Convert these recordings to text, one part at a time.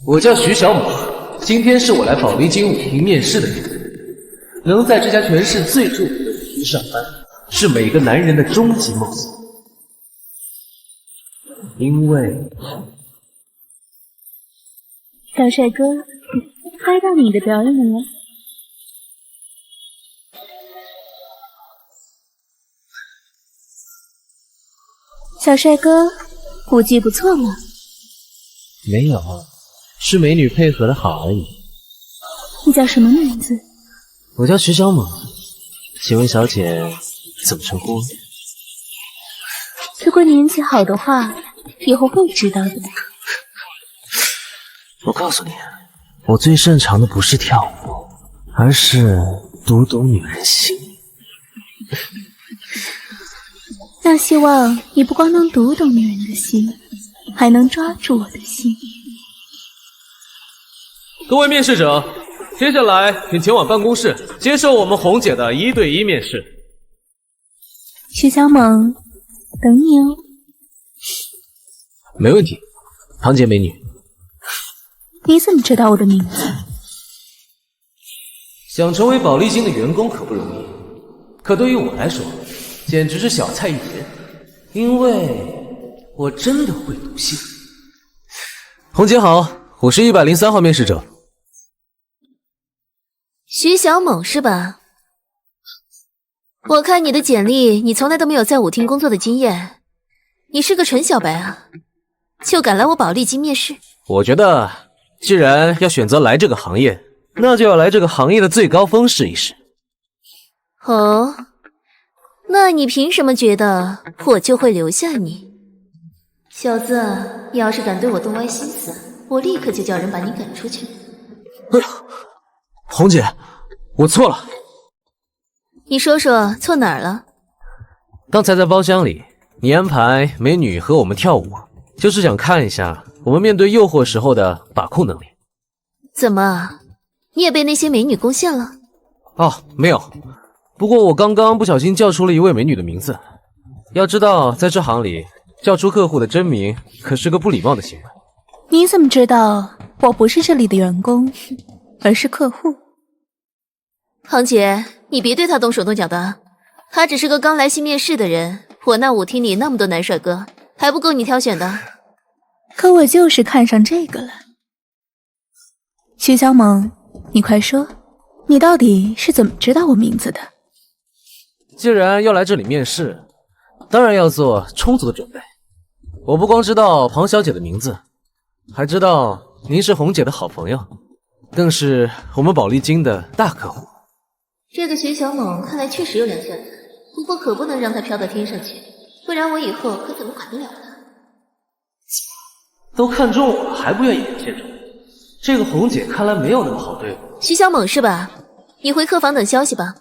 我叫徐小猛，今天是我来宝丽金舞厅面试的日子。能在这家全市最著名的舞厅上班，是每个男人的终极梦想。因为小帅哥，猜到你的表演了。小帅哥，舞技不错嘛。没有，是美女配合的好而已。你叫什么名字？我叫徐小猛，请问小姐怎么称呼？如果你运气好的话，以后会知道的。我告诉你，我最擅长的不是跳舞，而是读懂女人心。那希望你不光能读懂女人的心，还能抓住我的心。各位面试者，接下来请前往办公室接受我们红姐的1对1面试。徐小猛，等你哦。没问题，庞姐美女。你怎么知道我的名字？想成为宝丽金的员工可不容易，可对于我来说，简直是小菜一碟。因为我真的会读心。红姐好，我是103号面试者。徐小猛是吧？我看你的简历，你从来都没有在舞厅工作的经验，你是个纯小白啊，就敢来我宝丽金面试？我觉得，既然要选择来这个行业，那就要来这个行业的最高峰试一试。哦，那你凭什么觉得我就会留下你？小子，你要是敢对我动歪心思，我立刻就叫人把你赶出去。哎呀，红姐，我错了。你说说错哪儿了？刚才在包厢里，你安排美女和我们跳舞，就是想看一下我们面对诱惑时候的把控能力。怎么，你也被那些美女攻陷了？哦，没有。不过我刚刚不小心叫出了一位美女的名字。要知道，在这行里，叫出客户的真名可是个不礼貌的行为。你怎么知道我不是这里的员工，而是客户？庞姐，你别对他动手动脚的，他只是个刚来新面试的人。我那舞厅里那么多男帅哥，还不够你挑选的。可我就是看上这个了。徐小猛，你快说，你到底是怎么知道我名字的？既然要来这里面试，当然要做充足的准备。我不光知道庞小姐的名字，还知道您是红姐的好朋友，更是我们宝丽金的大客户。这个徐小猛看来确实有两下子，不过可不能让他飘到天上去，不然我以后可怎么管得了他？都看中我了，还不愿意表现出来，这个红姐看来没有那么好对付。徐小猛是吧？你回客房等消息吧。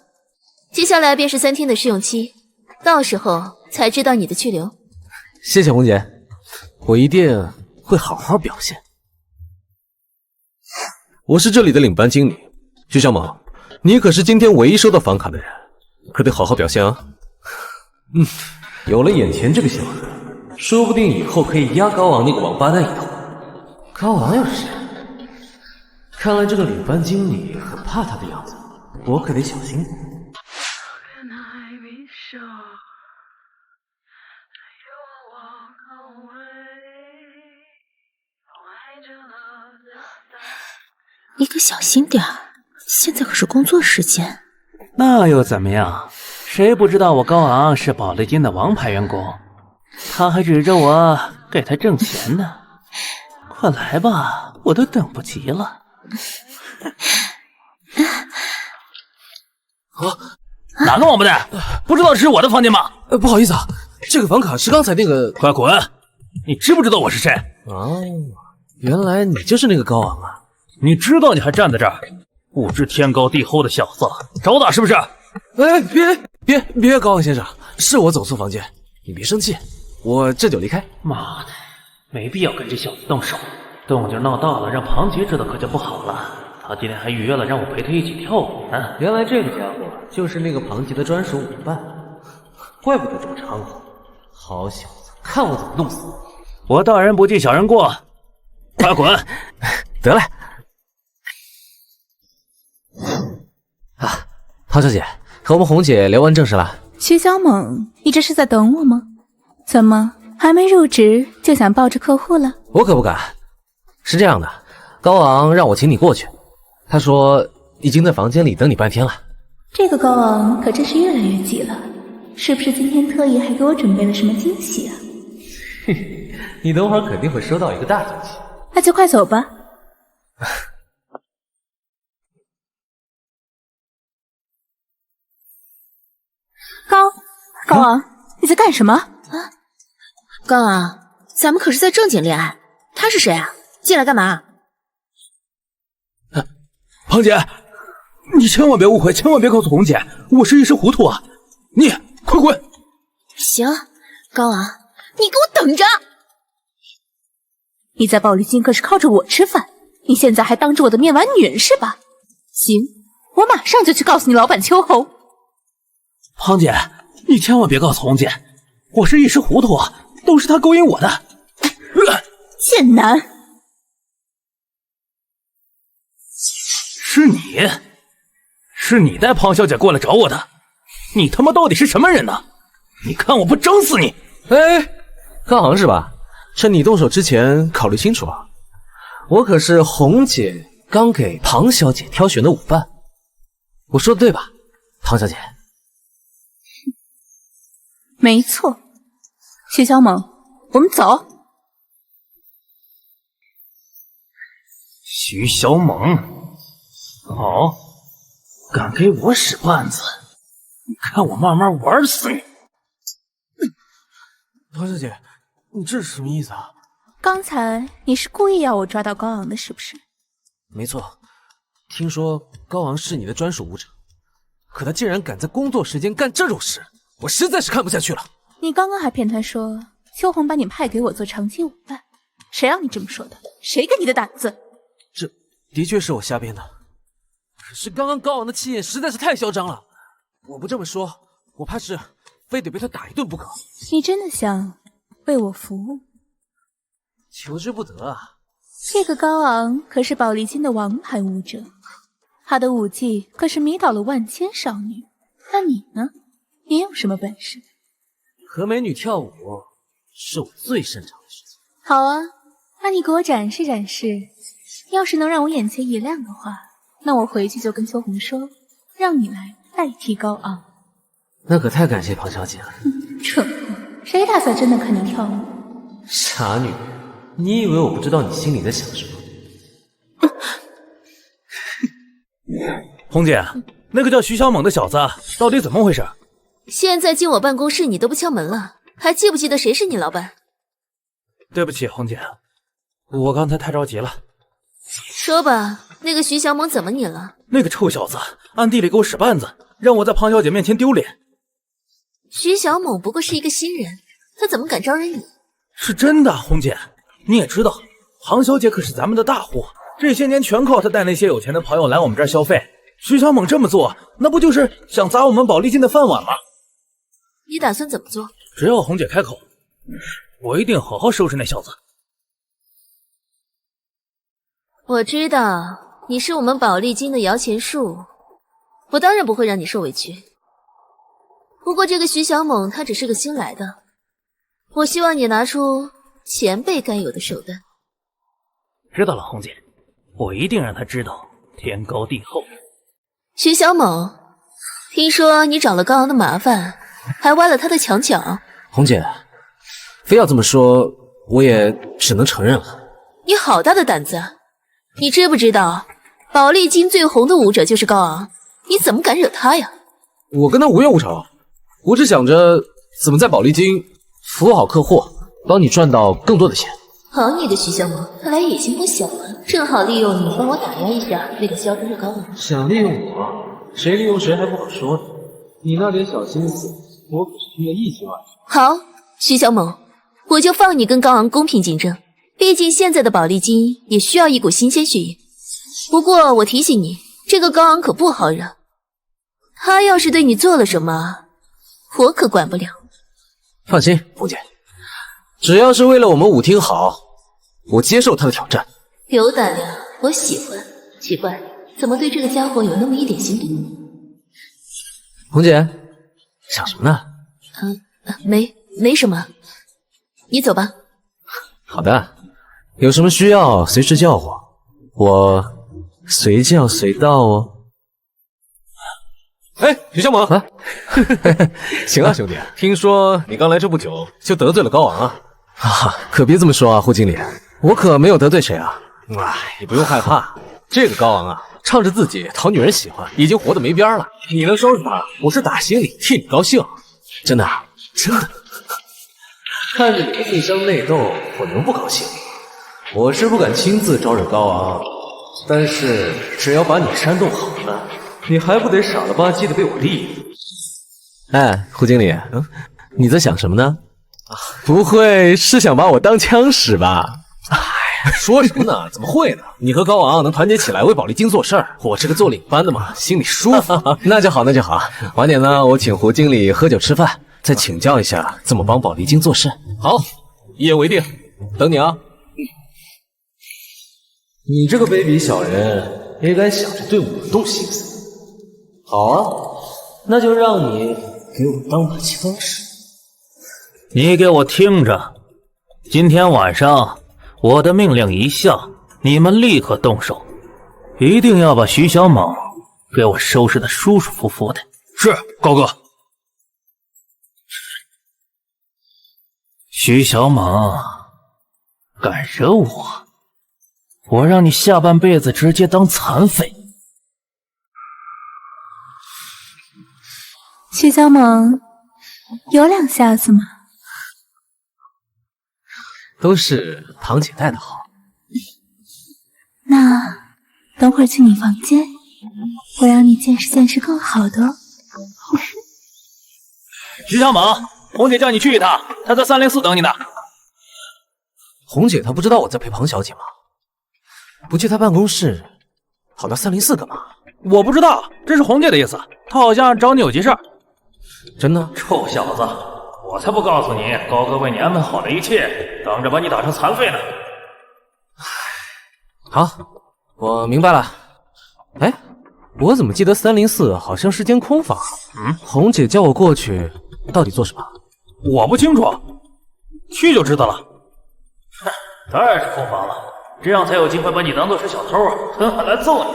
接下来便是3天的试用期，到时候才知道你的去留。谢谢红姐，我一定会好好表现。我是这里的领班经理，徐小猛，你可是今天唯一收到房卡的人，可得好好表现啊。有了眼前这个小子，说不定以后可以压高昂那个王八蛋一头。高昂又是谁？看来这个领班经理很怕他的样子，我可得小心。你可小心点儿，现在可是工作时间。那又怎么样？谁不知道我高昂是宝丽金的王牌员工？他还指着我给他挣钱呢。快来吧，我都等不及了。哪个王八蛋？不知道这是我的房间吗？不好意思啊，这个房卡是刚才那个……快滚！你知不知道我是谁？哦，原来你就是那个高昂啊！你知道你还站在这儿，不知天高地厚的小子，找打是不是？哎，别，高昂先生，是我走错房间，你别生气，我这就离开。妈的，没必要跟这小子动手，动静闹大了，让庞杰知道可就不好了。他今天还预约了让我陪他一起跳舞呢。原来这个家伙就是那个庞杰的专属舞伴，怪不得这么猖狂。好小子，看我怎么弄死你！我大人不计小人过，快滚！得嘞。啊，庞小姐，和我们红姐聊完正事了。徐小猛，你这是在等我吗？怎么还没入职就想抱着客户了？我可不敢。是这样的，高昂让我请你过去，他说已经在房间里等你半天了。这个高昂可真是越来越急了，是不是今天特意还给我准备了什么惊喜啊？你等会儿肯定会收到一个大惊喜。那就快走吧。高昂，你在干什么？高昂，咱们可是在正经恋爱，他是谁啊？进来干嘛？庞姐，你千万别误会，千万别告诉红姐，我是一时糊涂啊！你快滚！行，高昂，你给我等着！你在宝丽金可是靠着我吃饭，你现在还当着我的面玩女人是吧？行，我马上就去告诉你老板秋红。庞姐，你千万别告诉红姐，我是一时糊涂啊，都是她勾引我的。贱男！是你带庞小姐过来找我的，你他妈到底是什么人呢？你看我不整死你！哎，高昂是吧？趁你动手之前考虑清楚啊！我可是红姐刚给庞小姐挑选的舞伴，我说的对吧，庞小姐？没错，徐小猛，我们走。徐小猛，好，敢给我使绊子，你看我慢慢玩死你！庞小姐，你这是什么意思啊？刚才你是故意要我抓到高昂的，是不是？没错，听说高昂是你的专属舞者，可他竟然敢在工作时间干这种事，我实在是看不下去了。你刚刚还骗他说秋红把你派给我做长期舞伴，谁让你这么说的？谁给你的胆子？这的确是我瞎编的，可是刚刚高昂的气焰实在是太嚣张了，我不这么说，我怕是非得被他打一顿不可。你真的想为我服务？求之不得啊！这个高昂可是宝丽金的王牌舞者，他的舞技可是迷倒了万千少女。那你呢？你有什么本事？和美女跳舞是我最擅长的事情。好啊，那你给我展示展示。要是能让我眼前一亮的话，那我回去就跟秋红说，让你来代替高昂。那可太感谢庞小姐了。蠢货，谁打算真的看你跳舞？傻女人，你以为我不知道你心里在想什么？红姐，那个叫徐小猛的小子到底怎么回事？现在进我办公室你都不敲门了，还记不记得谁是你老板？对不起，红姐，我刚才太着急了。说吧，那个徐小猛怎么你了？那个臭小子暗地里给我使绊子，让我在庞小姐面前丢脸。徐小猛不过是一个新人，他怎么敢招惹你？是真的，红姐，你也知道，庞小姐可是咱们的大户，这些年全靠她带那些有钱的朋友来我们这儿消费。徐小猛这么做，那不就是想砸我们宝丽金的饭碗吗？你打算怎么做？只要红姐开口，我一定好好收拾那小子。我知道你是我们宝丽金的摇钱树，我当然不会让你受委屈。不过这个徐小猛他只是个新来的，我希望你拿出前辈该有的手段。知道了，红姐，我一定让他知道天高地厚。徐小猛，听说你找了高昂的麻烦，还挖了他的墙角。红姐，非要这么说，我也只能承认了。你好大的胆子！你知不知道，宝丽金最红的舞者就是高昂，你怎么敢惹他呀？我跟他无冤无仇，我只想着怎么在宝丽金服务好客户，帮你赚到更多的钱。好你个徐小猛，看来野心不小啊！正好利用你帮我打压一下那个嚣张的高昂。想利用我，谁利用谁还不好说呢。你那点小心思，我可是听得一清二楚。好，徐小猛，我就放你跟高昂公平竞争，毕竟现在的宝丽金也需要一股新鲜血液。不过我提醒你，这个高昂可不好惹，他要是对你做了什么，我可管不了。放心，红姐，只要是为了我们舞厅好，我接受他的挑战。有胆量，我喜欢。奇怪，怎么对这个家伙有那么一点心动？红姐，想什么呢？没什么，你走吧。好的，有什么需要随时叫我随叫随到哦。哎，徐小猛啊，行啊，兄弟，听说你刚来这不久就得罪了高昂啊？啊，可别这么说啊，胡经理，我可没有得罪谁啊。哎，你不用害怕，这个高昂啊，仗着自己讨女人喜欢，已经活得没边了。你能收拾他，我是打心里替你高兴，真的，真的。看着你们互相内斗，我能不高兴？我是不敢亲自招惹高昂，但是只要把你煽动好了，你还不得傻了吧唧的被我利？哎，胡经理，你在想什么呢？不会是想把我当枪使吧？哎，说什么呢？怎么会呢？你和高昂能团结起来为宝丽金做事儿，我这个做领班的嘛，心里舒服。那就好，那就好。晚点呢，我请胡经理喝酒吃饭，再请教一下怎么帮宝丽金做事。好，一言为定，等你啊。你这个卑鄙小人，也敢想着对我动心思？好啊，那就让你给我当把枪使。你给我听着，今天晚上我的命令一下，你们立刻动手，一定要把徐小猛给我收拾得舒舒服服的。是，高哥。徐小猛，敢惹我，我让你下半辈子直接当残废。徐小猛，有两下子吗？都是堂姐带的好。那等会儿去你房间，我让你见识见识更好的哦。徐小猛，红姐叫你去一趟，她在304等你呢。红姐她不知道我在陪庞小姐吗？不去她办公室，跑到304干嘛？我不知道，这是红姐的意思，她好像找你有急事。真的？臭小子，我才不告诉你，高哥为你安排好的一切，等着把你打成残废呢。好，我明白了。哎，我怎么记得304好像是间空房？红姐叫我过去，到底做什么？我不清楚，去就知道了。哼，当然是空房了，这样才有机会把你当做是小偷，狠狠来揍你。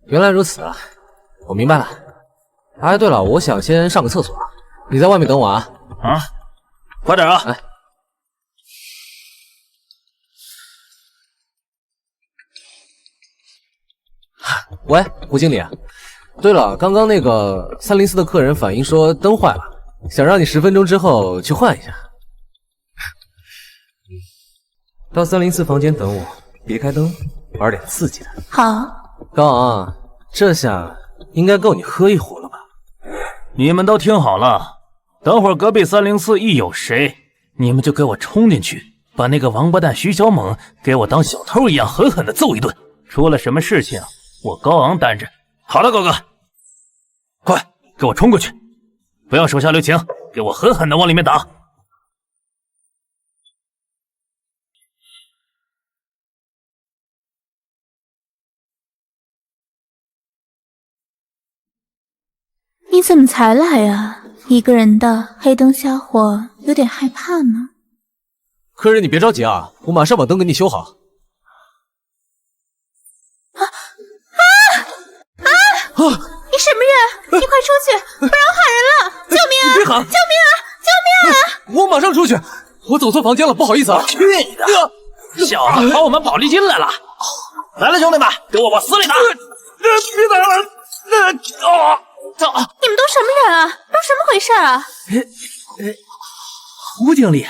原来如此啊，我明白了。哎，对了，我想先上个厕所，你在外面等我啊。啊，快点啊！哎，喂，胡经理。对了，刚刚那个304的客人反映说灯坏了，想让你10分钟之后去换一下。到304房间等我，别开灯，玩点刺激的。好，高昂，这下应该够你喝一壶了吧？你们都听好了，等会儿隔壁304一有谁，你们就给我冲进去，把那个王八蛋徐小猛给我当小偷一样狠狠地揍一顿。出了什么事情，我高昂担着。好的，高哥，快给我冲过去，不要手下留情，给我狠狠地往里面打。你怎么才来啊？一个人的，黑灯瞎火，有点害怕呢。客人，你别着急啊，我马上把灯给你修好。你什么人？你快出去，不然喊人了！救命啊！你别喊！救命啊！救命啊！我马上出去。我走错房间了，不好意思啊。去你的！小子跑我们宝丽金来了！来了，兄弟们，给我往死里打！别打了！你们都什么人啊？都什么回事啊？胡经理，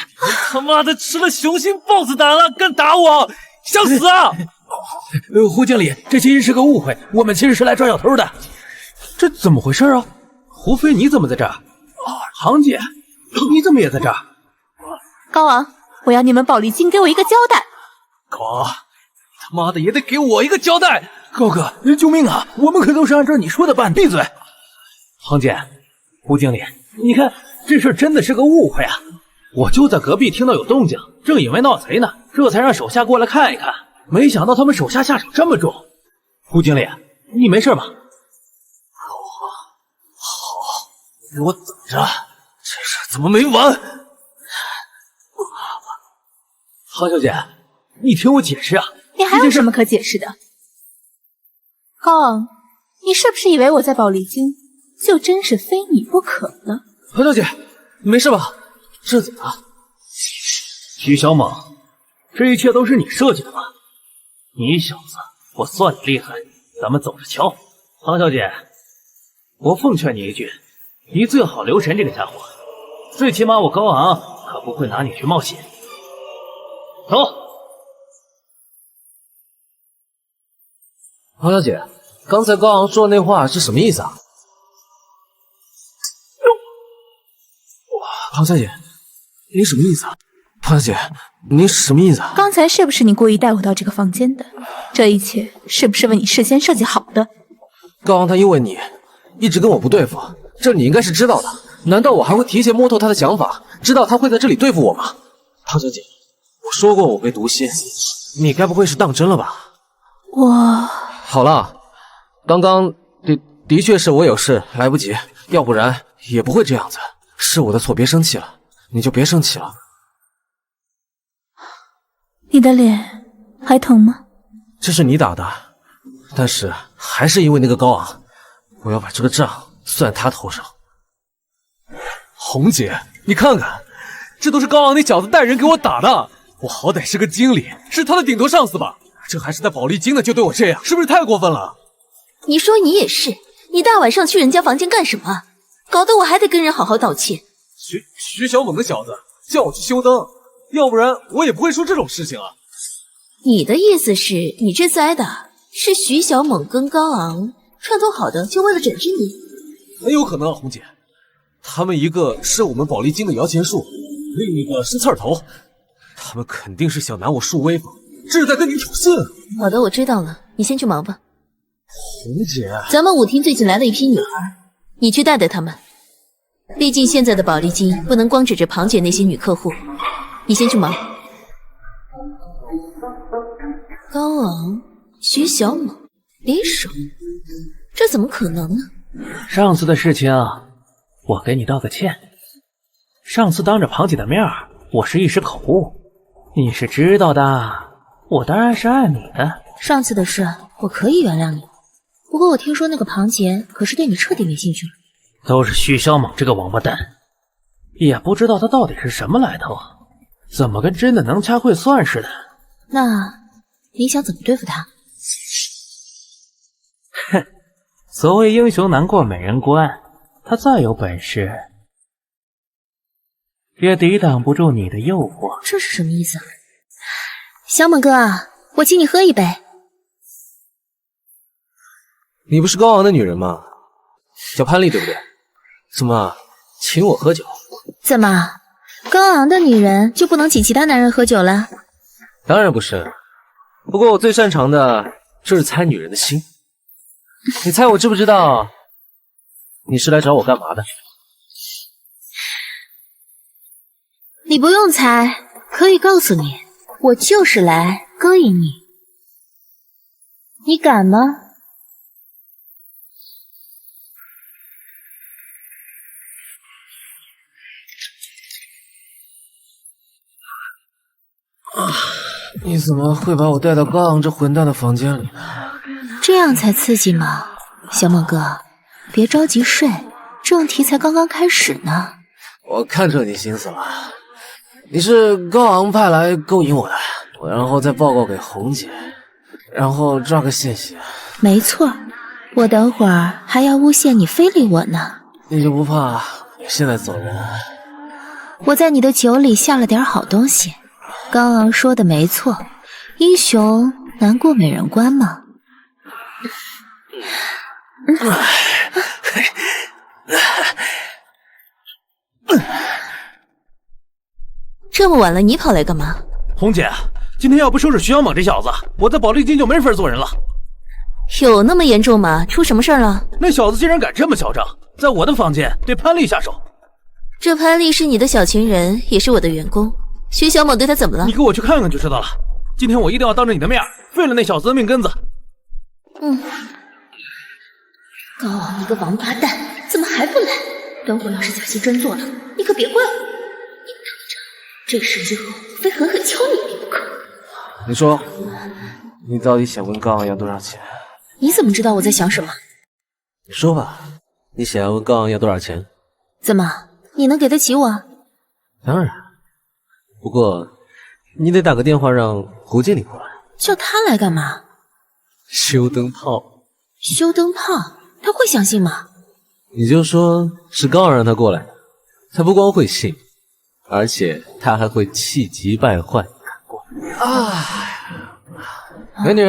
他妈的吃了雄心豹子胆了，敢打我，想死啊！胡经理，这其实是个误会，我们其实是来抓小偷的。这怎么回事啊？胡飞，你怎么在这儿？杭姐，你怎么也在这儿？高昂，我要你们宝丽金给我一个交代。高昂，他妈的也得给我一个交代！高哥，救命啊！我们可都是按照你说的办。闭嘴！庞姐，胡经理，你看这事真的是个误会啊！我就在隔壁听到有动静，正以为闹贼呢，这才让手下过来看一看。没想到他们手下下手这么重。胡经理，你没事吧？好，给我等着，这事怎么没完？杭小姐，你听我解释啊！你还有什么可解释的？高昂，你是不是以为我在宝丽金就真是非你不可了？何小姐，你没事吧？这怎么了？徐小猛，这一切都是你设计的吧？你小子，我算你厉害，咱们走着瞧。杭小姐，我奉劝你一句，你最好留神这个家伙，最起码我高昂可不会拿你去冒险。走。黄小姐，刚才高昂说的那话是什么意思啊？庞小姐，你什么意思啊？庞小姐，你什么意思啊？刚才是不是你故意带我到这个房间的？这一切是不是为你事先设计好的？高昂他因为你一直跟我不对付，这你应该是知道的。难道我还会提前摸透他的想法，知道他会在这里对付我吗？庞小姐，我说过我被毒心，你该不会是当真了吧？好了，刚刚的确是我有事来不及，要不然也不会这样子。是我的错，别生气了，你就别生气了。你的脸还疼吗？这是你打的，但是还是因为那个高昂，我要把这个账算他头上。红姐，你看看，这都是高昂那小子带人给我打的。我好歹是个经理，是他的顶头上司吧？这还是在宝丽金呢，就对我这样，是不是太过分了？你说你也是，你大晚上去人家房间干什么？搞得我还得跟人好好道歉。徐小猛的小子叫我去修灯，要不然我也不会出这种事情啊。你的意思是你这次挨打是徐小猛跟高昂串通好的，就为了整治你？很有可能啊，红姐，他们一个是我们宝丽金的摇钱树，另一个是刺儿头，他们肯定是想拿我树威风，这是在跟你挑衅。好的，我知道了，你先去忙吧。红姐，咱们舞厅最近来了一批女孩，你去带带她们。毕竟现在的宝丽金不能光指着庞姐那些女客户，你先去忙。高昂、徐小猛联手，这怎么可能呢？上次的事情，我给你道个歉。上次当着庞姐的面，我是一时口误，你是知道的，我当然是爱你的。上次的事我可以原谅你，不过我听说那个庞姐可是对你彻底没兴趣了。都是徐小猛这个王八蛋，也不知道他到底是什么来头，怎么跟真的能掐会算似的。那你想怎么对付他？哼，所谓英雄难过美人关，他再有本事，也抵挡不住你的诱惑。这是什么意思啊？小猛哥啊，我请你喝一杯。你不是高昂的女人吗？叫潘丽对不对？怎么请我喝酒？怎么，高昂的女人就不能请其他男人喝酒了？当然不是，不过我最擅长的就是猜女人的心。你猜我知不知道你是来找我干嘛的？你不用猜，可以告诉你，我就是来勾引你。你敢吗？你怎么会把我带到高昂这混蛋的房间里呢？这样才刺激嘛，小猛哥，别着急睡，正题才刚刚开始呢。我看出你心思了，你是高昂派来勾引我的，然后再报告给红姐，然后抓个现行。没错，我等会儿还要诬陷你非礼我呢。你就不怕现在走人？我在你的酒里下了点好东西。高昂说的没错，英雄难过美人关嘛。这么晚了，你跑来干嘛？红姐，今天要不收拾徐小猛这小子，我在宝丽金就没法做人了。有那么严重吗？出什么事儿了？那小子竟然敢这么嚣张，在我的房间对潘丽下手。这潘丽是你的小情人，也是我的员工。徐小猛对他怎么了？你给我去看看就知道了。今天我一定要当着你的面废了那小子的命根子。高昂，你个王八蛋，怎么还不来？等我要是假戏真做了，你可别怪我。你等着，这事之后非狠狠敲你一笔不可。你说，你到底想问高昂要多少钱？你怎么知道我在想什么？你说吧，你想要问高昂要多少钱？怎么，你能给得起我？当然，不过你得打个电话让胡经理过来。叫他来干嘛？修灯泡。修灯泡？他会相信吗？你就说是高昂让他过来的，他不光会信，而且他还会气急败坏。美女，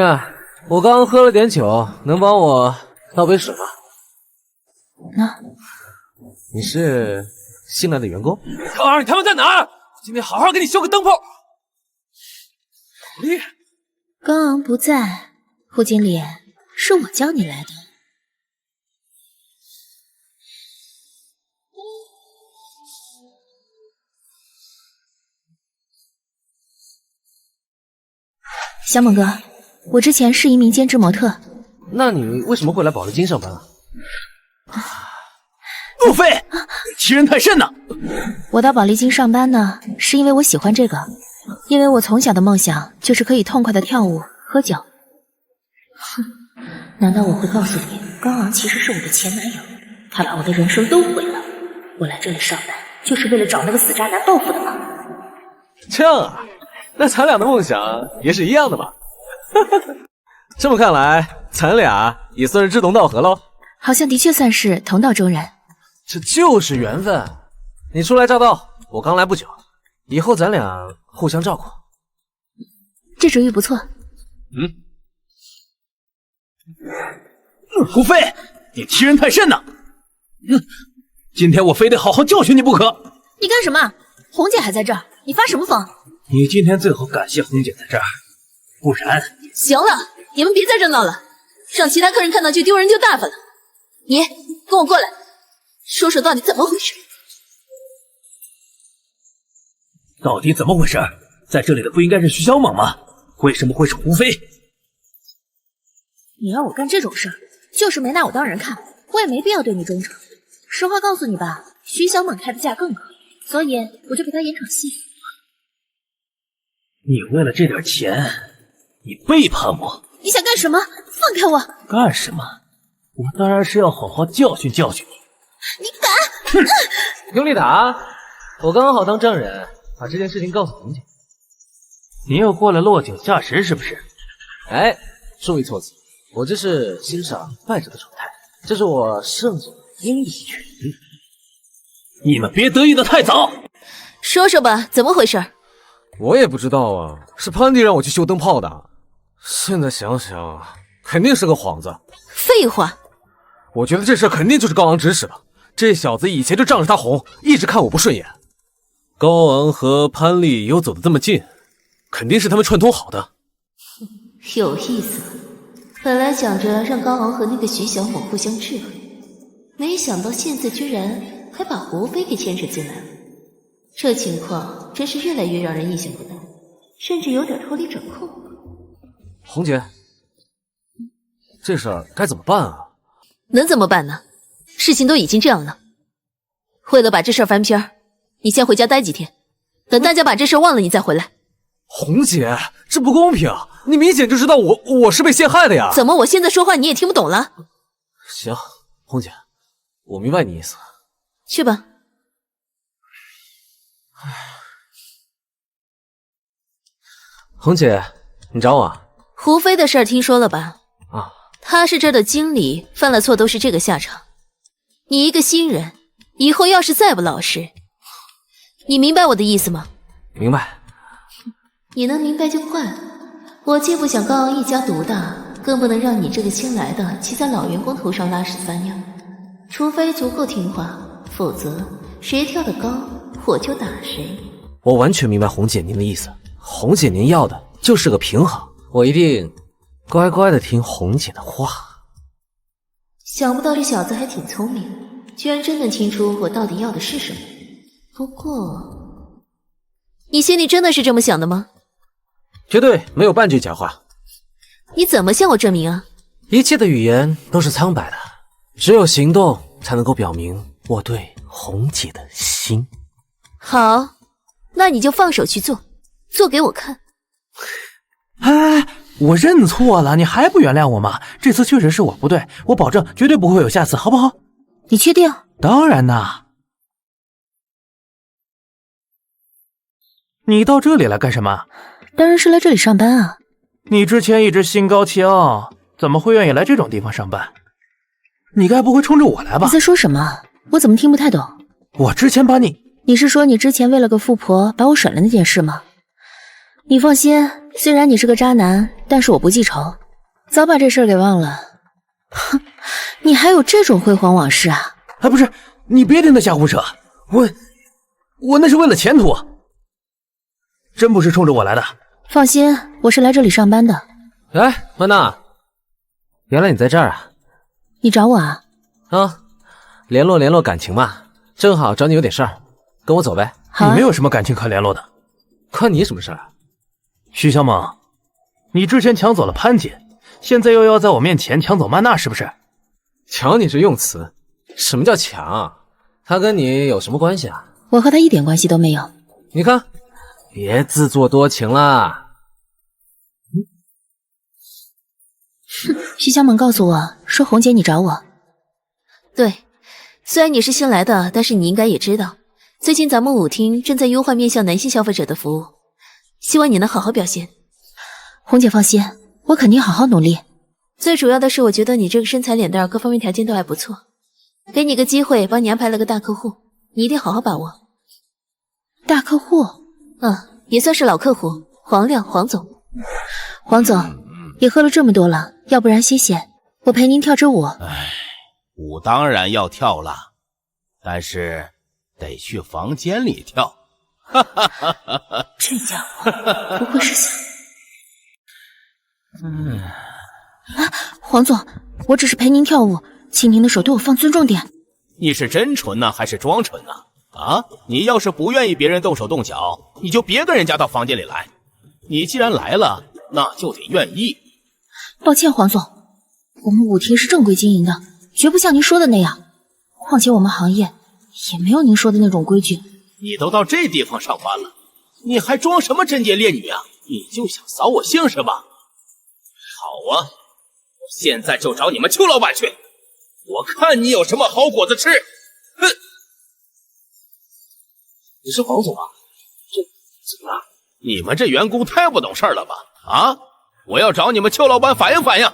我刚刚喝了点酒，能帮我倒杯水吗？你是新来的员工？高昂，你他妈在哪儿？今天好好给你修个灯泡。你高昂不在，胡经理，是我叫你来的。小猛哥，我之前是一名兼职模特。那你为什么会来宝丽金上班啊？陆飞，欺人太甚呐！我到宝丽金上班呢，是因为我喜欢这个，因为我从小的梦想就是可以痛快的跳舞、喝酒。哼，难道我会告诉你，高昂其实是我的前男友，他把我的人生都毁了。我来这里上班就是为了找那个死渣男报复的吗？这样啊，那咱俩的梦想也是一样的嘛。这么看来，咱俩也算是志同道合喽。好像的确算是同道中人。这就是缘分。你初来乍到，我刚来不久，以后咱俩互相照顾。这主意不错。胡飞，你欺人太甚呐！今天我非得好好教训你不可。你干什么？红姐还在这儿，你发什么疯？你今天最好感谢红姐在这儿，不然……行了，你们别在这闹了，让其他客人看到就丢人就大发了。你跟我过来，说说到底怎么回事？到底怎么回事？在这里的不应该是徐小猛吗？为什么会是胡飞？你让我干这种事儿，就是没拿我当人看，我也没必要对你忠诚。实话告诉你吧，徐小猛开的价更高，所以我就给他演场戏。你为了这点钱，你背叛我？你想干什么？放开我！干什么？我当然是要好好教训教训你。你敢！尤丽达，我刚好当证人，把这件事情告诉红姐。你又过来落井下石是不是？哎，注意措辞，我这是欣赏败者的丑态，这是我胜者的应有权利。你们别得意的太早。说说吧，怎么回事？我也不知道啊，是潘迪让我去修灯泡的。现在想想，肯定是个幌子。废话。我觉得这事肯定就是高昂指使的。这小子以前就仗着他红，一直看我不顺眼。高昂和潘丽又走得这么近，肯定是他们串通好的。有意思。本来想着让高昂和那个徐小猛互相制衡，没想到现在居然还把胡飞给牵扯进来了。这情况真是越来越让人意想不到，甚至有点脱离掌控。红姐，这事儿该怎么办啊？能怎么办呢？事情都已经这样了，为了把这事儿翻篇，你先回家待几天，等大家把这事忘了你再回来。红姐，这不公平！你明显就知道我是被陷害的呀！怎么我现在说话你也听不懂了？行，红姐，我明白你意思。去吧。红姐，你找我啊？胡飞的事儿听说了吧？啊，他是这儿的经理，犯了错都是这个下场。你一个新人，以后要是再不老实，你明白我的意思吗？明白。你能明白就怪了。我既不想高昂一家独大，更不能让你这个新来的骑在老员工头上拉屎撒尿。除非足够听话，否则谁跳得高我就打谁。我完全明白红姐您的意思。红姐您要的就是个平衡，我一定乖乖的听红姐的话。想不到这小子还挺聪明，居然真能听出我到底要的是什么。不过，你心里真的是这么想的吗？绝对没有半句假话。你怎么向我证明啊？一切的语言都是苍白的，只有行动才能够表明我对红姐的心。好，那你就放手去做，做给我看。哎，我认错了，你还不原谅我吗？这次确实是我不对，我保证绝对不会有下次，好不好？你确定？当然啦。你到这里来干什么？当然是来这里上班啊。你之前一直心高气傲，怎么会愿意来这种地方上班？你该不会冲着我来吧？你在说什么？我怎么听不太懂？我之前把你……你是说你之前为了个富婆把我甩了那件事吗？你放心，虽然你是个渣男，但是我不记仇，早把这事儿给忘了。哼，你还有这种辉煌往事啊？不是，你别听他瞎胡扯，我那是为了前途，真不是冲着我来的。放心，我是来这里上班的。哎，曼娜，原来你在这儿啊？你找我啊？啊，联络感情嘛，正好找你有点事儿，跟我走呗。好啊。你没有什么感情可联络的，关你什么事儿啊？徐小猛，你之前抢走了潘姐，现在又要在我面前抢走曼娜，是不是？抢你这用词，什么叫抢啊？他跟你有什么关系啊？我和他一点关系都没有。你看，别自作多情啦。徐小猛告诉我说红姐你找我。对，虽然你是新来的，但是你应该也知道，最近咱们舞厅正在优化面向男性消费者的服务，希望你能好好表现。红姐放心，我肯定好好努力。最主要的是，我觉得你这个身材脸蛋各方面条件都还不错，给你个机会，帮你安排了个大客户，你一定好好把握。大客户？也算是老客户，黄亮黄总。黄总，也喝了这么多了，要不然歇歇，我陪您跳支舞。舞当然要跳了，但是得去房间里跳。这家伙不会是想……黄总，我只是陪您跳舞，请您的手对我放尊重点。你是真纯呢，还是装纯呢？啊，你要是不愿意别人动手动脚，你就别跟人家到房间里来。你既然来了，那就得愿意。抱歉，黄总，我们舞厅是正规经营的，绝不像您说的那样。况且我们行业也没有您说的那种规矩。你都到这地方上班了，你还装什么贞洁烈女啊？你就想扫我兴是吧？好啊，我现在就找你们邱老板去，我看你有什么好果子吃。哼！你是黄总啊？这怎么了？你们这员工太不懂事了吧？啊！我要找你们邱老板反映反映。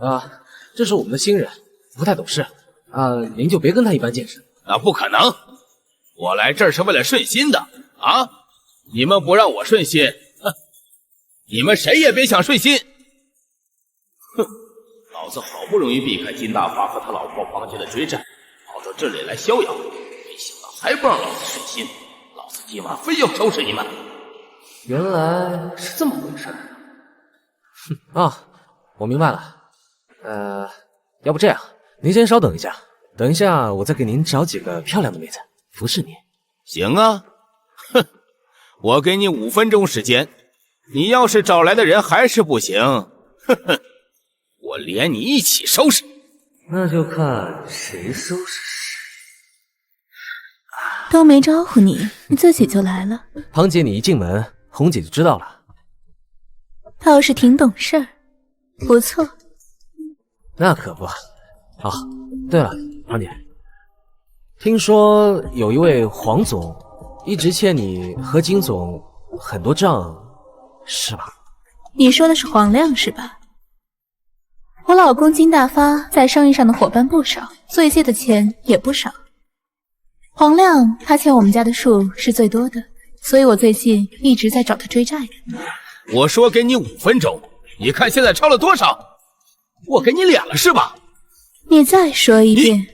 啊，这是我们的新人，不太懂事啊，您就别跟他一般见识。那不可能，我来这儿是为了顺心的啊！你们不让我顺心，哼！你们谁也别想顺心。哼！老子好不容易避开金大发和他老婆庞姐的追战，跑到这里来逍遥，没想到还不让老子顺心，老子今晚非要收拾你们！原来是这么回事。啊，我明白了。要不这样，您先稍等一下，等一下我再给您找几个漂亮的妹子服侍您。行啊，哼，我给你5分钟时间，你要是找来的人还是不行，哼哼，我连你一起收拾。那就看谁收拾谁。都没招呼你，你自己就来了。庞姐，你一进门，红姐就知道了。倒是挺懂事儿，不错。那可不。哦，对了，庞姐，听说有一位黄总一直欠你和金总很多账，是吧？你说的是黄亮是吧？我老公金大发在生意上的伙伴不少，所以借的钱也不少。黄亮他欠我们家的数是最多的，所以我最近一直在找他追债的。我说给你5分钟，你看现在超了多少？我给你脸了是吧？你再说一遍。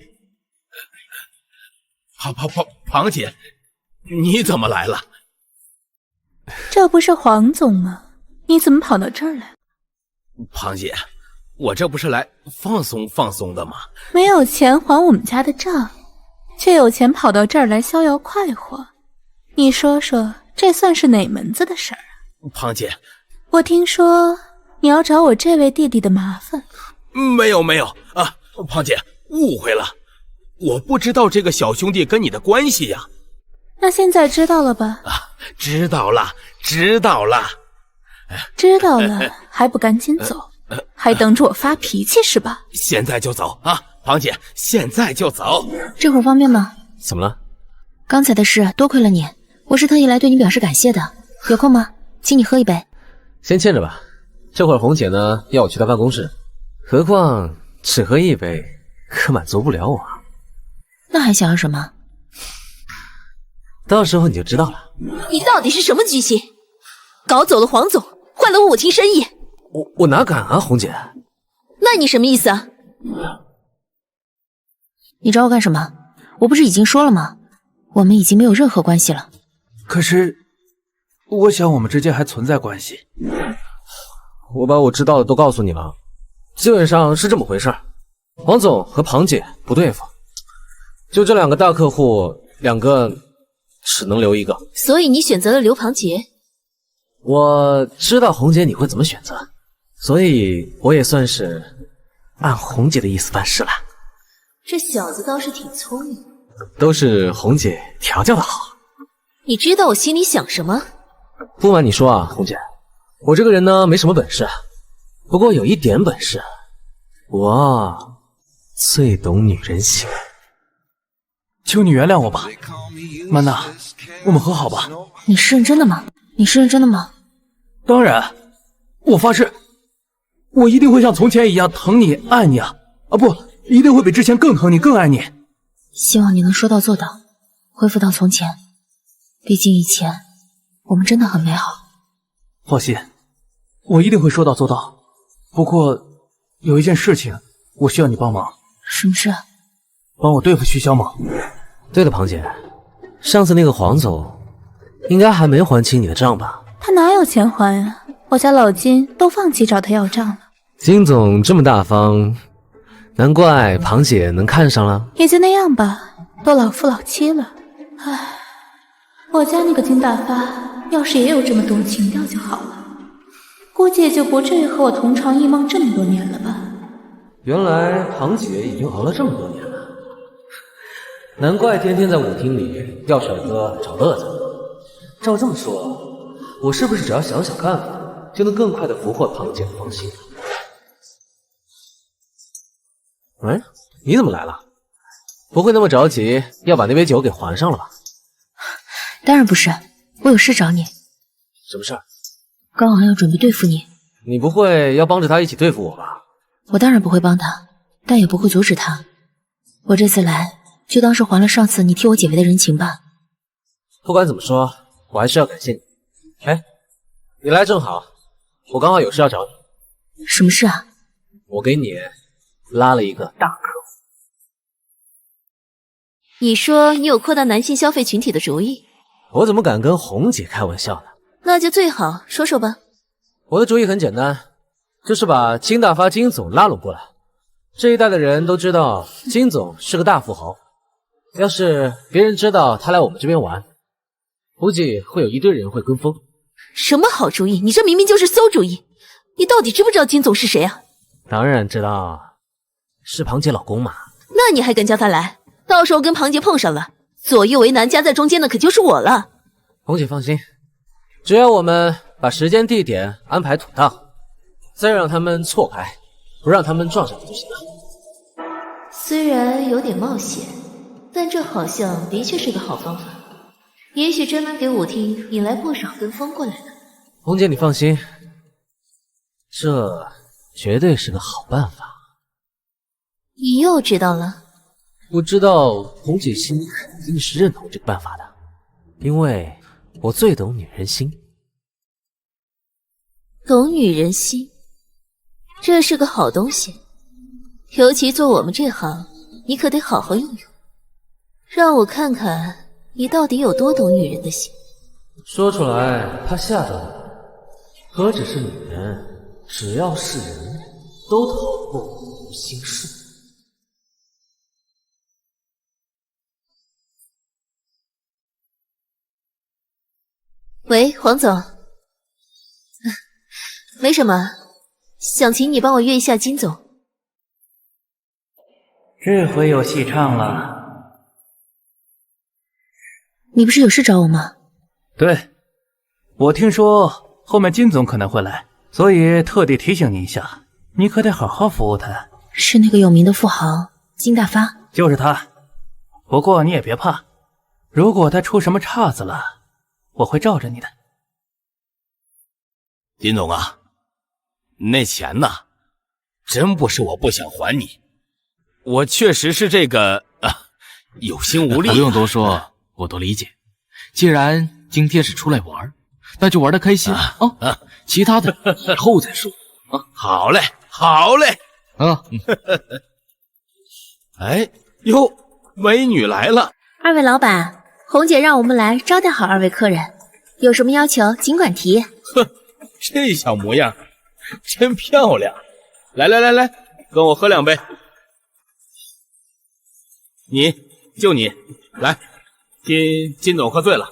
庞姐，你怎么来了？这不是黄总吗？你怎么跑到这儿来？庞姐，我这不是来放松放松的吗？没有钱还我们家的账，却有钱跑到这儿来逍遥快活，你说说，这算是哪门子的事儿啊？庞姐，我听说你要找我这位弟弟的麻烦。没有啊，庞姐误会了，我不知道这个小兄弟跟你的关系呀。那现在知道了吧？知道了。知道了还不赶紧走？还等着我发脾气是吧？现在就走啊，庞姐，现在就走。这会儿方便吗？怎么了？刚才的事多亏了你，我是特意来对你表示感谢的。有空吗？请你喝一杯。先欠着吧，这会儿红姐呢要我去她办公室，何况只喝一杯可满足不了我。那还想要什么？到时候你就知道了。你到底是什么居心？搞走了黄总，坏了舞厅生意。我哪敢啊，红姐。那你什么意思啊？你找我干什么？我不是已经说了吗？我们已经没有任何关系了。可是，我想我们之间还存在关系。我把我知道的都告诉你了，基本上是这么回事儿。黄总和庞姐不对付，就这2个大客户，2个只能留一个。所以你选择了刘庞杰。我知道红姐你会怎么选择，所以我也算是按红姐的意思办事了。这小子倒是挺聪明，都是红姐调教的好。你知道我心里想什么？不瞒你说啊，红姐，我这个人呢没什么本事，不过有一点本事，我最懂女人心。求你原谅我吧，曼娜，我们和好吧。你是认真的吗？当然，我发誓，我一定会像从前一样疼你、爱你啊！不，一定会比之前更疼你、更爱你。希望你能说到做到，恢复到从前。毕竟以前我们真的很美好。放心，我一定会说到做到。不过有一件事情，我需要你帮忙。什么事？帮我对付徐小猛。对了，庞姐，上次那个黄总应该还没还清你的账吧？他哪有钱还啊？我家老金都放弃找他要账了。金总这么大方，难怪庞姐能看上了。也就那样吧，都老夫老妻了。唉，我家那个金大发要是也有这么多情调就好了，估计也就不至于和我同床异梦这么多年了吧。原来庞姐已经熬了这么多年了，难怪天天在舞厅里吊帅哥找乐子。照这么说，我是不是只要想想办法，就能更快地俘获庞姐的芳心？喂，你怎么来了？不会那么着急要把那杯酒给还上了吧？当然不是，我有事找你。什么事儿？高昂要准备对付你。你不会要帮着他一起对付我吧？我当然不会帮他，但也不会阻止他。我这次来，就当是还了上次你替我解围的人情吧。不管怎么说，我还是要感谢你。哎，你来正好，我刚好有事要找你。什么事啊？我给你拉了一个大客户。你说你有扩大男性消费群体的主意？我怎么敢跟红姐开玩笑呢？那就最好说说吧。我的主意很简单，就是把金大发金总拉拢过来。这一代的人都知道金总是个大富豪，要是别人知道他来我们这边玩，估计会有一堆人会跟风。什么好主意？你这明明就是馊主意！你到底知不知道金总是谁啊？当然知道，是庞姐老公嘛。那你还敢叫他来？到时候跟庞姐碰上了，左右为难，夹在中间的可就是我了。红姐放心，只要我们把时间地点安排妥当，再让他们错开，不让他们撞上去就行了。虽然有点冒险，但这好像的确是个好方法，也许真能给舞厅引来不少跟风过来的。红姐你放心，这绝对是个好办法。你又知道了？我知道红姐心里肯定是认同这个办法的，因为我最懂女人心。懂女人心，这是个好东西，尤其做我们这行，你可得好好用用，让我看看你到底有多懂女人的心。说出来怕吓到你，何止是女人，只要是人，都逃不过无心术。喂，黄总，没什么，想请你帮我约一下金总。这回有戏唱了。你不是有事找我吗？对，我听说后面金总可能会来，所以特地提醒你一下，你可得好好服务他。是那个有名的富豪金大发？就是他。不过你也别怕，如果他出什么岔子了，我会罩着你的。金总啊，那钱呐，真不是我不想还你，我确实是这个有心无力。不用多说，我都理解。既然今天是出来玩，那就玩得开心其他的以后再说啊。好嘞，好嘞啊！哎呦，美女来了！二位老板，红姐让我们来招待好二位客人，有什么要求尽管提。哼，这小模样真漂亮！来，跟我喝2杯。就你来。金总喝醉了，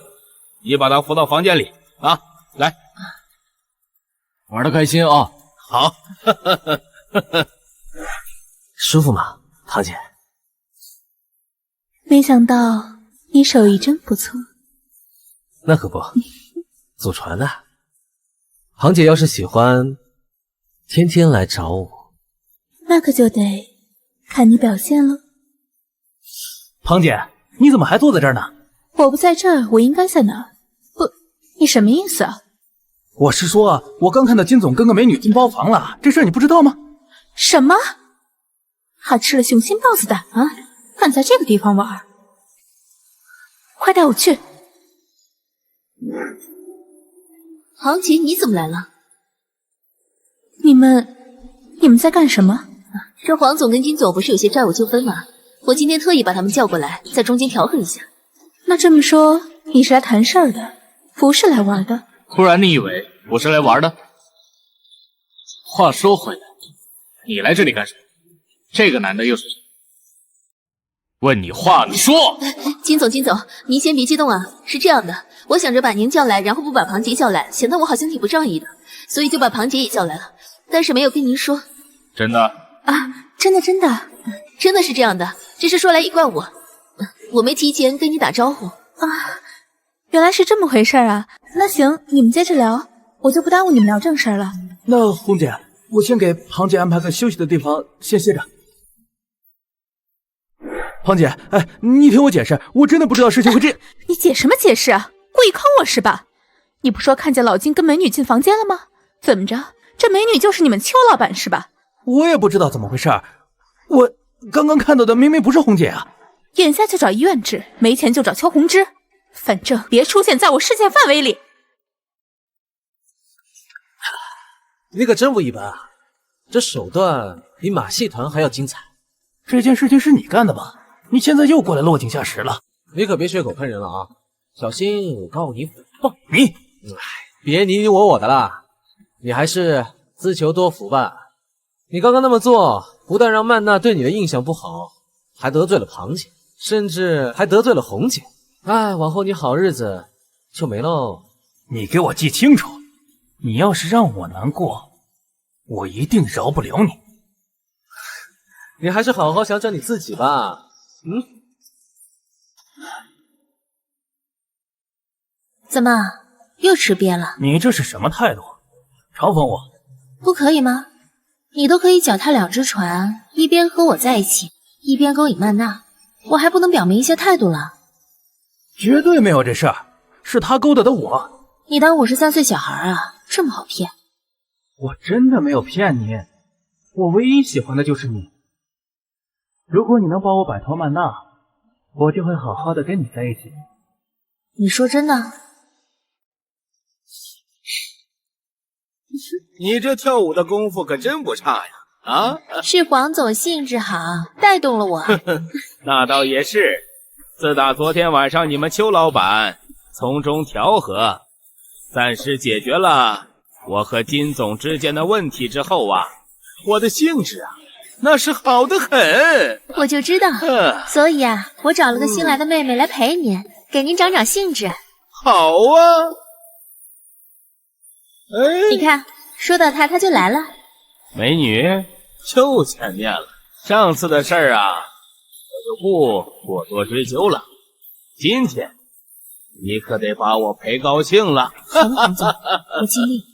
你把他扶到房间里啊！来，玩得开心啊！好，舒服吗，唐姐？没想到你手艺真不错。那可不，祖传的。唐姐要是喜欢，天天来找我。那可就得看你表现了。庞姐，你怎么还坐在这儿呢？我不在这儿，我应该在哪儿？不，你什么意思啊？我是说，我刚看到金总跟个美女进包房了，这事儿你不知道吗？什么？还吃了雄心豹子胆啊？敢在这个地方玩？快带我去！庞姐，你怎么来了？你们在干什么？这黄总跟金总不是有些债务纠纷吗？我今天特意把他们叫过来，在中间调和一下。那这么说，你是来谈事儿的，不是来玩的？不然你以为我是来玩的？话说回来，你来这里干什么？这个男的又是谁？问你话，你说。金总，您先别激动啊。是这样的，我想着把您叫来，然后不把庞杰叫来，显得我好像挺不仗义的，所以就把庞杰也叫来了，但是没有跟您说。真的？啊，真的，真的是这样的，只是说来一怪我，我没提前跟你打招呼啊。原来是这么回事啊。那行，你们接着聊，我就不耽误你们聊正事了。那红姐，我先给庞姐安排个休息的地方，先歇着。庞姐，哎，你听我解释，我真的不知道事情会这……你解什么解释啊？故意坑我是吧？你不说看见老金跟美女进房间了吗？怎么着，这美女就是你们邱老板是吧？我也不知道怎么回事，我刚刚看到的明明不是红姐啊！眼下就找医院治，没钱就找邱红芝，反正别出现在我视线范围里。你可真不一般啊，这手段比马戏团还要精彩。这件事情是你干的吧？你现在又过来落井下石了。你可别血口喷人了啊，小心我告你诽谤。你，别你我的啦，你还是自求多福吧。你刚刚那么做，不但让曼娜对你的印象不好，还得罪了庞姐，甚至还得罪了红姐。哎，往后你好日子就没喽。你给我记清楚，你要是让我难过，我一定饶不了你。你还是好好想想你自己吧。怎么又吃瘪了？你这是什么态度？嘲讽我？不可以吗？你都可以脚踏两只船，一边和我在一起，一边勾引曼娜，我还不能表明一些态度了？绝对没有这事儿，是他勾搭的我。你当我是3岁小孩啊？这么好骗？我真的没有骗你，我唯一喜欢的就是你。如果你能帮我摆脱曼娜，我就会好好的跟你在一起。你说真的？你这跳舞的功夫可真不差呀！啊，是黄总兴致好，带动了我。那倒也是。自打昨天晚上你们邱老板从中调和，暂时解决了我和金总之间的问题之后啊，我的兴致啊，那是好得很。我就知道，所以啊，我找了个新来的妹妹来陪您，给您长长兴致。好啊，你看，说到她就来了。美女，又见面了。上次的事儿啊，我就不过多追究了。今天你可得把我陪高兴了。好了，黄总，我尽力。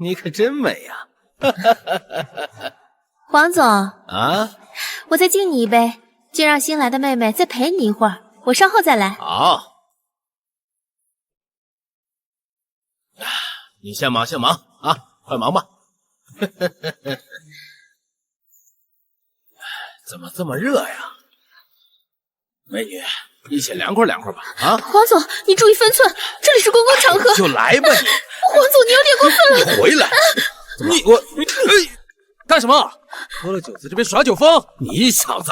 你可真美呀！黄总啊，我再敬你一杯，就让新来的妹妹再陪你一会儿，我稍后再来。好，你先忙啊，快忙吧。怎么这么热呀？美女，一起凉快凉快吧。啊，黄总，你注意分寸，这里是公共场合。就来吧你。黄总，你有点过分了。你回来！你干什么？喝了酒在这边耍酒疯？你小子，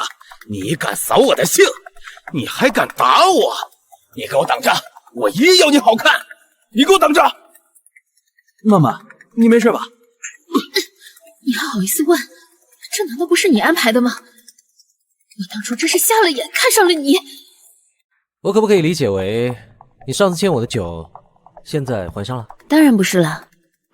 你敢扫我的兴，你还敢打我？你给我等着，我一定要你好看！你给我等着！妈妈，你没事吧？你还好意思问？这难道不是你安排的吗？我当初真是瞎了眼，看上了你。我可不可以理解为你上次欠我的酒，现在还上了？当然不是了，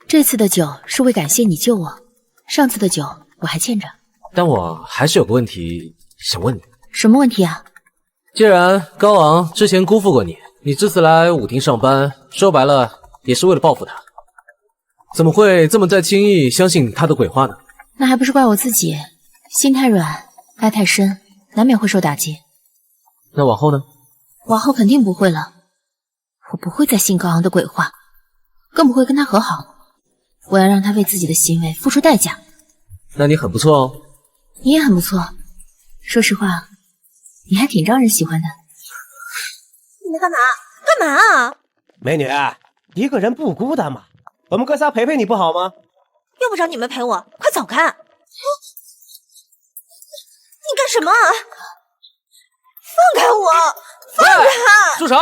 这次的酒是为感谢你救我，上次的酒我还欠着。但我还是有个问题想问你。什么问题啊？既然高昂之前辜负过你，你这次来舞厅上班，说白了也是为了报复他，怎么会这么再轻易相信他的鬼话呢？那还不是怪我自己，心太软，爱太深，难免会受打击。那往后呢？往后肯定不会了，我不会再信高昂的鬼话，更不会跟他和好。我要让他为自己的行为付出代价。那你很不错哦。你也很不错，说实话，你还挺招人喜欢的。你干嘛？干嘛啊？美女，一个人不孤单吗？我们哥仨陪陪你不好吗？用不着你们陪我，快走开！你干什么啊？放开我！放开！住手！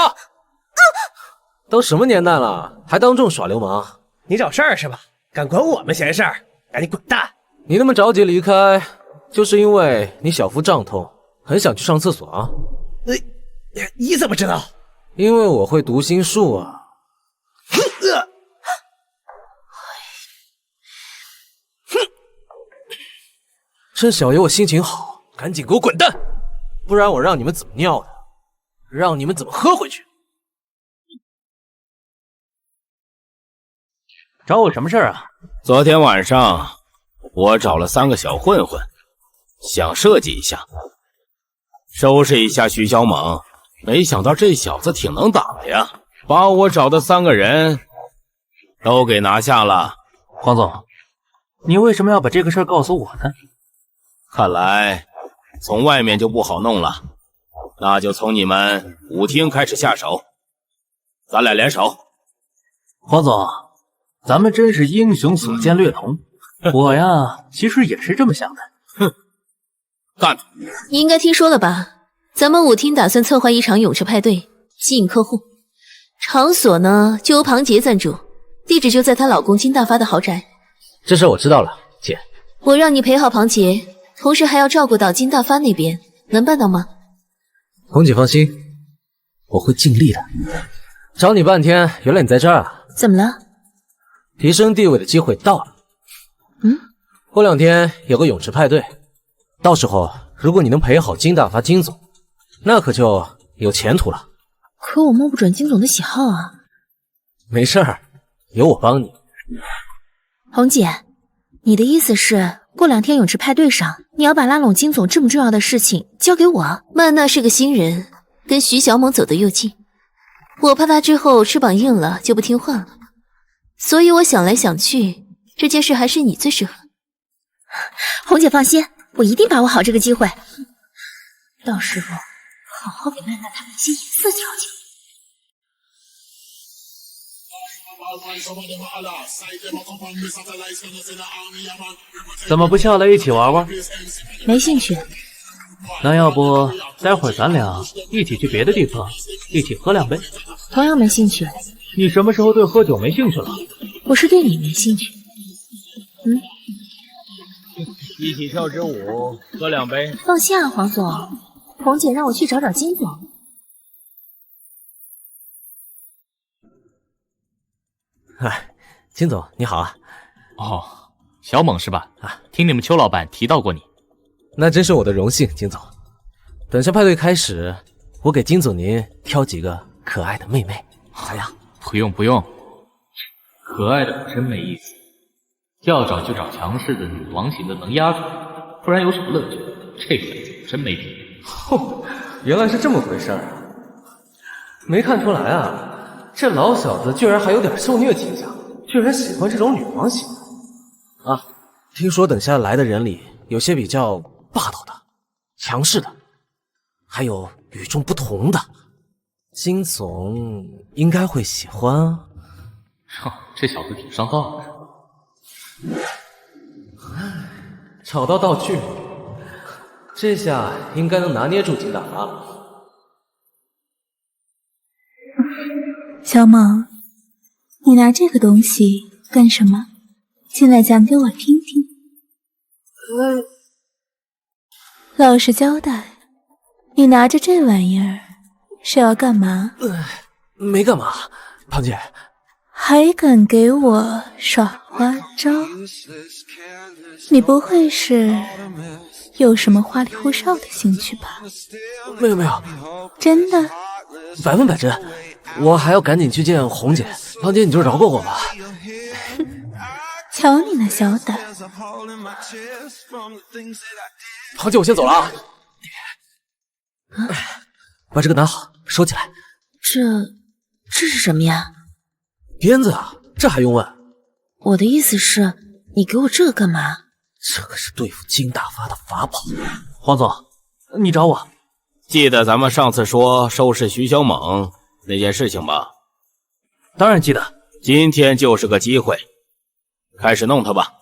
都什么年代了，还当众耍流氓？你找事儿是吧？敢管我们闲事儿，赶紧滚蛋！你那么着急离开，就是因为你小腹胀痛，很想去上厕所啊？你怎么知道？因为我会读心术啊。趁小爷我心情好，赶紧给我滚蛋，不然我让你们怎么尿的，让你们怎么喝回去。找我什么事儿啊？昨天晚上我找了3个小混混，想设计一下，收拾一下徐小猛，没想到这小子挺能打的呀，把我找的3个人都给拿下了。黄总，你为什么要把这个事儿告诉我呢？看来从外面就不好弄了，那就从你们舞厅开始下手，咱俩联手。黄总，咱们真是英雄所见略同。我呀，其实也是这么想的。哼，干吧！你应该听说了吧？咱们舞厅打算策划一场泳池派对，吸引客户。场所呢，就由庞杰赞助，地址就在她老公金大发的豪宅。这事我知道了，姐。我让你陪好庞杰，同时还要照顾到金大发那边，能办到吗？红姐放心，我会尽力的。找你半天，原来你在这儿啊？怎么了？提升地位的机会到了。过2天有个泳池派对，到时候如果你能陪好金大发金总，那可就有前途了。可我摸不准金总的喜好啊。没事儿，有我帮你。红姐，你的意思是过2天泳池派对上，你要把拉拢金总这么重要的事情交给我？曼娜是个新人，跟徐小猛走得又近，我怕他之后翅膀硬了就不听话了，所以我想来想去，这件事还是你最适合。红姐放心，我一定把握好这个机会，到时候好好给曼娜他们一些颜色瞧瞧。怎么不下来一起玩玩？没兴趣。那要不待会儿咱俩一起去别的地方，一起喝2杯？同样没兴趣。你什么时候对喝酒没兴趣了？我是对你没兴趣。一起跳支舞，喝2杯。放心啊，黄总，红姐让我去找找金总。哎，金总你好啊！哦，小猛是吧？听你们邱老板提到过你。那真是我的荣幸，金总。等下派对开始，我给金总您挑几个可爱的妹妹，咋样？不用不用，可爱的真没意思，要找就找强势的女王型的能压住，不然有什么乐趣？这个真没品。哼，原来是这么回事啊！没看出来啊，这老小子居然还有点受虐倾向，居然喜欢这种女王型的啊！听说等下来的人里有些比较霸道的、强势的，还有与众不同的。金总应该会喜欢啊。这小子挺上道的。找到道具，这下应该能拿捏住金大发了。小猛，你拿这个东西干什么？进来讲给我听听。老实交代，你拿着这玩意儿是要干嘛？没干嘛，庞姐。还敢给我耍花招？你不会是有什么花里胡哨的兴趣吧？没有没有，真的100%真。我还要赶紧去见红姐，庞姐你就饶过我吧。瞧你那小胆！庞姐我先走了啊。把这个拿好，收起来。这是什么呀？鞭子啊，这还用问？我的意思是，你给我这个干嘛？这可是对付金大发的法宝。黄总，你找我？记得咱们上次说收拾徐小猛那件事情吧？当然记得。今天就是个机会，开始弄他吧。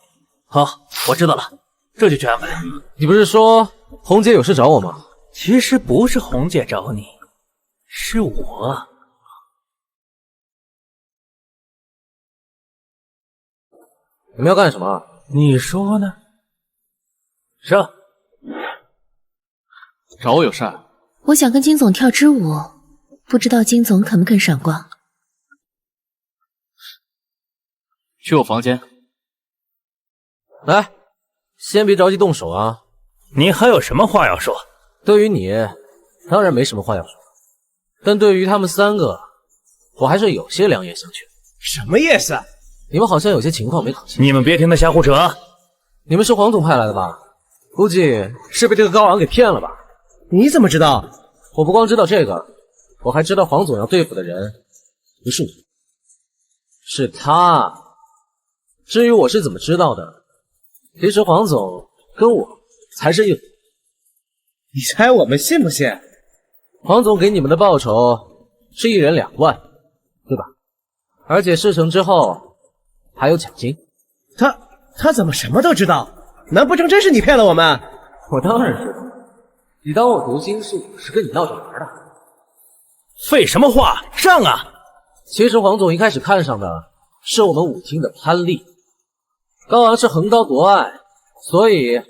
好，我知道了，这就去安排。你不是说红姐有事找我吗？其实不是红姐找你，是我。你们要干什么？你说呢？上。找我有事儿？我想跟金总跳支舞，不知道金总肯不肯赏光？去我房间。来，先别着急动手啊。你还有什么话要说？对于你，当然没什么话要说，但对于他们3个，我还是有些良言相劝。什么意思？你们好像有些情况没搞清。你们别听他瞎胡扯啊！你们是黄总派来的吧？估计是被这个高昂给骗了吧？你怎么知道？我不光知道这个，我还知道黄总要对付的人不是我，是他。至于我是怎么知道的，其实黄总跟我才是一伙。你猜我们信不信？黄总给你们的报酬是1人2万，对吧？而且事成之后还有奖金。他怎么什么都知道？难不成真是你骗了我们？我当然知道，你当我读心术是跟你闹着玩的？废什么话，上啊！其实黄总一开始看上的是我们舞厅的潘丽，高昂是横刀夺爱，所以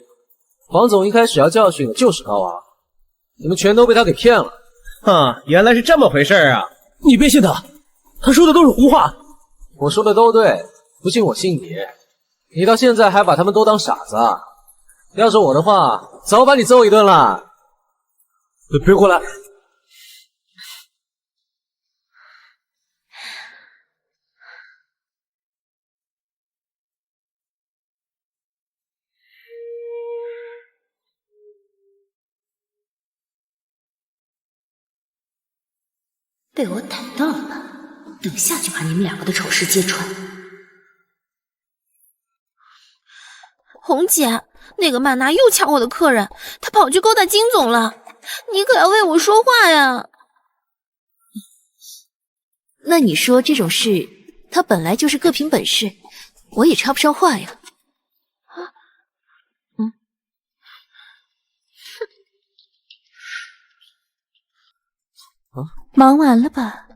黄总一开始要教训的就是高昂，你们全都被他给骗了。原来是这么回事啊！你别信他，他说的都是胡话。我说的都对，不信我信你。你到现在还把他们都当傻子啊？要是我的话，早把你揍一顿了。别过来！被我逮到了吧？等下就把你们2个的丑事揭穿。红姐，那个曼娜又抢我的客人，她跑去勾搭金总了，你可要为我说话呀！那你说这种事他本来就是各凭本事，我也插不上话呀。忙完了吧？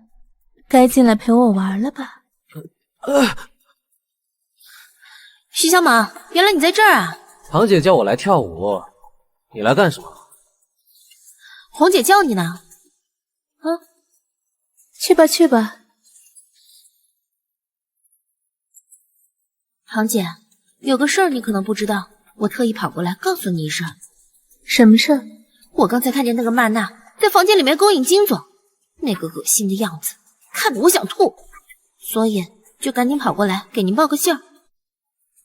该进来陪我玩了吧？徐小蟒，原来你在这儿啊！堂姐叫我来跳舞，你来干什么？红姐叫你呢。去吧去吧。堂姐，有个事儿你可能不知道，我特意跑过来告诉你一声。什么事？我刚才看见那个曼娜在房间里面勾引金总，那个恶心的样子，看得我想吐，所以就赶紧跑过来给您报个信儿。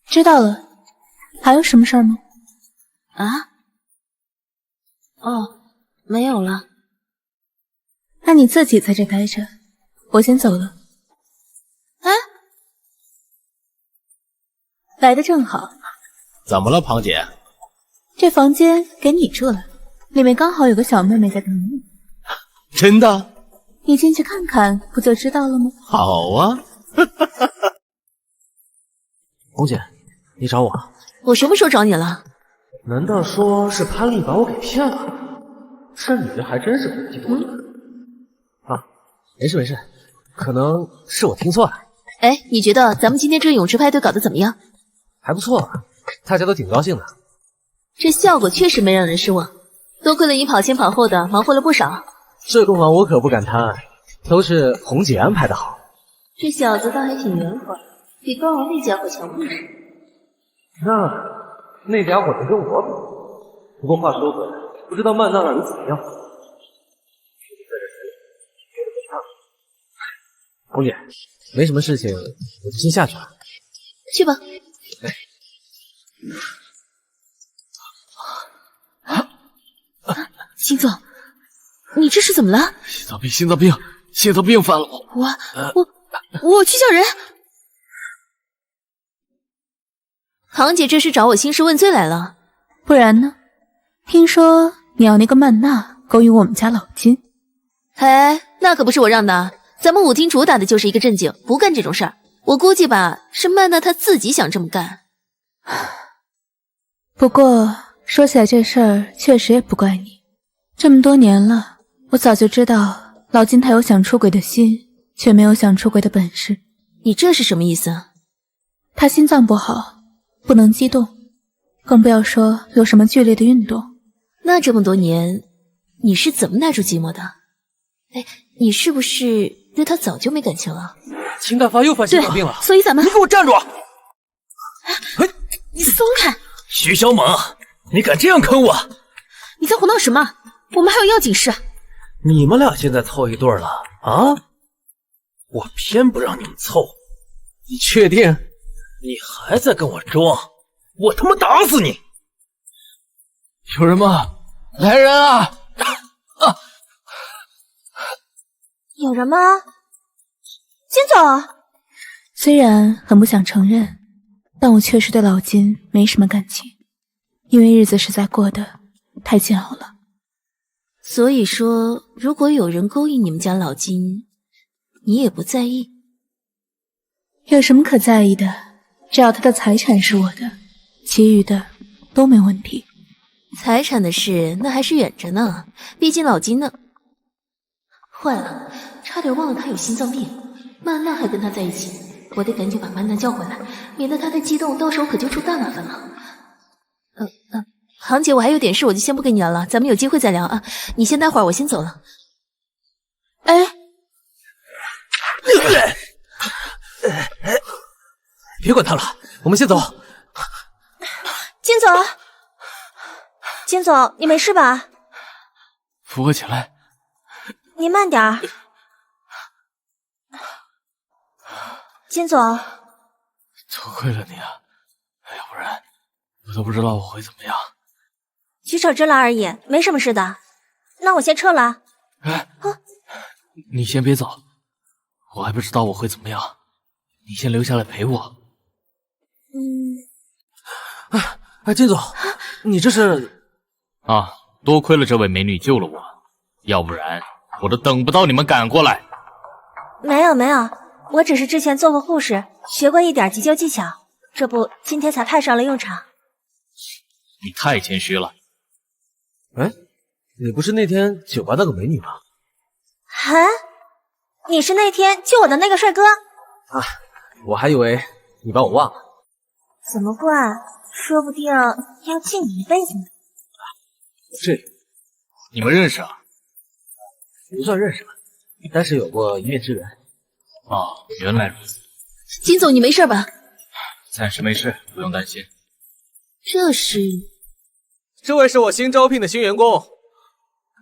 知道了。还有什么事儿吗？啊？哦，没有了。那你自己在这待着，我先走了。哎，来的正好。怎么了，庞姐？这房间给你住了，里面刚好有个小妹妹在等你。真的？你进去看看，不就知道了吗？好啊。红姐，你找我？我什么时候找你了？难道说是潘丽把我给骗了？这女的还真是诡计多端。没事没事，可能是我听错了。哎，你觉得咱们今天这个泳池派对搞得怎么样？还不错，大家都挺高兴的。这效果确实没让人失望，多亏了你跑前跑后的，忙活了不少。这功劳我可不敢贪，都是红姐安排的好。这小子倒还挺圆滑，比高昂那家伙强不少。那家伙能跟我比？不过话说回来，不知道曼娜那里怎么样。红姐，没什么事情，我就先下去了。去吧。金总，你这是怎么了？心脏病犯了我。我去叫人。堂姐这是找我兴师问罪来了。不然呢？听说你要那个曼娜勾引我们家老金。哎，那可不是我让的，咱们舞厅主打的就是一个正经，不干这种事儿。我估计吧，是曼娜她自己想这么干。不过说起来这事儿确实也不怪你，这么多年了，我早就知道老金他有想出轨的心，却没有想出轨的本事。你这是什么意思？他心脏不好，不能激动，更不要说有什么剧烈的运动。那这么多年，你是怎么耐住寂寞的？哎，你是不是对他早就没感情了？秦大发又犯心脏病了，所以咱们你给我站住！你松开！徐小猛，你敢这样坑我？你在胡闹什么？我们还有要紧事。你们俩现在凑一对了啊？我偏不让你们凑。你确定？你还在跟我装？我他妈打死你！有人吗？来人啊！有人吗？金总，虽然很不想承认，但我确实对老金没什么感情，因为日子实在过得太煎熬了。所以说，如果有人勾引你们家老金，你也不在意？有什么可在意的？只要他的财产是我的，其余的都没问题。财产的事那还是远着呢，毕竟老金呢……坏了，差点忘了他有心脏病，曼娜还跟他在一起，我得赶紧把曼娜叫回来，免得他太激动，到时候可就出大麻烦了。航姐，我还有点事，我就先不跟你聊了，咱们有机会再聊啊。你先待会儿，我先走了。哎，别管他了，我们先走。金总，金总，你没事吧？扶我起来。你慢点儿。金总，多亏了你啊，要不然我都不知道我会怎么样。举手之劳而已，没什么事的。那我先撤了。哎，你先别走，我还不知道我会怎么样，你先留下来陪我。金总，你这是……啊，多亏了这位美女救了我，要不然我都等不到你们赶过来。没有没有，我只是之前做过护士，学过一点急救技巧，这不今天才派上了用场。你太谦虚了。哎，你不是那天酒吧那个美女吗？啊，你是那天救我的那个帅哥？啊，我还以为你把我忘了。怎么会？说不定要记你一辈子呢。是，你们认识啊？不算认识吧，但是有过一面之缘。哦，原来如此。金总，你没事吧？暂时没事，不用担心。这位是我新招聘的新员工，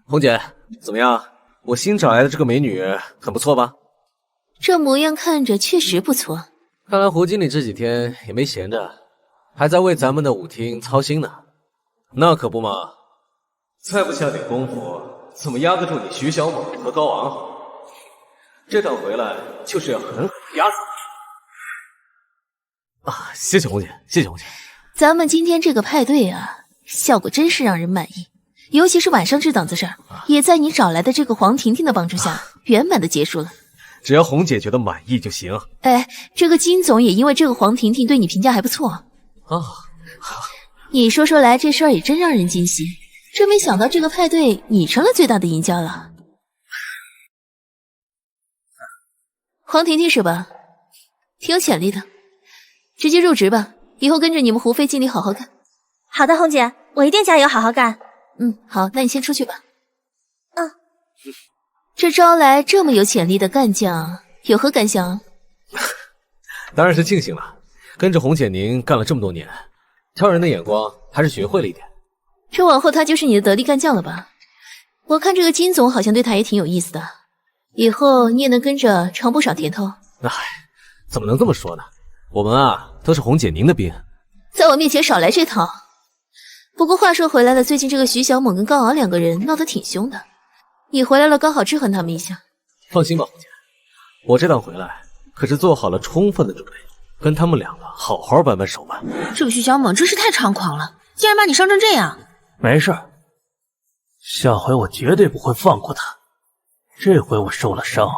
红姐，怎么样？我新找来的这个美女很不错吧？这模样看着确实不错。看来胡经理这几天也没闲着，还在为咱们的舞厅操心呢。那可不嘛，再不下点功夫，怎么压得住你徐小猛和高昂？这趟回来就是要狠狠压死你！啊，谢谢红姐，谢谢红姐。咱们今天这个派对啊，效果真是让人满意，尤其是晚上这档子事儿，也在你找来的这个黄婷婷的帮助下，圆满的结束了。只要红姐觉得满意就行。哎，这个金总也因为这个黄婷婷对你评价还不错啊。你说说来，这事儿也真让人惊喜。真没想到这个派对你成了最大的赢家了。黄婷婷是吧？挺有潜力的，直接入职吧，以后跟着你们胡飞经理好好干。好的，红姐，我一定加油好好干。好，那你先出去吧。这招来这么有潜力的干将，有何感想？当然是庆幸了，跟着红姐您干了这么多年，挑人的眼光还是学会了一点。这往后他就是你的得力干将了吧？我看这个金总好像对他也挺有意思的，以后你也能跟着尝不少甜头。哎，怎么能这么说呢？我们啊都是红姐您的兵，在我面前少来这套。不过话说回来了，最近这个徐小猛跟高昂两个人闹得挺凶的，你回来了刚好制衡他们一下。放心吧，红姐，我这趟回来可是做好了充分的准备，跟他们两个好好扳扳手腕。这个徐小猛真是太猖狂了，竟然把你伤成这样。没事，下回我绝对不会放过他。这回我受了伤，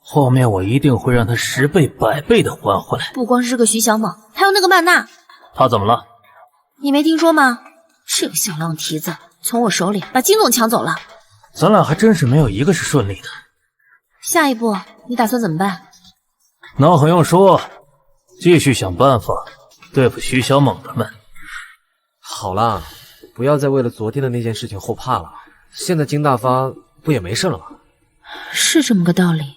后面我一定会让他10倍100倍的还回来。不光是这个徐小猛，还有那个曼娜。他怎么了？你没听说吗？这个小浪蹄子从我手里把金总抢走了。咱俩还真是没有一个是顺利的。下一步你打算怎么办？那还用说，继续想办法对付徐小猛他们。好啦，不要再为了昨天的那件事情后怕了。现在金大发不也没事了吗？是这么个道理，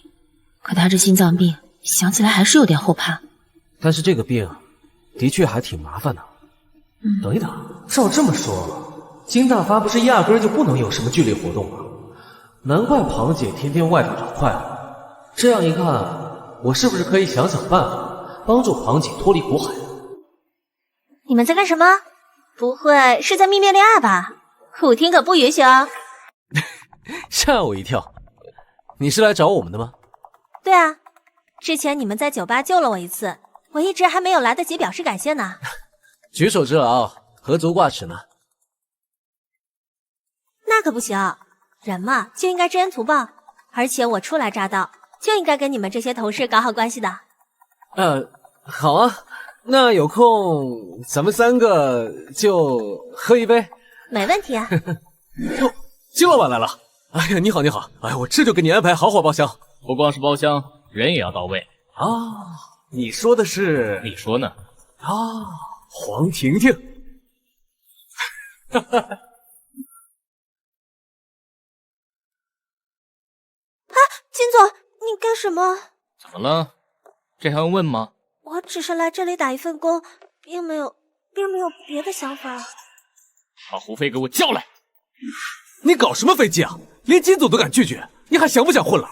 可他这心脏病想起来还是有点后怕。但是这个病的确还挺麻烦的。等一等，照这么说，金大发不是压根儿就不能有什么剧烈活动吗？难怪庞姐天天外头找快乐。这样一看，我是不是可以想想办法帮助庞姐脱离苦海？你们在干什么？不会是在秘密恋爱吧？舞厅可不允许哦。吓我一跳，你是来找我们的吗？对啊，之前你们在酒吧救了我一次，我一直还没有来得及表示感谢呢。举手之劳，何足挂齿呢？那可不行，人嘛就应该知恩图报，而且我初来乍到，就应该跟你们这些同事搞好关系的。好啊，那有空咱们3个就喝一杯。没问题啊。哟，金老板来了！哎呀，你好，你好！哎，我这就给你安排豪华包厢。不光是包厢，人也要到位啊。你说的是？你说呢？啊，黄婷婷。哈哈。金总，你干什么？怎么了？这还用问吗？我只是来这里打一份工，并没有别的想法。把胡飞给我叫来！你搞什么飞机啊？连金总都敢拒绝，你还想不想混了？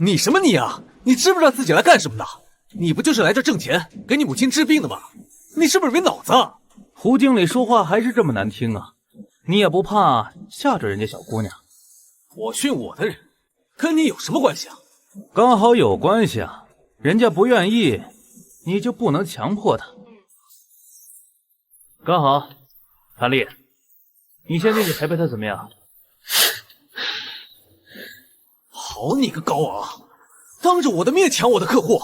你什么你啊？你知不知道自己来干什么的？你不就是来这挣钱，给你母亲治病的吗？你是不是没脑子？胡经理说话还是这么难听啊！你也不怕吓着人家小姑娘？我训我的人，跟你有什么关系啊？刚好有关系啊！人家不愿意，你就不能强迫他。刚好，谭丽，你先进去陪陪他怎么样？好你个高昂，当着我的面抢我的客户，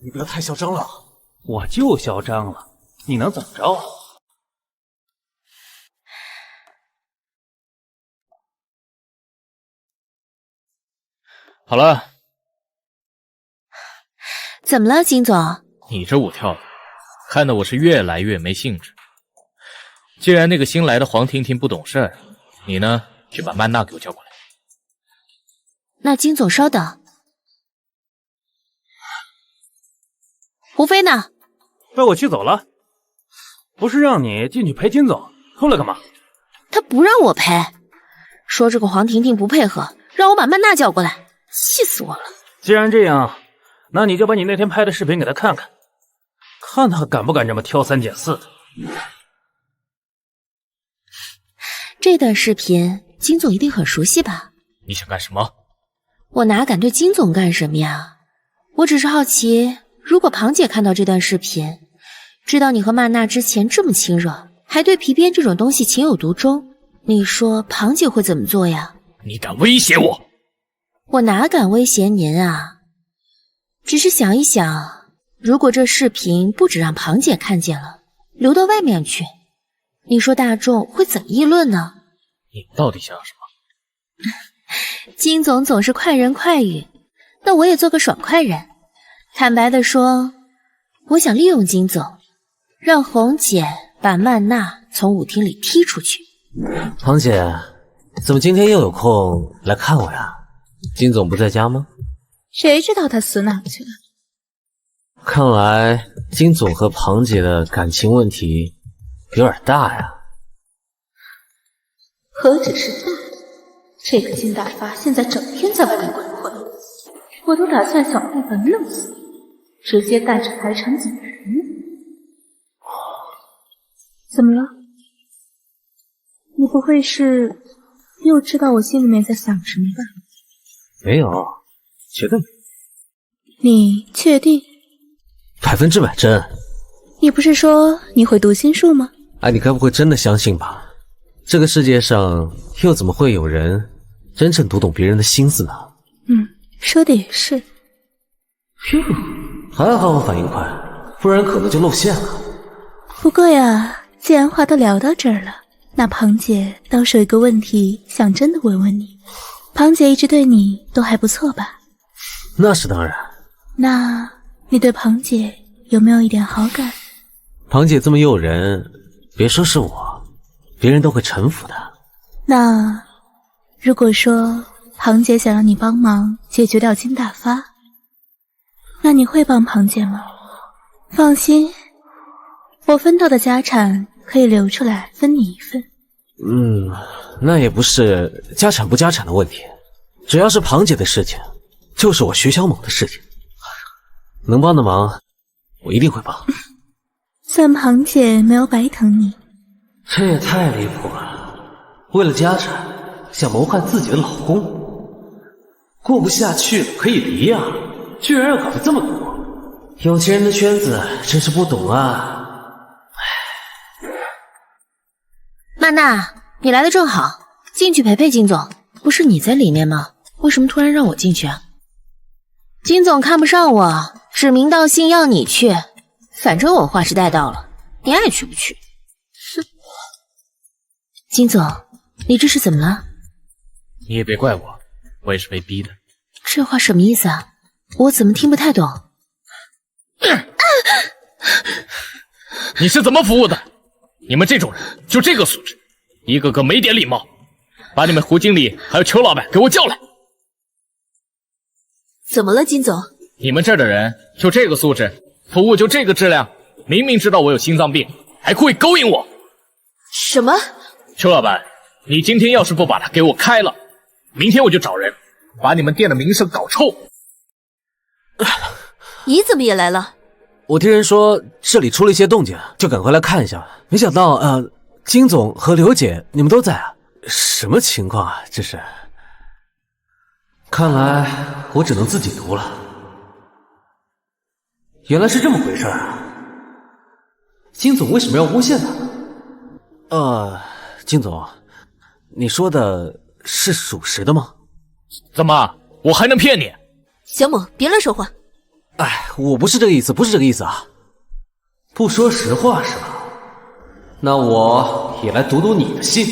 你不要太嚣张了。我就嚣张了，你能怎么着？好了，怎么了，金总？你这舞跳的，看得我是越来越没兴致。既然那个新来的黄婷婷不懂事儿，你呢，去把曼娜给我叫过来。那金总稍等。胡飞呢？被我气走了。不是让你进去陪金总，出来干嘛？他不让我陪，说这个黄婷婷不配合，让我把曼娜叫过来，气死我了。既然这样，那你就把你那天拍的视频给他看看，看他敢不敢这么挑三拣四的。这段视频金总一定很熟悉吧？你想干什么？我哪敢对金总干什么呀？我只是好奇，如果庞姐看到这段视频，知道你和曼娜之前这么亲热，还对皮鞭这种东西情有独钟，你说庞姐会怎么做呀？你敢威胁我？我哪敢威胁您啊？只是想一想，如果这视频不止让庞姐看见了，流到外面去，你说大众会怎么议论呢？你到底想要什么？金总总是快人快语，那我也做个爽快人。坦白地说，我想利用金总，让红姐把曼娜从舞厅里踢出去。庞姐，怎么今天又有空来看我呀？金总不在家吗？谁知道他死哪去了？看来金总和庞姐的感情问题有点大呀。何止是大，这个金大发现在整天在外面鬼混，我都打算想办法弄死你，直接带着财产走人。怎么了？你不会是又知道我心里面在想什么吧？没有，绝对没有。你确定100%真。你不是说你会读心术吗？哎，你该不会真的相信吧？这个世界上又怎么会有人真正读懂别人的心思呢？说的也是。还好我反应快，不然可能就露馅了。不过呀，既然话都聊到这儿了，那庞姐倒是有一个问题想真的问问你。庞姐一直对你都还不错吧？那是当然。那你对庞姐有没有一点好感？庞姐这么诱人，别说是我，别人都会臣服的。那如果说庞姐想让你帮忙解决掉金大发，那你会帮庞姐吗？放心，我分到的家产可以留出来分你一份。那也不是家产不家产的问题，只要是庞姐的事情，就是我徐小猛的事情，能帮的忙我一定会帮。算庞姐没有白疼你。这也太离谱了，为了家产想谋害自己的老公，过不下去了可以离啊，居然要搞得这么多，有钱人的圈子真是不懂啊。曼娜，你来的正好，进去陪陪金总。不是你在里面吗？为什么突然让我进去啊？金总看不上我，指名道姓要你去，反正我话是带到了，你爱去不去。哼。金总，你这是怎么了？你也别怪我，我也是被逼的。这话什么意思啊？我怎么听不太懂？你是怎么服务的？你们这种人就这个素质，一个个没点礼貌！把你们胡经理还有邱老板给我叫来！怎么了，金总？你们这儿的人就这个素质，服务就这个质量，明明知道我有心脏病，还故意勾引我！什么？邱老板，你今天要是不把他给我开了，明天我就找人把你们店的名声搞臭！你怎么也来了？我听人说这里出了一些动静，就赶快来看一下。没想到金总和刘姐你们都在啊，什么情况啊？这是，看来我只能自己读了。原来是这么回事啊！金总为什么要诬陷他？金总，你说的是属实的吗？怎么，我还能骗你？小猛，别乱说话。哎，我不是这个意思，不是这个意思啊。不说实话是吧？那我也来堵堵你的信，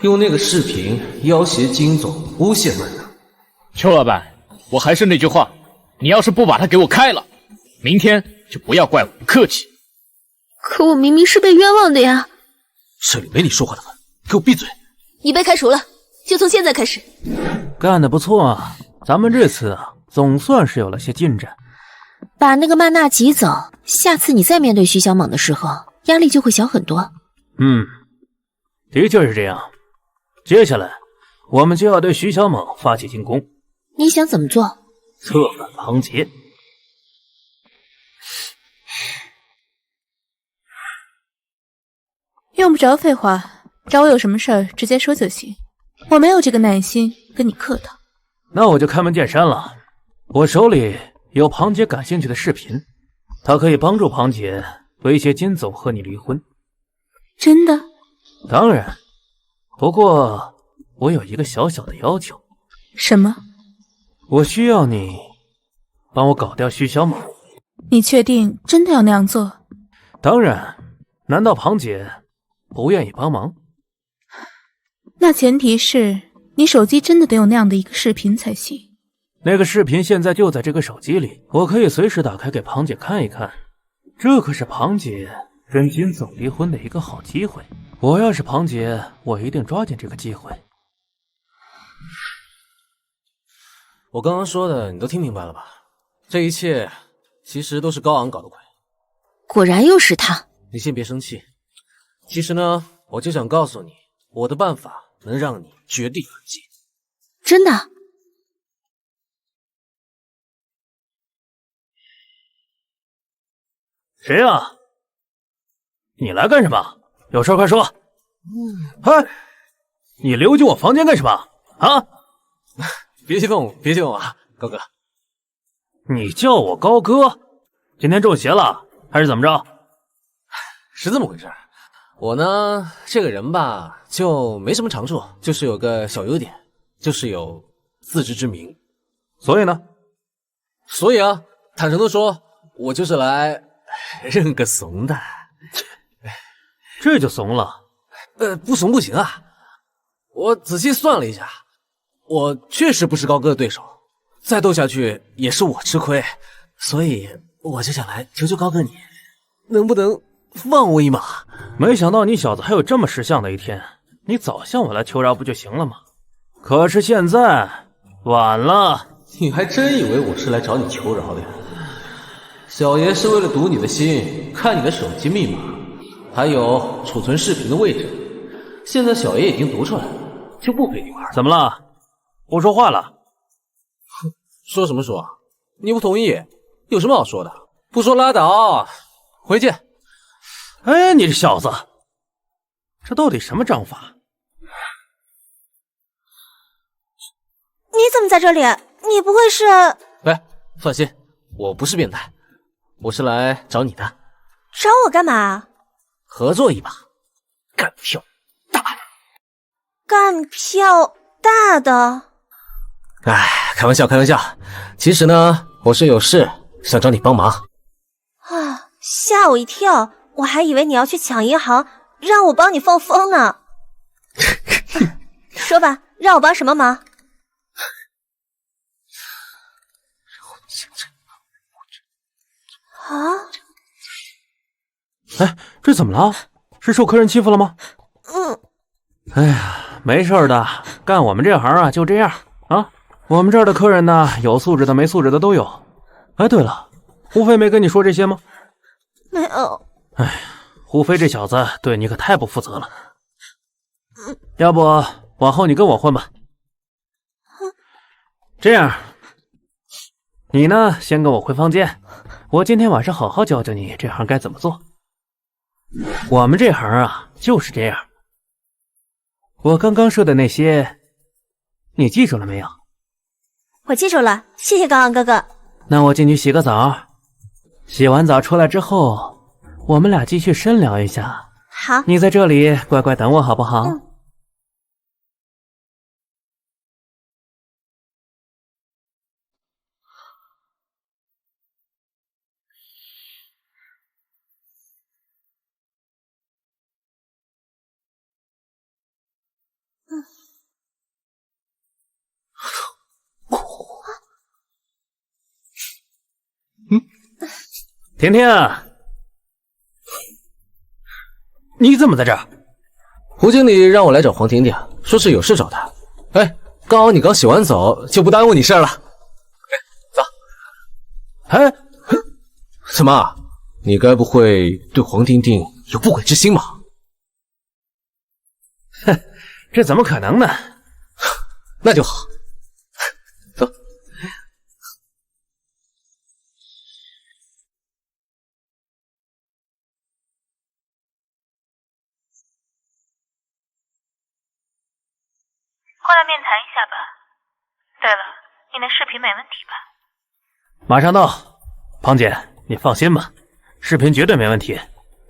用那个视频要挟金总诬陷曼娜。邱老板，我还是那句话，你要是不把他给我开了，明天就不要怪我不客气。可我明明是被冤枉的呀！这里没你说话的份，给我闭嘴！你被开除了，就从现在开始。干得不错啊，咱们这次啊，总算是有了些进展。把那个曼娜挤走，下次你再面对徐小猛的时候，压力就会小很多。的确是这样。接下来，我们就要对徐小猛发起进攻。你想怎么做？策反庞杰。用不着废话，找我有什么事儿直接说就行。我没有这个耐心跟你客套。那我就开门见山了，我手里有庞杰感兴趣的视频，他可以帮助庞杰威胁金总和你离婚。真的？当然，不过我有一个小小的要求。什么？我需要你帮我搞掉徐小猛。你确定真的要那样做？当然，难道庞姐不愿意帮忙？那前提是你手机真的得有那样的一个视频才行。那个视频现在就在这个手机里，我可以随时打开给庞姐看一看。这可是庞姐跟金总离婚的一个好机会。我要是庞姐，我一定抓紧这个机会。我刚刚说的你都听明白了吧？这一切其实都是高昂搞的鬼。果然又是他。你先别生气。其实呢，我就想告诉你，我的办法能让你绝地反击。真的？谁呀？你来干什么？有事快说。哎，你溜进我房间干什么？啊？别激动，别激动啊，高哥。你叫我高哥？今天中邪了还是怎么着？是这么回事。我呢，这个人吧，就没什么长处，就是有个小优点，就是有自知之明。所以呢？所以啊，坦诚的说，我就是来认个怂的。这就怂了？不怂不行啊！我仔细算了一下，我确实不是高哥的对手，再斗下去也是我吃亏，所以我就想来求求高哥你，能不能放我一马？没想到你小子还有这么识相的一天，你早向我来求饶不就行了吗？可是现在晚了。你还真以为我是来找你求饶的呀？小爷是为了堵你的心，看你的手机密码，还有储存视频的位置。现在小爷已经读出来了，就不陪你玩了。怎么了？不说话了？说什么说？你不同意，有什么好说的？不说拉倒，回去。哎，你这小子，这到底什么章法？你怎么在这里？你不会是……喂，放心，我不是变态，我是来找你的。找我干嘛？合作一把，干票大的。干票大的？哎，开玩笑，开玩笑。其实呢，我是有事想找你帮忙。啊，吓我一跳！我还以为你要去抢银行，让我帮你放风呢。说吧，让我帮什么忙？啊！哎，这怎么了？是受客人欺负了吗？哎呀，没事的，干我们这行啊就这样啊。我们这儿的客人呢，有素质的没素质的都有。哎，对了，胡飞没跟你说这些吗？没有。哎，胡飞这小子对你可太不负责了。要不往后你跟我混吧。这样，你呢先跟我回房间，我今天晚上好好教教你这行该怎么做。我们这行啊就是这样。我刚刚说的那些，你记住了没有？我记住了，谢谢高昂哥哥。那我进去洗个澡，洗完澡出来之后，我们俩继续深聊一下。好，你在这里乖乖等我好不好？甜甜啊，你怎么在这儿？胡经理让我来找黄甜甜，说是有事找他。哎，刚好你刚洗完澡，就不耽误你事儿了。走。哎，怎么？你该不会对黄婷婷有不轨之心吧？哼，这怎么可能呢？那就好。走。过来面谈一下吧。对了，你的视频没问题吧？马上到。庞姐，你放心吧，视频绝对没问题，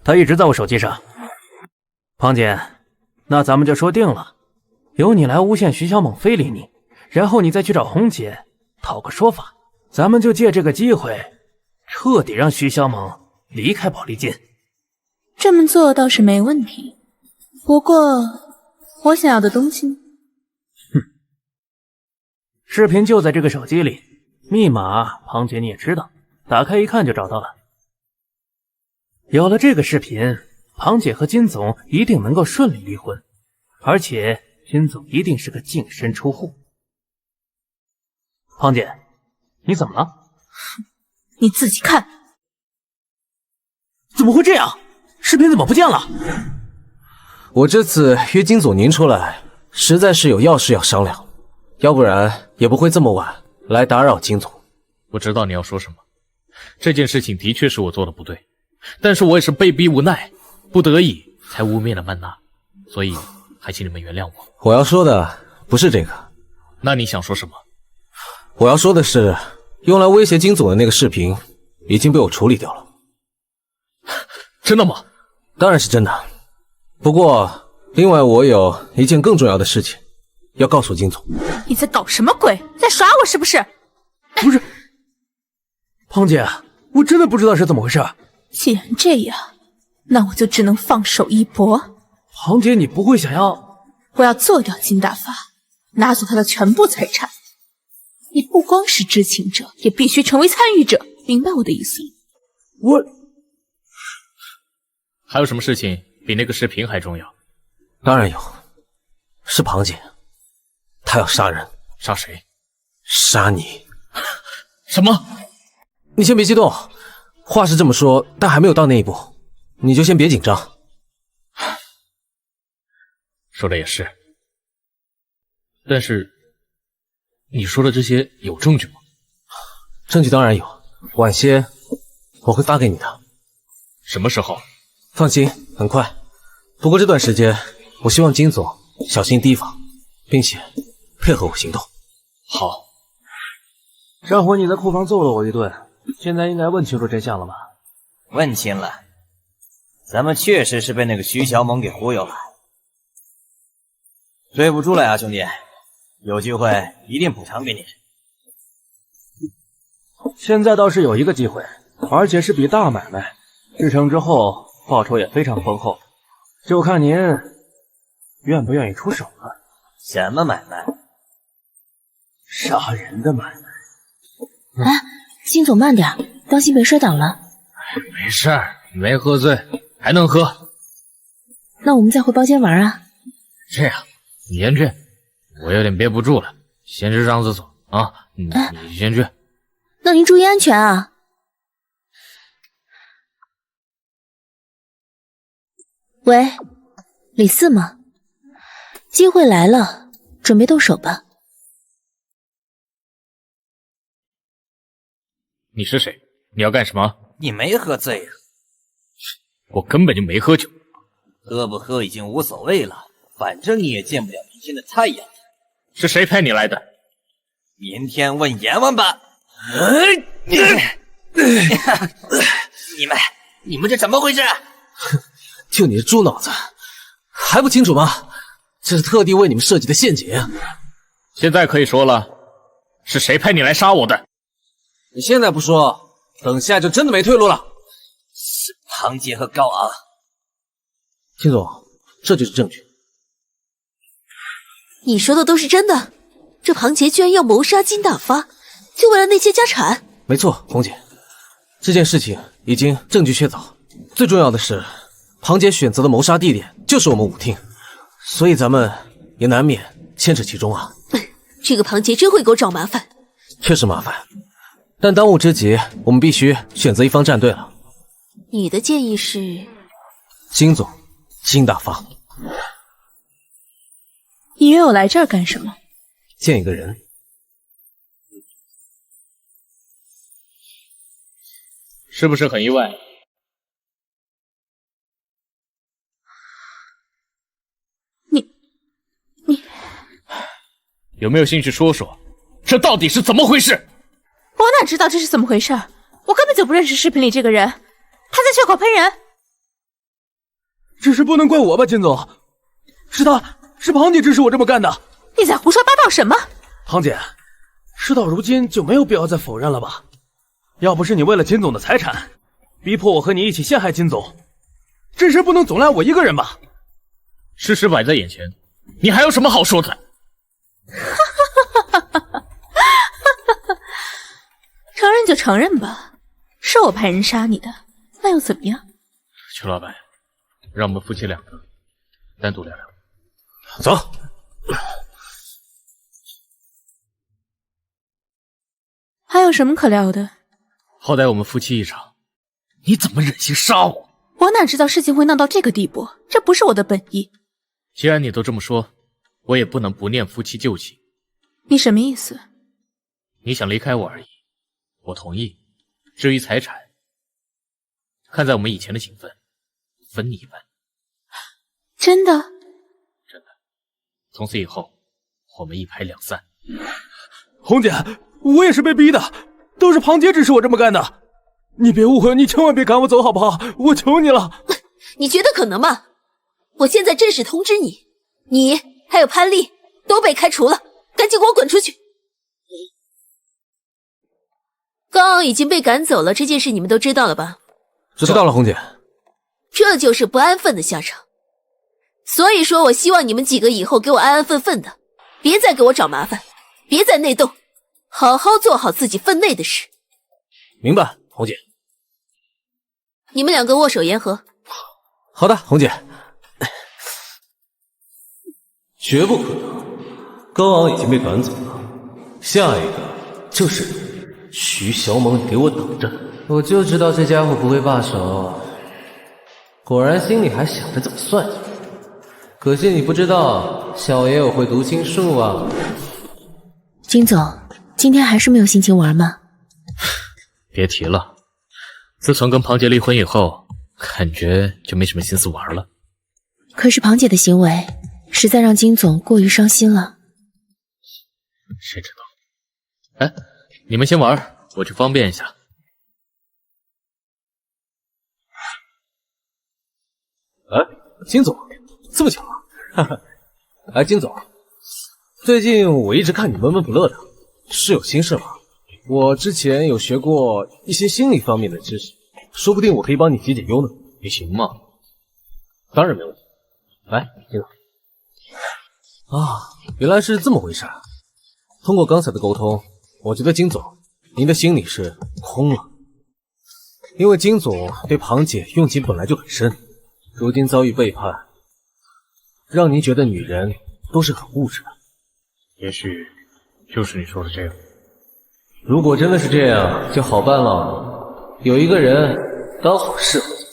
它一直在我手机上。庞姐，那咱们就说定了，由你来诬陷徐小猛非礼你，然后你再去找红姐讨个说法，咱们就借这个机会彻底让徐小猛离开宝丽金。这么做倒是没问题，不过我想要的东西呢？视频就在这个手机里，密码庞姐你也知道，打开一看就找到了。有了这个视频，庞姐和金总一定能够顺利离婚，而且金总一定是个净身出户。庞姐，你怎么了？你自己看。怎么会这样？视频怎么不见了？我这次约金总您出来，实在是有要事要商量，要不然也不会这么晚来打扰金总。我知道你要说什么，这件事情的确是我做的不对，但是我也是被逼无奈，不得已才污蔑了曼娜，所以还请你们原谅我。我要说的不是这个。那你想说什么？我要说的是，用来威胁金总的那个视频已经被我处理掉了。真的吗？当然是真的。不过，另外我有一件更重要的事情要告诉金总。你在搞什么鬼？在耍我是不是？不是，庞姐，我真的不知道是怎么回事。既然这样，那我就只能放手一搏。庞姐，你不会想要……我要做掉金大发，拿走他的全部财产。你不光是知情者，也必须成为参与者，明白我的意思吗？我……还有什么事情比那个视频还重要？当然有，是庞姐，她要杀人。杀谁？杀你。什么？你先别激动，话是这么说，但还没有到那一步，你就先别紧张。说的也是，但是你说的这些有证据吗？证据当然有，晚些我会发给你的。什么时候？放心，很快。不过这段时间，我希望金总小心提防，并且配合我行动。好。上回你在库房揍了我一顿，现在应该问清楚真相了吧？问清了，咱们确实是被那个徐小猛给忽悠了。对不住了呀，兄弟，有机会一定补偿给你。现在倒是有一个机会，而且是笔大买卖，事成之后报酬也非常丰厚，就看您愿不愿意出手了。什么买卖？杀人的买卖。哎，金总慢点，当心别摔倒了。没事儿，没喝醉，还能喝。那我们再回包间玩啊。这样，你先去，我有点憋不住了，先去上厕所啊。你先去。那您注意安全啊。喂，李四吗？机会来了，准备动手吧。你是谁？你要干什么？你没喝醉啊？我根本就没喝酒，喝不喝已经无所谓了，反正你也见不了明天的太阳。是谁派你来的？明天问阎王吧。你们这怎么回事？就你这猪脑子，还不清楚吗？这是特地为你们设计的陷阱。现在可以说了，是谁派你来杀我的？你现在不说，等下就真的没退路了。是庞杰和高昂。金总，这就是证据。你说的都是真的？这庞杰居然要谋杀金大发，就为了那些家产？没错，红姐，这件事情已经证据确凿。最重要的是，庞姐选择的谋杀地点就是我们舞厅，所以咱们也难免牵扯其中啊。这个庞杰真会给我找麻烦。确实麻烦，但当务之急，我们必须选择一方站队了。你的建议是？金总，金大发。你约我来这儿干什么？见一个人。是不是很意外？你有没有兴趣说说，这到底是怎么回事？我哪知道这是怎么回事？我根本就不认识视频里这个人，他在血口喷人。只是不能怪我吧，金总，是庞姐指使我这么干的。你在胡说八道什么？庞姐，事到如今就没有必要再否认了吧？要不是你为了金总的财产，逼迫我和你一起陷害金总，这事不能总赖我一个人吧？事实摆在眼前，你还有什么好说的？承认就承认吧，是我派人杀你的，那又怎么样？邱老板，让我们夫妻两个单独聊聊。走。还有什么可聊的？好歹我们夫妻一场，你怎么忍心杀我？我哪知道事情会闹到这个地步，这不是我的本意。既然你都这么说，我也不能不念夫妻旧情。你什么意思？你想离开我而已，我同意。至于财产，看在我们以前的情分，分你一半。真的？真的。从此以后，我们一拍两散。红姐，我也是被逼的，都是庞姐指使我这么干的。你别误会，你千万别赶我走好不好？我求你了。你觉得可能吗？我现在正式通知你，你还有潘丽都被开除了，赶紧给我滚出去！高昂已经被赶走了，这件事你们都知道了吧？知道了，红姐。这就是不安分的下场。所以说我希望你们几个以后给我安安分分的，别再给我找麻烦，别再内斗，好好做好自己分内的事。明白，红姐。你们两个握手言和。好的，红姐。绝不可能，高昂已经被赶走了，下一个就是徐小猛，你给我等着！我就知道这家伙不会罢手，果然心里还想着怎么算计。可惜你不知道，小爷我会读心术啊！金总，今天还是没有心情玩吗？别提了，自从跟庞杰离婚以后，感觉就没什么心思玩了。可是庞姐的行为实在让金总过于伤心了。谁知道？哎，你们先玩，我去方便一下。哎，金总，这么巧啊！哈哈。哎，金总，最近我一直看你闷闷不乐的，是有心事吗？我之前有学过一些心理方面的知识，说不定我可以帮你解解忧呢。你行吗？当然没问题。来，金总。啊，原来是这么回事。通过刚才的沟通，我觉得金总，您的心里是空了。因为金总对庞姐用情本来就很深，如今遭遇背叛，让您觉得女人都是很物质的。也许就是你说的这样。如果真的是这样，就好办了。有一个人刚好适合自己。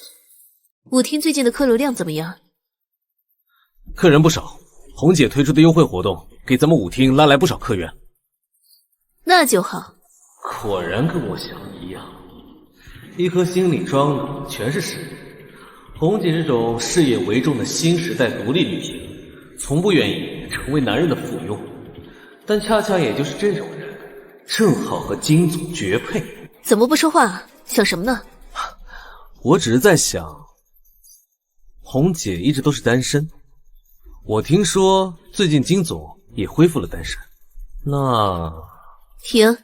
舞厅最近的客流量怎么样？客人不少，红姐推出的优惠活动给咱们舞厅拉来不少客源。那就好。果然跟我想的一样，一颗心里装的全是事业。红姐这种事业为重的新时代独立女性，从不愿意成为男人的附庸，但恰恰也就是这种人，正好和金总绝配。怎么不说话？想什么呢？我只是在想，红姐一直都是单身，我听说最近金总也恢复了单身，那……停！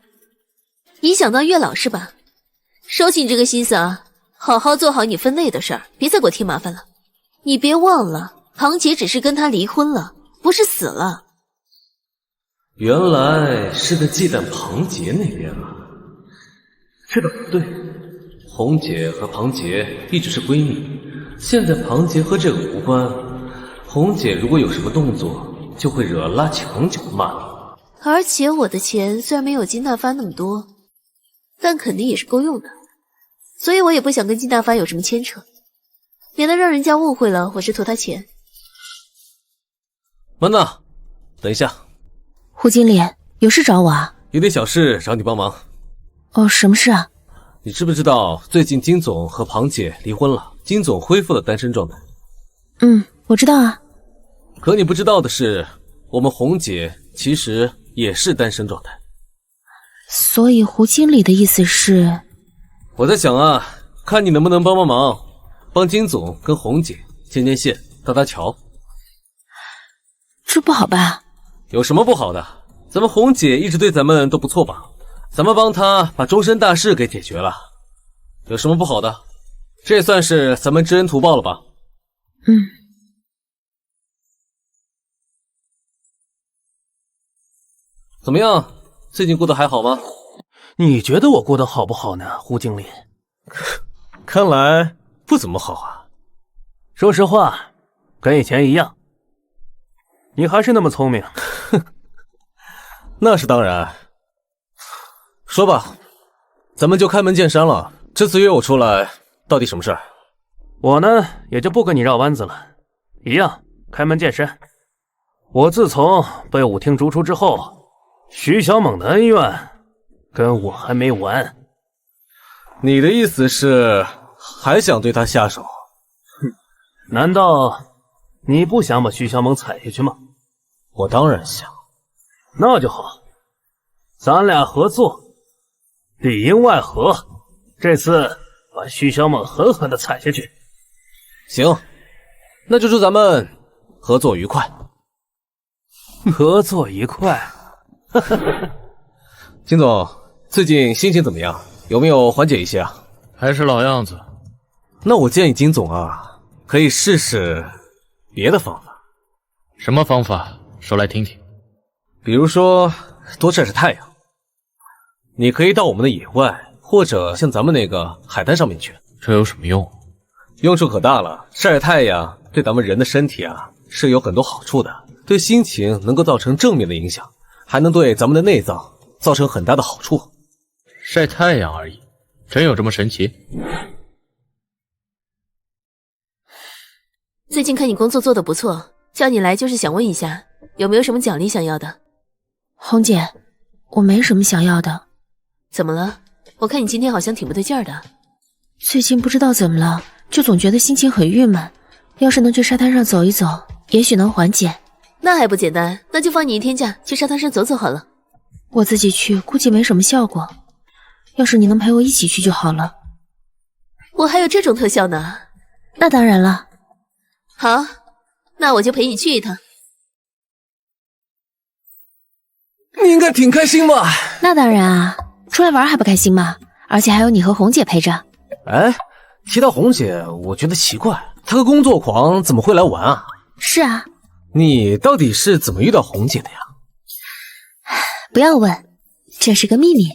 你想当月老是吧？收起你这个心思啊，好好做好你分内的事儿，别再给我添麻烦了。你别忘了，庞姐只是跟他离婚了，不是死了。原来是在忌惮庞杰那边啊，这倒不对。红姐和庞杰一直是闺蜜，现在庞杰和这个无关，红姐如果有什么动作，就会惹拉墙角骂你。而且我的钱虽然没有金大发那么多，但肯定也是够用的，所以我也不想跟金大发有什么牵扯，免得让人家误会了我是图他钱。曼娜，等一下。胡经理，有事找我啊？有点小事找你帮忙。哦，什么事啊？你知不知道最近金总和庞姐离婚了，金总恢复了单身状态。我知道啊。可你不知道的是，我们红姐其实也是单身状态。所以胡经理的意思是？我在想啊，看你能不能帮忙，帮金总跟红姐牵线搭桥。这不好吧？有什么不好的？咱们红姐一直对咱们都不错吧？咱们帮她把终身大事给解决了，有什么不好的？这也算是咱们知恩图报了吧？怎么样？最近过得还好吗？你觉得我过得好不好呢，胡经理？看来不怎么好啊。说实话，跟以前一样。你还是那么聪明。那是当然。说吧，咱们就开门见山了。这次约我出来，到底什么事儿？我呢，也就不跟你绕弯子了，一样开门见山。我自从被舞厅逐出之后，徐小猛的恩怨跟我还没完。你的意思是还想对他下手？难道你不想把徐小猛踩下去吗？我当然想。那就好，咱俩合作，里应外合，这次把徐小猛狠狠地踩下去。行，那就祝咱们合作愉快。合作愉快。金总，最近心情怎么样？有没有缓解一些啊？还是老样子。那我建议金总啊，可以试试别的方法。什么方法？说来听听。比如说多晒晒太阳，你可以到我们的野外，或者像咱们那个海滩上面去。这有什么用？用处可大了，晒晒太阳对咱们人的身体啊是有很多好处的，对心情能够造成正面的影响，还能对咱们的内脏造成很大的好处。晒太阳而已，真有这么神奇？最近看你工作做得不错，叫你来就是想问一下，有没有什么奖励想要的？红姐，我没什么想要的。怎么了？我看你今天好像挺不对劲儿的。最近不知道怎么了，就总觉得心情很郁闷。要是能去沙滩上走一走，也许能缓解。那还不简单，那就放你一天假，去沙滩上走走好了。我自己去估计没什么效果，要是你能陪我一起去就好了。我还有这种特效呢？那当然了。好，那我就陪你去一趟。你应该挺开心吧？那当然啊，出来玩还不开心吗？而且还有你和红姐陪着。哎，提到红姐，我觉得奇怪，她个工作狂怎么会来玩啊？是啊。你到底是怎么遇到红姐的呀？不要问，这是个秘密。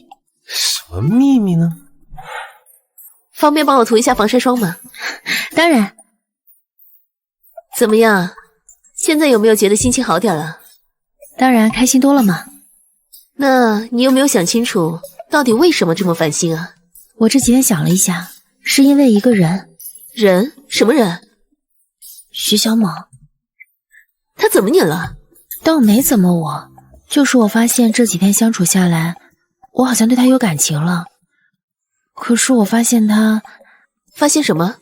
什么秘密呢？方便帮我涂一下防晒霜吗？当然。怎么样？现在有没有觉得心情好点了？当然，开心多了嘛。那你有没有想清楚，到底为什么这么烦心啊？我这几天想了一下，是因为一个人。人？什么人？徐小猛。他怎么你了？倒没怎么我，就是我发现这几天相处下来，我好像对他有感情了。可是我发现他……发现什么？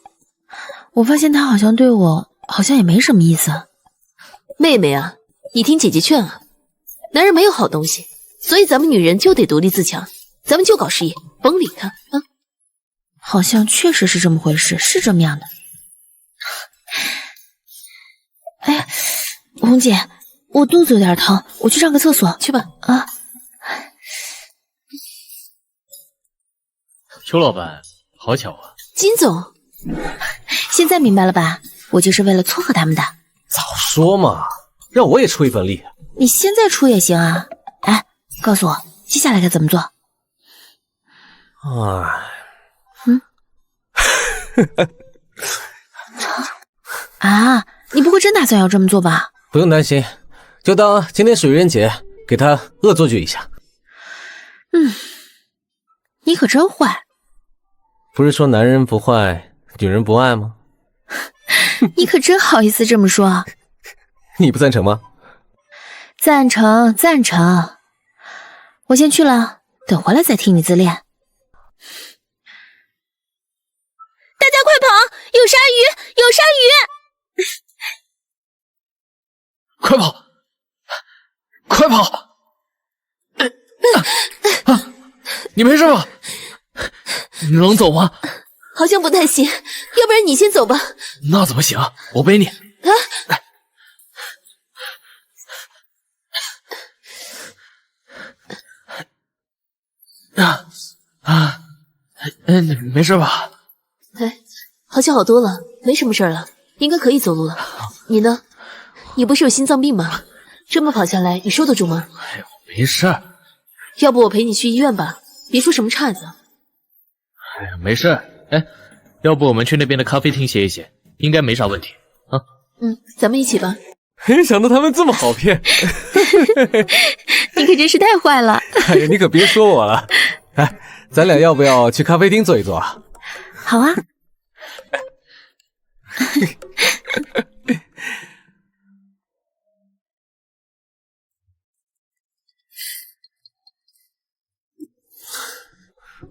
我发现他好像对我好像也没什么意思。妹妹啊，你听姐姐劝啊，男人没有好东西，所以咱们女人就得独立自强，咱们就搞事业，甭理他啊。好像确实是这么回事，是这么样的。哎呀，红姐，我肚子有点疼，我去上个厕所。去吧。啊。邱老板，好巧啊。金总，现在明白了吧？我就是为了撮合他们的。早说嘛，让我也出一份力。你现在出也行啊。哎，告诉我接下来该怎么做？哎，啊，你不会真打算要这么做吧？不用担心，就当今天是愚人节，给他恶作剧一下。你可真坏。不是说男人不坏，女人不爱吗？你可真好意思这么说。你不赞成吗？赞成，赞成。我先去了，等回来再听你自恋。大家快跑！有鲨鱼！有鲨鱼！快跑！快跑！你没事吧？你能走吗？好像不太行，要不然你先走吧。那怎么行？我背你。你没事吧？好像好多了，没什么事了，应该可以走路了。你呢？你不是有心脏病吗？这么跑下来，你受得住吗？没事。要不我陪你去医院吧，别出什么岔子。没事。要不我们去那边的咖啡厅歇一歇，应该没啥问题啊。咱们一起吧。没想到他们这么好骗。你可真是太坏了。哎呀，你可别说我了。哎，咱俩要不要去咖啡厅坐一坐啊？好啊。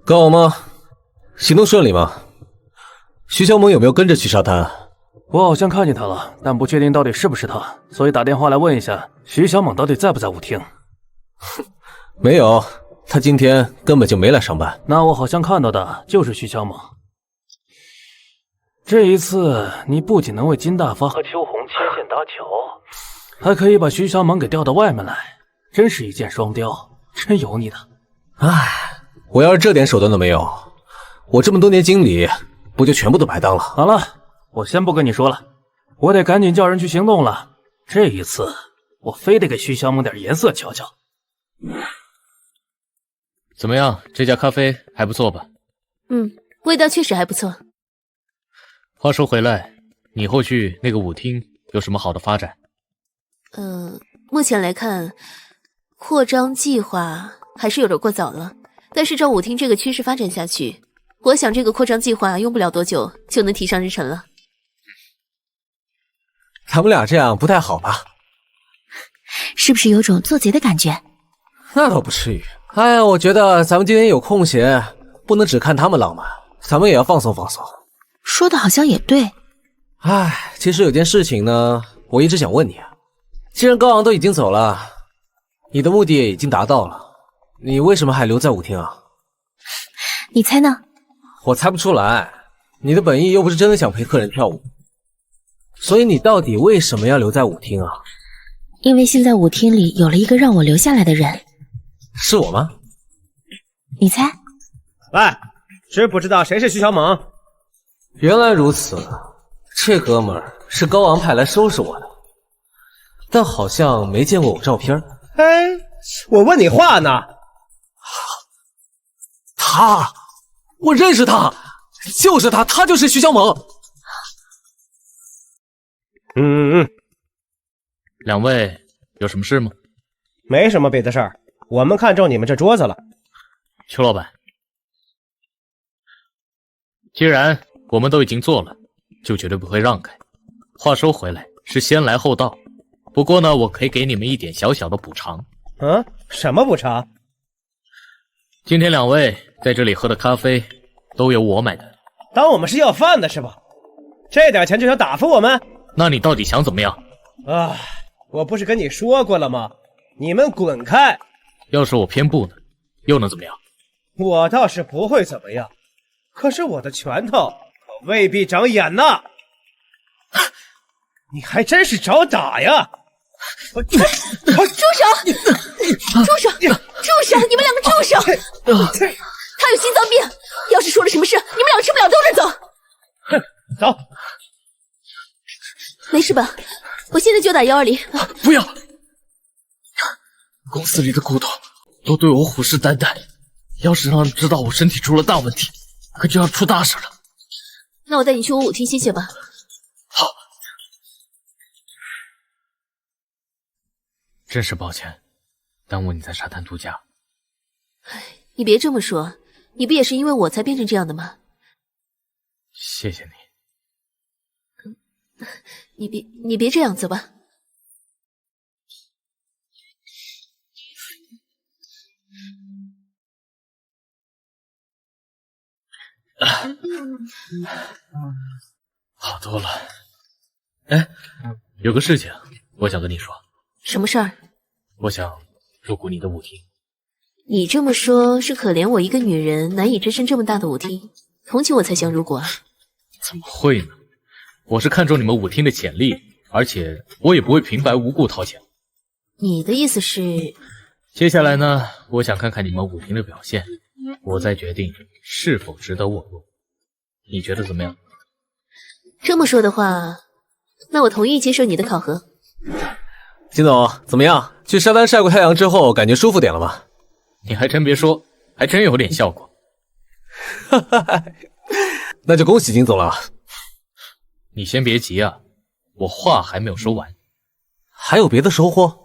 高王吗？行动顺利吗？徐小猛有没有跟着去沙滩？我好像看见他了，但不确定到底是不是他，所以打电话来问一下徐小猛到底在不在舞厅。没有，他今天根本就没来上班。那我好像看到的就是徐小猛。这一次，你不仅能为金大发和秋红牵线搭桥，还可以把徐小猛给调到外面来，真是一箭双雕，真有你的。唉，我要是这点手段都没有，我这么多年经理不就全部都白当了？好了，我先不跟你说了，我得赶紧叫人去行动了。这一次，我非得给徐小猛点颜色瞧瞧。怎么样，这家咖啡还不错吧？味道确实还不错。话说回来，你后续那个舞厅有什么好的发展？目前来看，扩张计划还是有点过早了。但是照舞厅这个趋势发展下去，我想这个扩张计划用不了多久就能提上日程了。咱们俩这样不太好吧？是不是有种做贼的感觉？那倒不至于。哎呀，我觉得咱们今天有空闲，不能只看他们浪漫，咱们也要放松放松。说的好像也对。哎，其实有件事情呢，我一直想问你啊。既然高昂都已经走了，你的目的也已经达到了，你为什么还留在舞厅啊？你猜呢？我猜不出来，你的本意又不是真的想陪客人跳舞，所以你到底为什么要留在舞厅啊？因为现在舞厅里有了一个让我留下来的人。是我吗？你猜？喂，知不知道谁是徐小猛？原来如此，这哥们儿是高昂派来收拾我的，但好像没见过我照片。哎，我问你话呢。他，我认识他，就是他，他就是徐小猛。两位有什么事吗？没什么别的事儿，我们看中你们这桌子了。邱老板，既然我们都已经做了，就绝对不会让开。话说回来，是先来后到。不过呢，我可以给你们一点小小的补偿。什么补偿？今天两位在这里喝的咖啡都由我买的。当我们是要饭的是吧？这点钱就想打发我们？那你到底想怎么样？啊，我不是跟你说过了吗？你们滚开！要是我偏不呢，又能怎么样？我倒是不会怎么样，可是我的拳头可未必长眼呐。你还真是找打呀！住手！住手！住手！你们两个住手！他有心脏病，要是出了什么事，你们俩吃不了兜着走。走。没事吧？我现在就打120。不要！公司里的股东都对我虎视眈眈，要是让他们知道我身体出了大问题，可就要出大事了。那我带你去我舞厅歇歇吧。好。真是抱歉，耽误你在沙滩度假。你别这么说，你不也是因为我才变成这样的吗？谢谢你。你别这样子吧。好多了。哎，有个事情我想跟你说。什么事儿？我想入股你的舞厅。你这么说，是可怜我一个女人难以置身这么大的舞厅，同情我才想入股啊？怎么会呢？我是看中你们舞厅的潜力，而且我也不会平白无故掏钱。你的意思是？接下来呢，我想看看你们舞厅的表现，我再决定是否值得我入。你觉得怎么样？这么说的话，那我同意接受你的考核。金总怎么样？去沙滩晒过太阳之后，感觉舒服点了吗？你还真别说，还真有点效果。哈哈，那就恭喜金总了。你先别急啊，我话还没有说完。还有别的收获？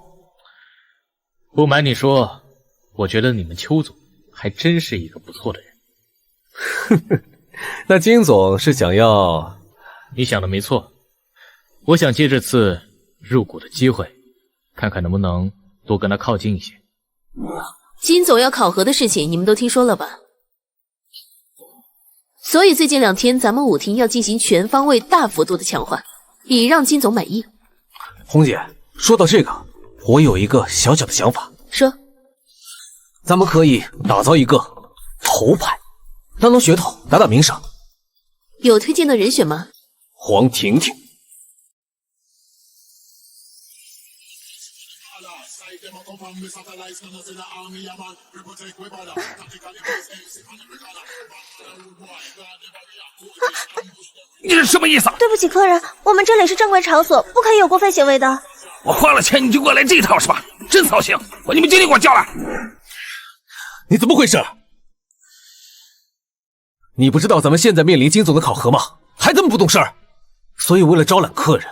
不瞒你说，我觉得你们邱总还真是一个不错的人。那金总是想要？你想的没错，我想借这次入股的机会，看看能不能多跟他靠近一些。金总要考核的事情，你们都听说了吧？所以最近2天，咱们舞厅要进行全方位、大幅度的强化，以让金总满意。红姐，说到这个，我有一个小小的想法。说，咱们可以打造一个头牌，当血统，打打名声。有推荐的人选吗？黄婷婷。你是什么意思？对不起，客人，我们这里是正规场所，不可以有过分行为的。我花了钱你就给我来这一套是吧？真操心！把你们经理给我叫来。你怎么回事？你不知道咱们现在面临金总的考核吗？还这么不懂事儿？所以为了招揽客人，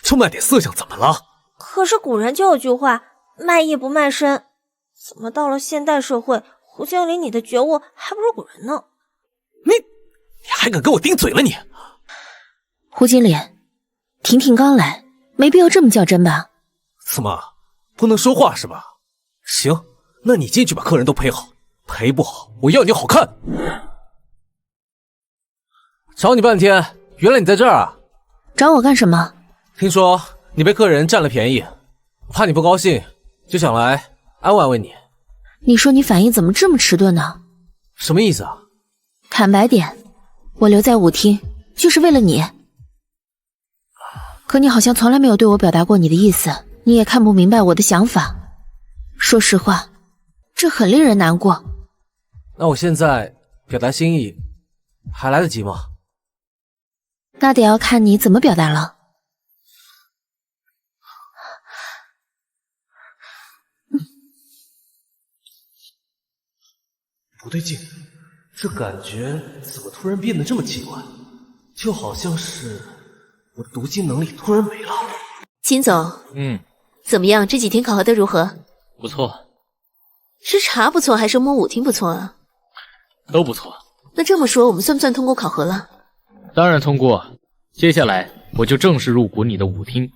就卖点色相怎么了？可是古人就有句话，卖艺不卖身。怎么到了现代社会，胡经理你的觉悟还不如古人呢？你还敢跟我顶嘴了你？胡经理，婷婷刚来，没必要这么较真吧？怎么不能说话是吧？行，那你进去把客人都陪好，陪不好我要你好看。找你半天，原来你在这儿啊！找我干什么？听说你被客人占了便宜，怕你不高兴，就想来安慰安慰你。你说你反应怎么这么迟钝呢？什么意思啊？坦白点，我留在舞厅就是为了你。可你好像从来没有对我表达过你的意思，你也看不明白我的想法。说实话，这很令人难过。那我现在表达心意还来得及吗？那得要看你怎么表达了。不对劲，这感觉怎么突然变得这么奇怪？就好像是我的读经能力突然没了。金总，怎么样？这几天考核的如何？不错。是茶不错，还是摸舞厅不错啊？都不错。那这么说，我们算不算通过考核了？当然通过。接下来我就正式入股你的舞厅，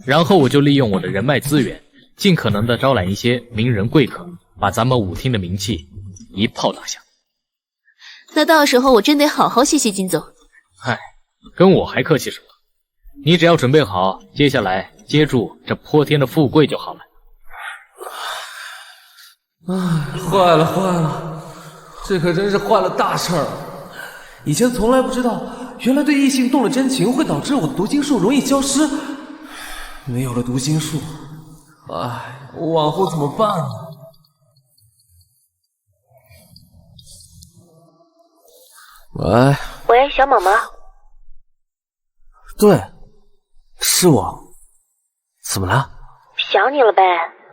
然后我就利用我的人脉资源，尽可能的招揽一些名人贵客，把咱们舞厅的名气一炮打响。那到时候我真得好好谢谢金总。嗨，跟我还客气什么？你只要准备好，接下来接住这泼天的富贵就好了。坏了，这可真是坏了大事儿。以前从来不知道，原来对异性动了真情会导致我的读心术容易消失。没有了读心术，我往后怎么办呢？喂，小猛吗？对，是我。怎么了？想你了呗，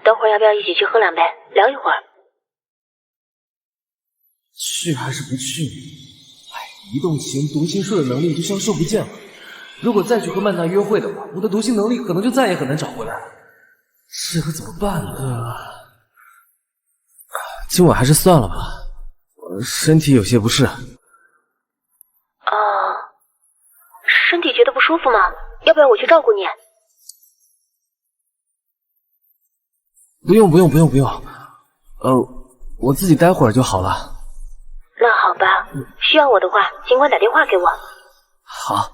等会儿要不要一起去喝2杯，聊一会儿？去还是不去？一动情，读心术的能力就消失不见了。如果再去和曼娜约会的话，我的读心能力可能就再也很难找回来了。这可怎么办呢？今晚还是算了吧，我身体有些不适。身体觉得不舒服吗？要不要我去照顾你？不用，我自己待会儿就好了。那好吧，需要我的话，尽管打电话给我。好。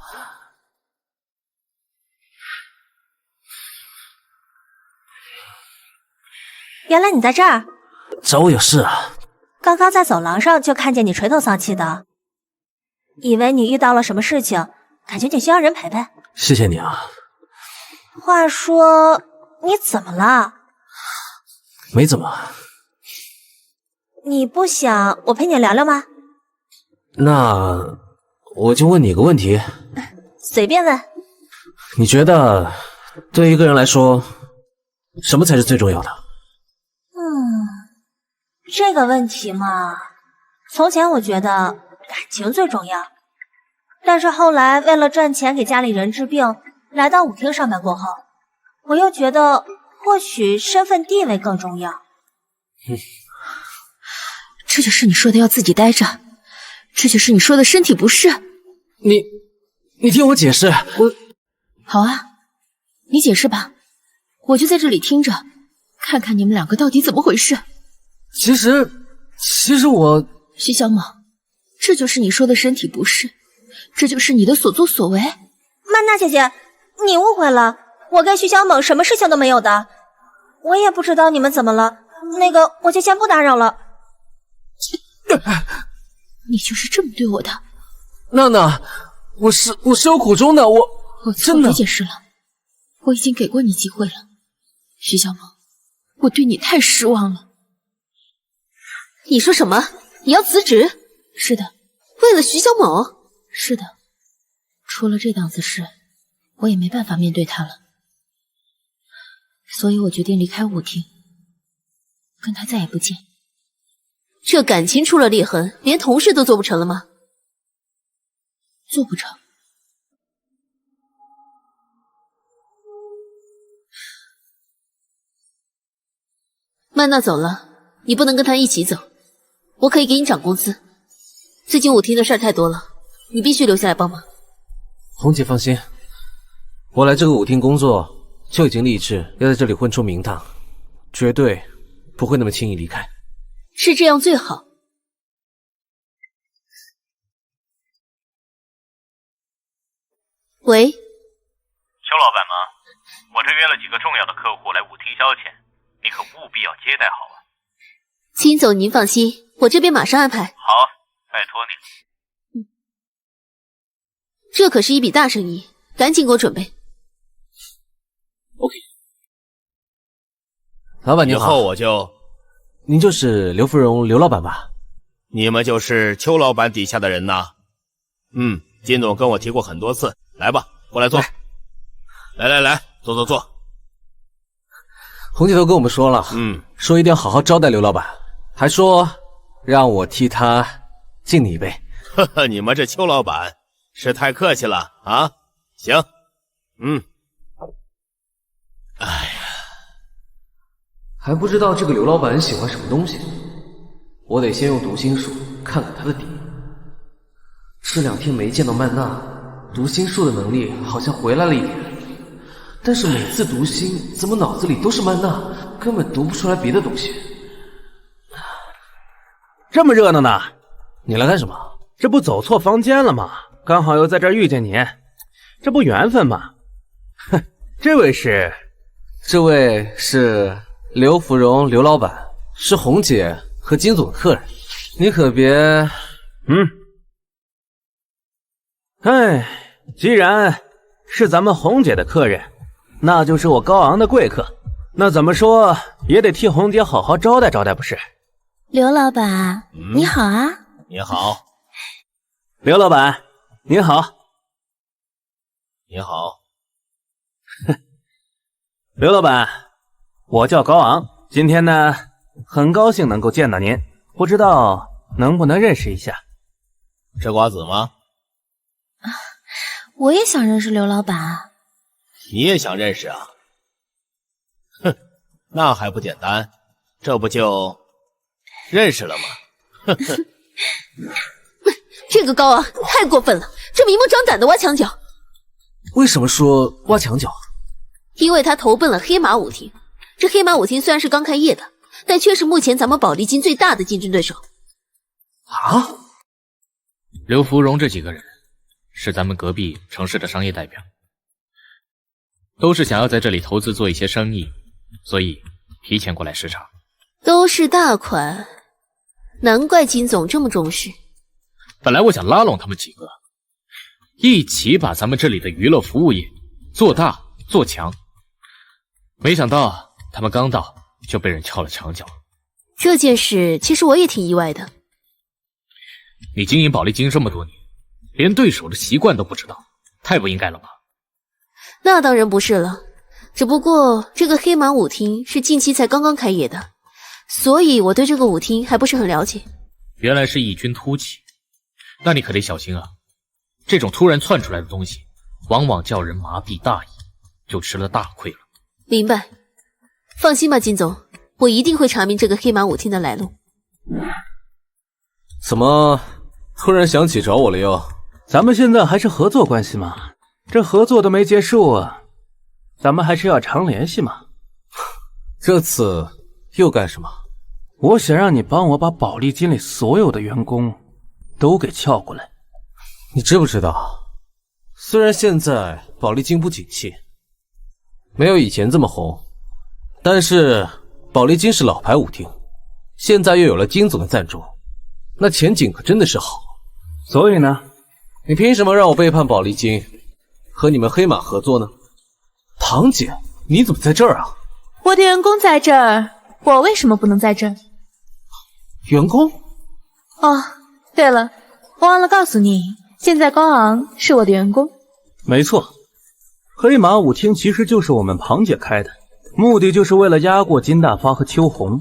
原来你在这儿，找我有事啊？刚刚在走廊上就看见你垂头丧气的，以为你遇到了什么事情，感觉你需要人陪陪。谢谢你啊。话说，你怎么了？没怎么。你不想我陪你聊聊吗？那我就问你个问题。随便问。你觉得对一个人来说，什么才是最重要的？这个问题嘛，从前我觉得感情最重要，但是后来为了赚钱给家里人治病，来到舞厅上班过后，我又觉得或许身份地位更重要。这就是你说的要自己待着，这就是你说的身体不适。你听我解释。好啊，你解释吧，我就在这里听着，看看你们两个到底怎么回事。其实我……徐小猛，这就是你说的身体不适，这就是你的所作所为。曼娜姐姐，你误会了，我跟徐小猛什么事情都没有的，我也不知道你们怎么了，那个我就先不打扰了。你就是这么对我的？娜娜，我是有苦衷的，我真的别解释了，我已经给过你机会了。徐小猛，我对你太失望了。你说什么？你要辞职？是的。为了徐小猛？是的。出了这档子事，我也没办法面对他了，所以我决定离开舞厅，跟他再也不见。这感情出了裂痕，连同事都做不成了吗？做不成。曼娜走了，你不能跟她一起走，我可以给你涨工资。最近舞厅的事儿太多了，你必须留下来帮忙。红姐放心，我来这个舞厅工作就已经立志要在这里混出名堂，绝对不会那么轻易离开。是这样最好。喂，邱老板吗？我这约了几个重要的客户来舞厅消遣，你可务必要接待好啊。金总您放心，我这边马上安排。好，拜托你。这可是一笔大生意，赶紧给我准备。OK。老板您好。以后我就……您就是刘芙蓉刘老板吧？你们就是邱老板底下的人呐？金总跟我提过很多次，来吧，过来坐。来，坐。红姐都跟我们说了，说一定要好好招待刘老板，还说让我替他敬你一杯。呵呵，你们这邱老板是太客气了啊！行，哎呀，还不知道这个刘老板喜欢什么东西，我得先用读心术看看他的底。这2天没见到曼娜，读心术的能力好像回来了一点，但是每次读心怎么脑子里都是曼娜，根本读不出来别的东西。这么热闹呢？你来干什么？这不走错房间了吗？刚好又在这儿遇见你，这不缘分吗？哼，这位是刘芙蓉刘老板，是红姐和金总的客人，你可别……既然是咱们红姐的客人，那就是我高昂的贵客，那怎么说也得替红姐好好招待招待不是？刘老板，你好啊！你好，刘老板，您好。你好。刘老板，我叫高昂，今天呢，很高兴能够见到您，不知道能不能认识一下。吃瓜子吗？我也想认识刘老板。你也想认识啊？哼，那还不简单，这不就认识了吗？哼哼。这个高昂太过分了，这明目张胆的挖墙脚。为什么说挖墙脚？因为他投奔了黑马舞厅。这黑马舞厅虽然是刚开业的，但却是目前咱们宝丽金最大的竞争对手。啊？刘芙蓉这几个人是咱们隔壁城市的商业代表，都是想要在这里投资做一些生意，所以提前过来视察。都是大款，难怪金总这么重视。本来我想拉拢他们几个，一起把咱们这里的娱乐服务业做大做强，没想到他们刚到就被人撬了墙角。这件事其实我也挺意外的。你经营宝丽金这么多年，连对手的习惯都不知道，太不应该了吧？那当然不是了，只不过这个黑马舞厅是近期才刚刚开业的，所以我对这个舞厅还不是很了解。原来是异军突起，那你可得小心啊！这种突然窜出来的东西，往往叫人麻痹大意，就吃了大亏了。明白，放心吧，金总，我一定会查明这个黑马舞厅的来路。怎么突然想起找我了哟？咱们现在还是合作关系嘛，这合作都没结束啊，咱们还是要常联系嘛。这次又干什么？我想让你帮我把宝丽金里所有的员工都给撬过来。你知不知道，虽然现在宝丽金不景气，没有以前这么红，但是宝丽金是老牌舞厅，现在又有了金总的赞助，那前景可真的是好。所以呢，你凭什么让我背叛宝丽金，和你们黑马合作呢？堂姐，你怎么在这儿啊？我的员工在这儿，我为什么不能在这儿？员工？哦，对了，我忘了告诉你，现在高昂是我的员工。没错，黑马舞厅其实就是我们庞姐开的，目的就是为了压过金大发和秋红。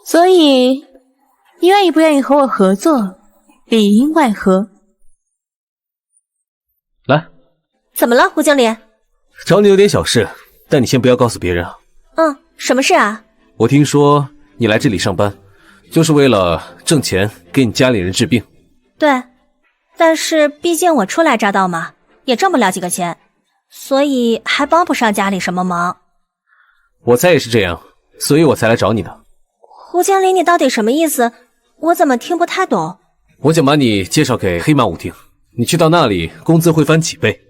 所以，你愿意不愿意和我合作，里应外合。来。怎么了，胡经理？找你有点小事，但你先不要告诉别人啊。什么事啊？我听说你来这里上班，就是为了挣钱给你家里人治病。对，但是毕竟我初来乍到嘛，也挣不了几个钱，所以还帮不上家里什么忙。我猜也是这样，所以我才来找你的。胡经理，你到底什么意思？我怎么听不太懂？我想把你介绍给黑马舞厅，你去到那里，工资会翻几倍。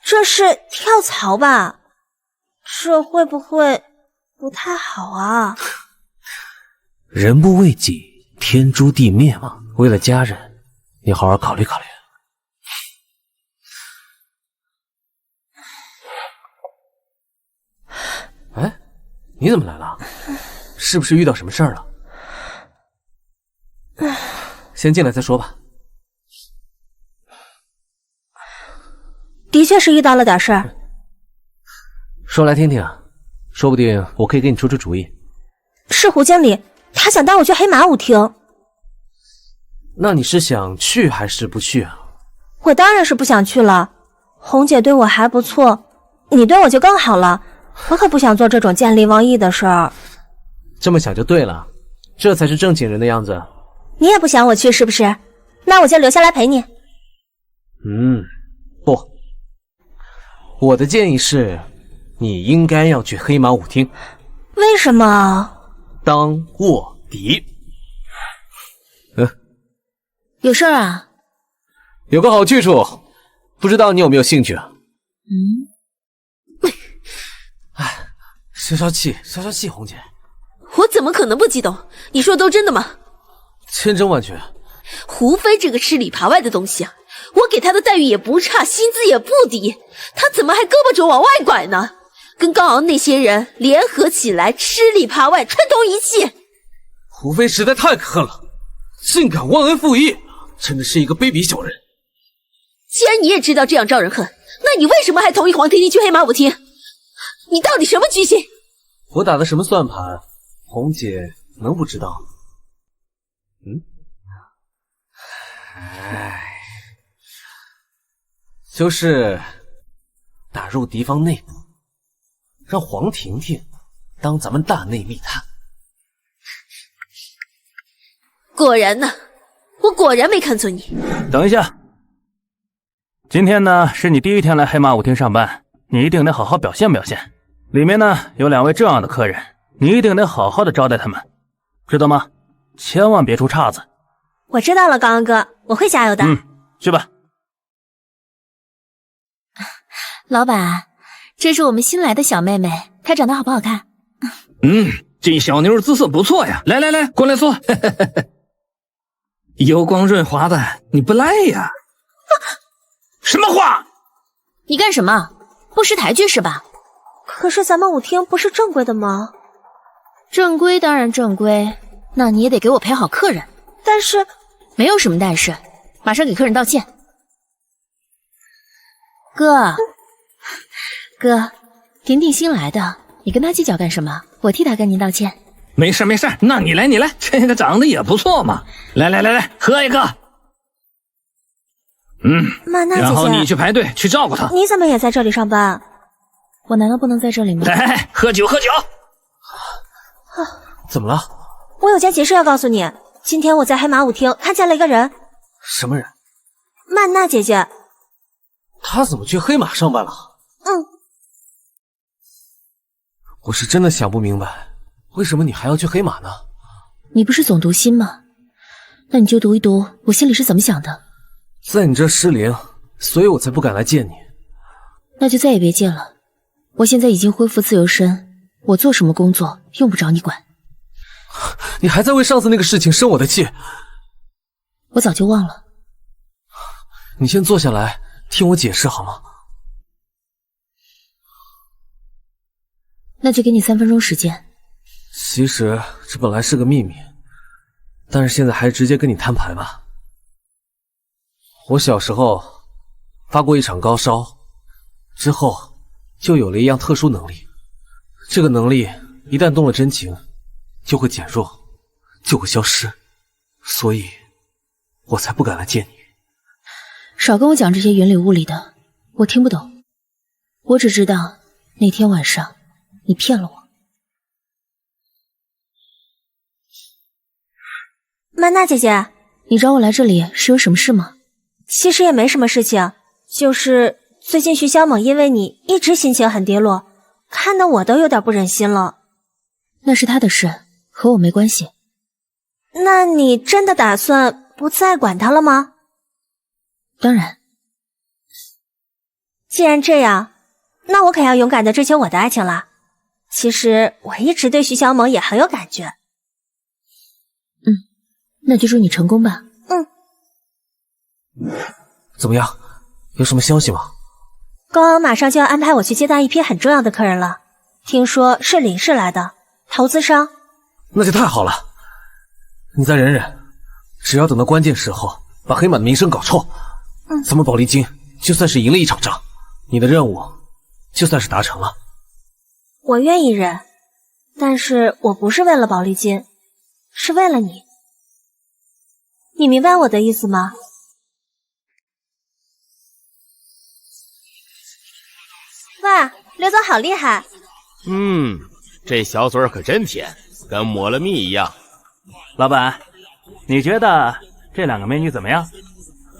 这是跳槽吧？这会不会不太好啊？人不为己，天诛地灭嘛。为了家人，你好好考虑考虑。哎，你怎么来了？是不是遇到什么事儿了？先进来再说吧。的确是遇到了点事儿。说来听听啊，说不定我可以给你出出主意。是胡经理，他想带我去黑马舞厅。那你是想去还是不去啊？我当然是不想去了。红姐对我还不错，你对我就更好了。我可不想做这种见利忘义的事儿。这么想就对了，这才是正经人的样子。你也不想我去是不是？那我就留下来陪你。不，我的建议是，你应该要去黑马舞厅。为什么？当卧底。有事儿啊？有个好去处，不知道你有没有兴趣啊？哎，消消气，消消气，红姐。我怎么可能不激动？你说的都真的吗？千真万确。胡飞这个吃里扒外的东西啊，我给他的待遇也不差，薪资也不低，他怎么还胳膊肘往外拐呢？跟高昂那些人联合起来吃里扒外，串通一气。胡飞实在太可恨了，竟敢忘恩负义，真的是一个卑鄙小人。既然你也知道这样招人恨，那你为什么还同意黄婷婷去黑马舞厅？你到底什么居心？我打的什么算盘，红姐能不知道？就是打入敌方内部，让黄婷婷当咱们大内密探。果然呢，我果然没看错你。等一下，今天呢是你第一天来黑马舞厅上班，你一定得好好表现表现。里面呢有2位重要的客人，你一定得好好的招待他们，知道吗？千万别出岔子。我知道了，高昂哥，我会加油的。去吧。老板，这是我们新来的小妹妹，她长得好不好看？这小妞姿色不错呀，来来来，过来坐。油光润滑的，你不赖呀。什么话？你干什么？不识抬举是吧？可是咱们舞厅不是正规的吗？正规当然正规，那你也得给我陪好客人。但是没有什么但是，马上给客人道歉。哥，婷婷新来的，你跟她计较干什么？我替她跟您道歉。没事没事，那你来，这个长得也不错嘛。来，喝一个。曼娜姐姐，然后你去排队去照顾她。你怎么也在这里上班？我难道不能在这里吗？来，喝酒。怎么了？我有件急事要告诉你。今天我在黑马舞厅看见了一个人。什么人？曼娜姐姐。她怎么去黑马上班了？我是真的想不明白，为什么你还要去黑马呢？你不是总读心吗？那你就读一读我心里是怎么想的。在你这失灵，所以我才不敢来见你。那就再也别见了。我现在已经恢复自由身，我做什么工作用不着你管。你还在为上次那个事情生我的气？我早就忘了。你先坐下来听我解释好吗？那就给你3分钟时间。其实这本来是个秘密，但是现在还是直接跟你摊牌吧。我小时候发过一场高烧，之后就有了一样特殊能力，这个能力一旦动了真情，就会减弱，就会消失，所以我才不敢来见你。少跟我讲这些云里雾里的，我听不懂。我只知道那天晚上你骗了我。曼娜姐姐，你找我来这里是有什么事吗？其实也没什么事情，就是最近徐小猛因为你一直心情很低落，看得我都有点不忍心了。那是他的事，和我没关系。那你真的打算不再管他了吗？当然。既然这样，那我可要勇敢地追求我的爱情了。其实我一直对徐小猛也很有感觉。那就祝你成功吧。怎么样？有什么消息吗？高昂马上就要安排我去接待一批很重要的客人了，听说是林氏来的投资商。那就太好了，你再忍忍，只要等到关键时候把黑马的名声搞臭，咱们宝丽金就算是赢了一场仗，你的任务就算是达成了。我愿意忍，但是我不是为了宝丽金，是为了你。你明白我的意思吗？哇，刘总好厉害！这小嘴可真甜，跟抹了蜜一样。老板，你觉得这2个美女怎么样？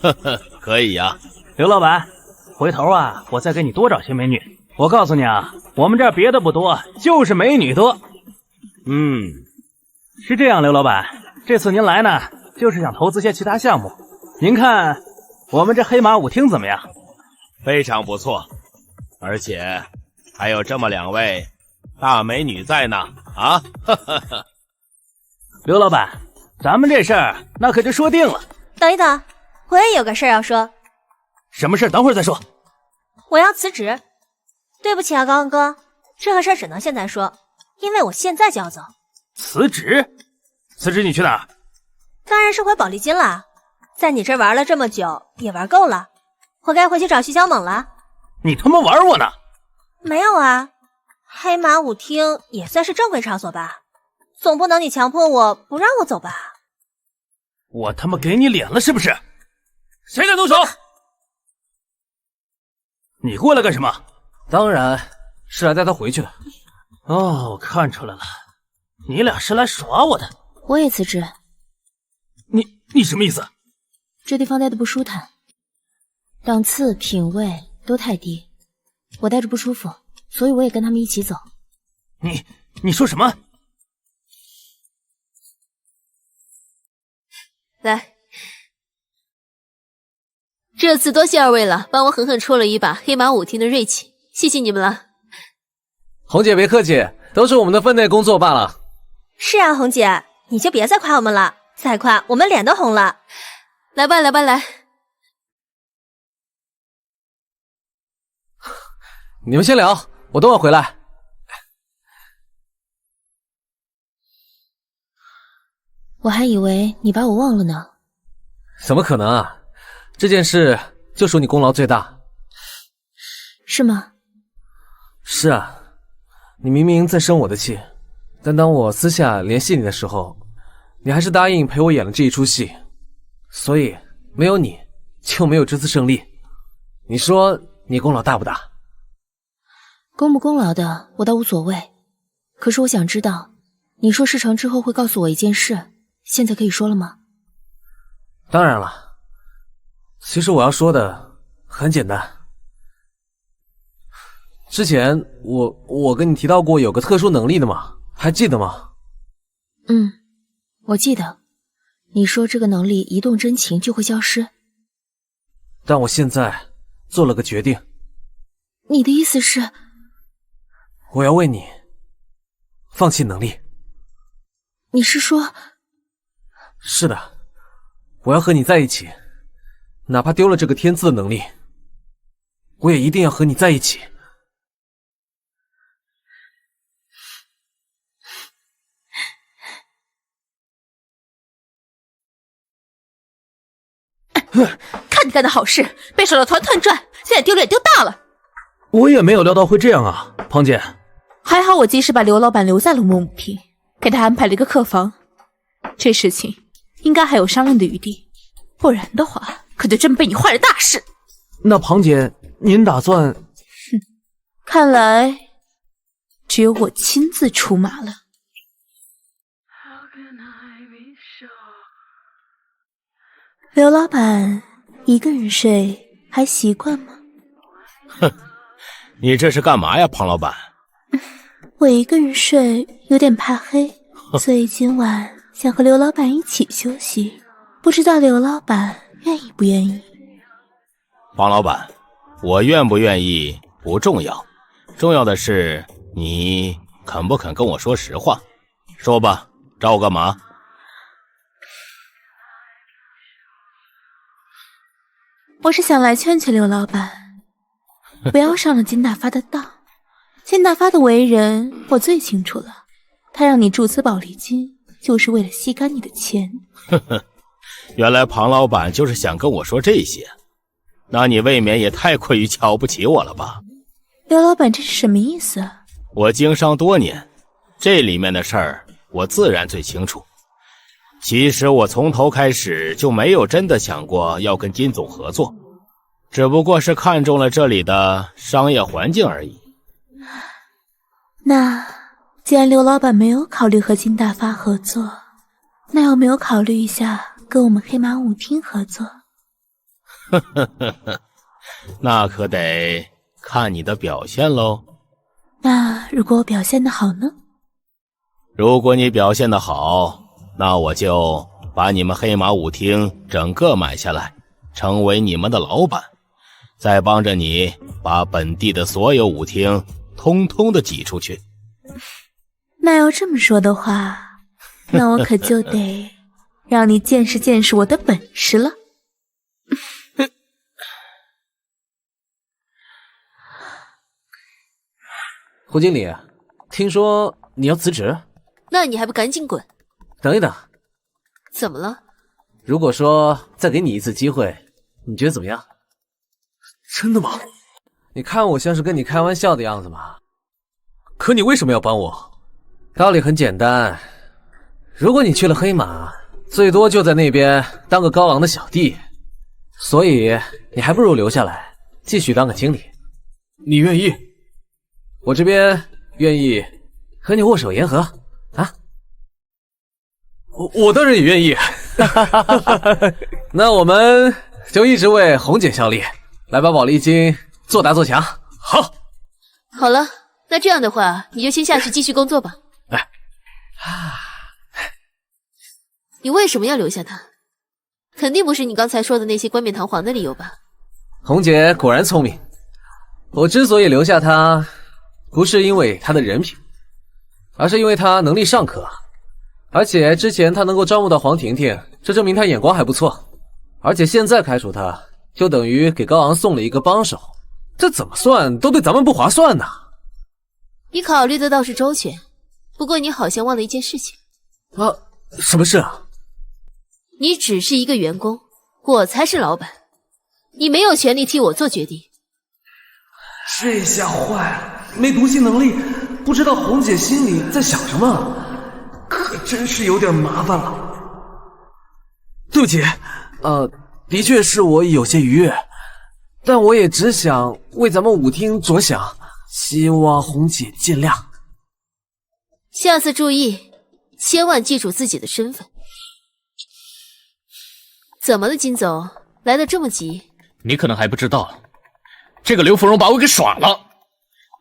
呵呵，可以呀。刘老板，回头啊，我再给你多找些美女。我告诉你啊，我们这儿别的不多，就是美女多。是这样，刘老板，这次您来呢，就是想投资些其他项目。您看我们这黑马舞厅怎么样？非常不错，而且还有这么2位大美女在呢。啊，哈哈哈。刘老板，咱们这事儿那可就说定了。等一等，我也有个事儿要说。什么事？等会儿再说。我要辞职。对不起啊，高昂哥，这个事儿只能现在说，因为我现在就要走。辞职？辞职你去哪儿？当然是回宝丽金了。在你这儿玩了这么久，也玩够了，我该回去找徐小猛了。你他妈玩我呢？没有啊，黑马舞厅也算是正规场所吧，总不能你强迫我不让我走吧？我他妈给你脸了是不是？谁敢动手？你过来干什么？当然是来带他回去的。哦，我看出来了，你俩是来耍我的。我也辞职。你什么意思？这地方待的不舒坦，档次品味都太低，我待着不舒服，所以我也跟他们一起走。你说什么？来，这次多谢二位了，帮我狠狠戳了一把黑马舞厅的锐气，谢谢你们了。红姐别客气，都是我们的分内工作罢了。是啊，红姐，你就别再夸我们了，再夸我们脸都红了。来吧，来吧，来。你们先聊，我等会回来。我还以为你把我忘了呢。怎么可能啊？这件事就属你功劳最大。是吗？是啊，你明明在生我的气，但当我私下联系你的时候，你还是答应陪我演了这一出戏，所以没有你就没有这次胜利。你说你功劳大不大？功不功劳的我倒无所谓，可是我想知道，你说事成之后会告诉我一件事，现在可以说了吗？当然了，其实我要说的很简单。之前我跟你提到过有个特殊能力的嘛，还记得吗？我记得，你说这个能力一动真情就会消失。但我现在做了个决定。你的意思是？我要为你放弃能力。你是说？是的，我要和你在一起，哪怕丢了这个天赐的能力，我也一定要和你在一起。看你干的好事，被耍得团团转，现在丢脸丢大了。我也没有料到会这样啊，庞姐。还好我及时把刘老板留在了木木坪，给他安排了一个客房。这事情应该还有商量的余地，不然的话，可就真被你坏了大事。那庞姐，您打算？看来只有我亲自出马了。刘老板一个人睡还习惯吗？哼，你这是干嘛呀，庞老板？我一个人睡有点怕黑，所以今晚想和刘老板一起休息，不知道刘老板愿意不愿意？庞老板，我愿不愿意不重要，重要的是你肯不肯跟我说实话。说吧，找我干嘛？我是想来劝劝刘老板，不要上了金大发的当。金大发的为人我最清楚了，他让你注资宝丽金，就是为了吸干你的钱。呵呵，原来庞老板就是想跟我说这些，那你未免也太过于瞧不起我了吧？刘老板这是什么意思啊？我经商多年，这里面的事儿我自然最清楚。其实我从头开始就没有真的想过要跟金总合作，只不过是看中了这里的商业环境而已。那既然刘老板没有考虑和金大发合作，那有没有考虑一下跟我们黑马舞厅合作？呵呵呵呵，那可得看你的表现喽。那如果我表现得好呢？如果你表现得好，那我就把你们黑马舞厅整个买下来，成为你们的老板，再帮着你把本地的所有舞厅通通的挤出去。那要这么说的话，那我可就得让你见识见识我的本事了。胡经理，听说你要辞职？那你还不赶紧滚！等一等，怎么了？如果说再给你一次机会，你觉得怎么样？真的吗？你看我像是跟你开玩笑的样子吗？可你为什么要帮我？道理很简单，如果你去了黑马，最多就在那边当个高昂的小弟，所以你还不如留下来，继续当个经理。你愿意？我这边愿意和你握手言和啊！我当然也愿意。那我们就一直为红姐效力，来把宝丽金做大做强。好，好了，那这样的话，你就先下去继续工作吧。哎，你为什么要留下他？肯定不是你刚才说的那些冠冕堂皇的理由吧？红姐果然聪明。我之所以留下她，不是因为她的人品，而是因为她能力尚可。而且之前她能够招募到黄婷婷，这证明她眼光还不错。而且现在开除她，就等于给高昂送了一个帮手，这怎么算都对咱们不划算呐。你考虑的倒是周全，不过你好像忘了一件事情。啊，什么事啊？你只是一个员工，我才是老板，你没有权利替我做决定。这下坏了，没读心能力，不知道红姐心里在想什么，可真是有点麻烦了。对不起，的确是我有些逾越，但我也只想为咱们舞厅着想，希望红姐见谅。下次注意，千万记住自己的身份。怎么了，金总？来得这么急？你可能还不知道，这个刘芙蓉把我给耍了。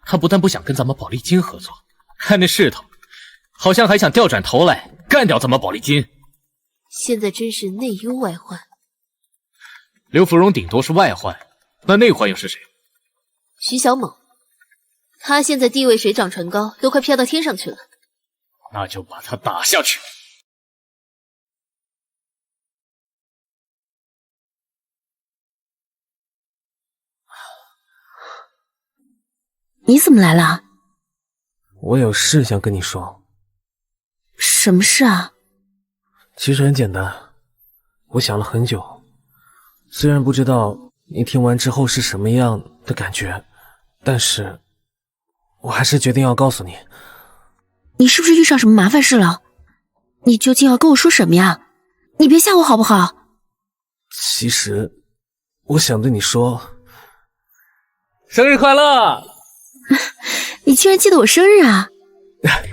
他不但不想跟咱们宝丽金合作，看那势头，好像还想调转头来干掉咱们宝丽金。现在真是内忧外患。刘芙蓉顶多是外患，那内患又是谁？徐小猛，他现在地位水涨船高，都快飘到天上去了。那就把他打下去。你怎么来了？我有事想跟你说。什么事啊？其实很简单，我想了很久，虽然不知道你听完之后是什么样的感觉，但是我还是决定要告诉你。你是不是遇上什么麻烦事了？你究竟要跟我说什么呀？你别吓我好不好？其实我想对你说，生日快乐！你居然记得我生日啊？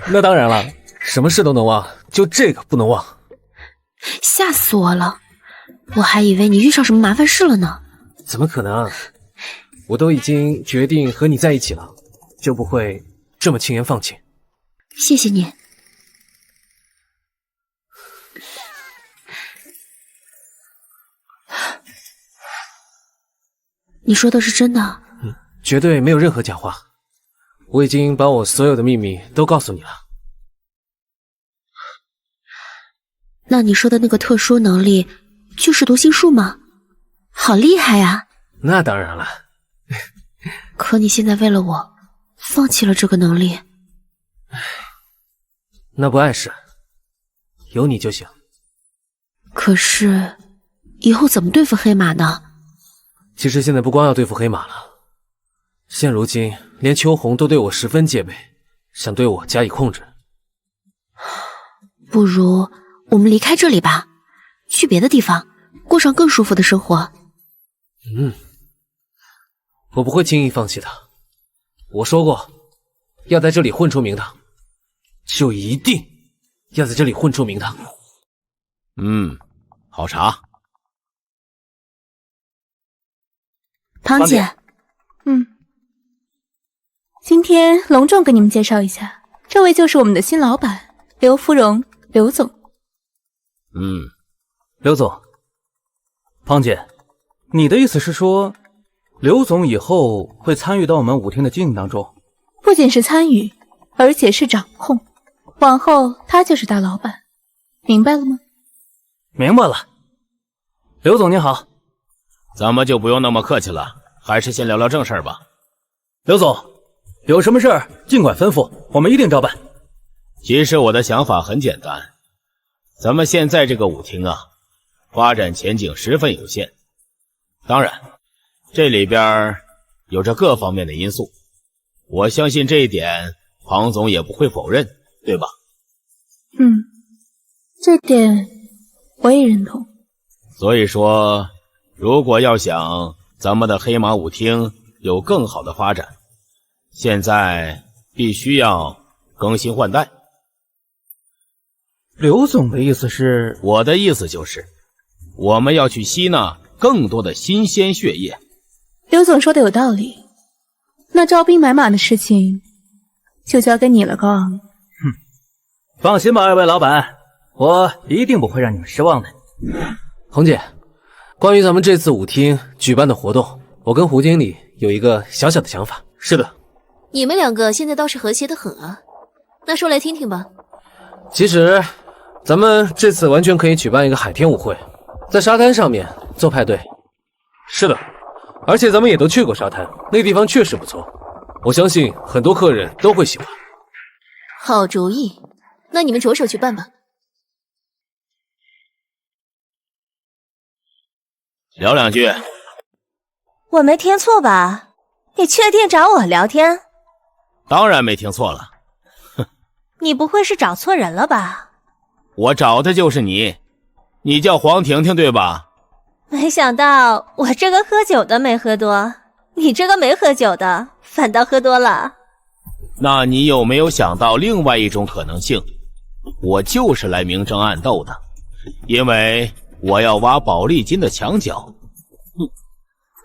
那当然了，什么事都能忘，就这个不能忘。吓死我了，我还以为你遇上什么麻烦事了呢。怎么可能？我都已经决定和你在一起了，就不会这么轻言放弃。谢谢你。你说的是真的？绝对没有任何假话。我已经把我所有的秘密都告诉你了。那你说的那个特殊能力就是读心术吗？好厉害呀！那当然了。可你现在为了我放弃了这个能力。那不碍事，有你就行。可是以后怎么对付黑马呢？其实现在不光要对付黑马了，现如今连秋红都对我十分戒备，想对我加以控制。不如我们离开这里吧，去别的地方过上更舒服的生活。我不会轻易放弃的。我说过，要在这里混出名堂，就一定要在这里混出名堂。好茶。庞姐，今天隆重给你们介绍一下，这位就是我们的新老板刘芙蓉，刘总。刘总，庞姐，你的意思是说，刘总以后会参与到我们舞厅的经营当中？不仅是参与，而且是掌控。往后他就是大老板，明白了吗？明白了。刘总您好。咱们就不用那么客气了，还是先聊聊正事儿吧。刘总，有什么事儿尽管吩咐，我们一定照办。其实我的想法很简单，咱们现在这个舞厅啊，发展前景十分有限。当然，这里边有着各方面的因素，我相信这一点庞总也不会否认，对吧？这点我也认同。所以说，如果要想咱们的黑马舞厅有更好的发展，现在必须要更新换代。刘总的意思是？我的意思就是，我们要去吸纳更多的新鲜血液。刘总说的有道理，那招兵买马的事情就交给你了，高昂。放心吧，二位老板，我一定不会让你们失望的。红姐，关于咱们这次舞厅举办的活动，我跟胡经理有一个小小的想法。是的，你们两个现在倒是和谐得很啊，那说来听听吧。其实，咱们这次完全可以举办一个海天舞会，在沙滩上面做派对。是的，而且咱们也都去过沙滩，那地方确实不错，我相信很多客人都会喜欢。好主意，那你们着手去办吧。聊两句。我没听错吧？你确定找我聊天？当然没听错了。你不会是找错人了吧？我找的就是你，你叫黄婷婷对吧？没想到我这个喝酒的没喝多，你这个没喝酒的反倒喝多了。那你有没有想到另外一种可能性？我就是来明争暗斗的，因为我要挖宝丽金的墙角。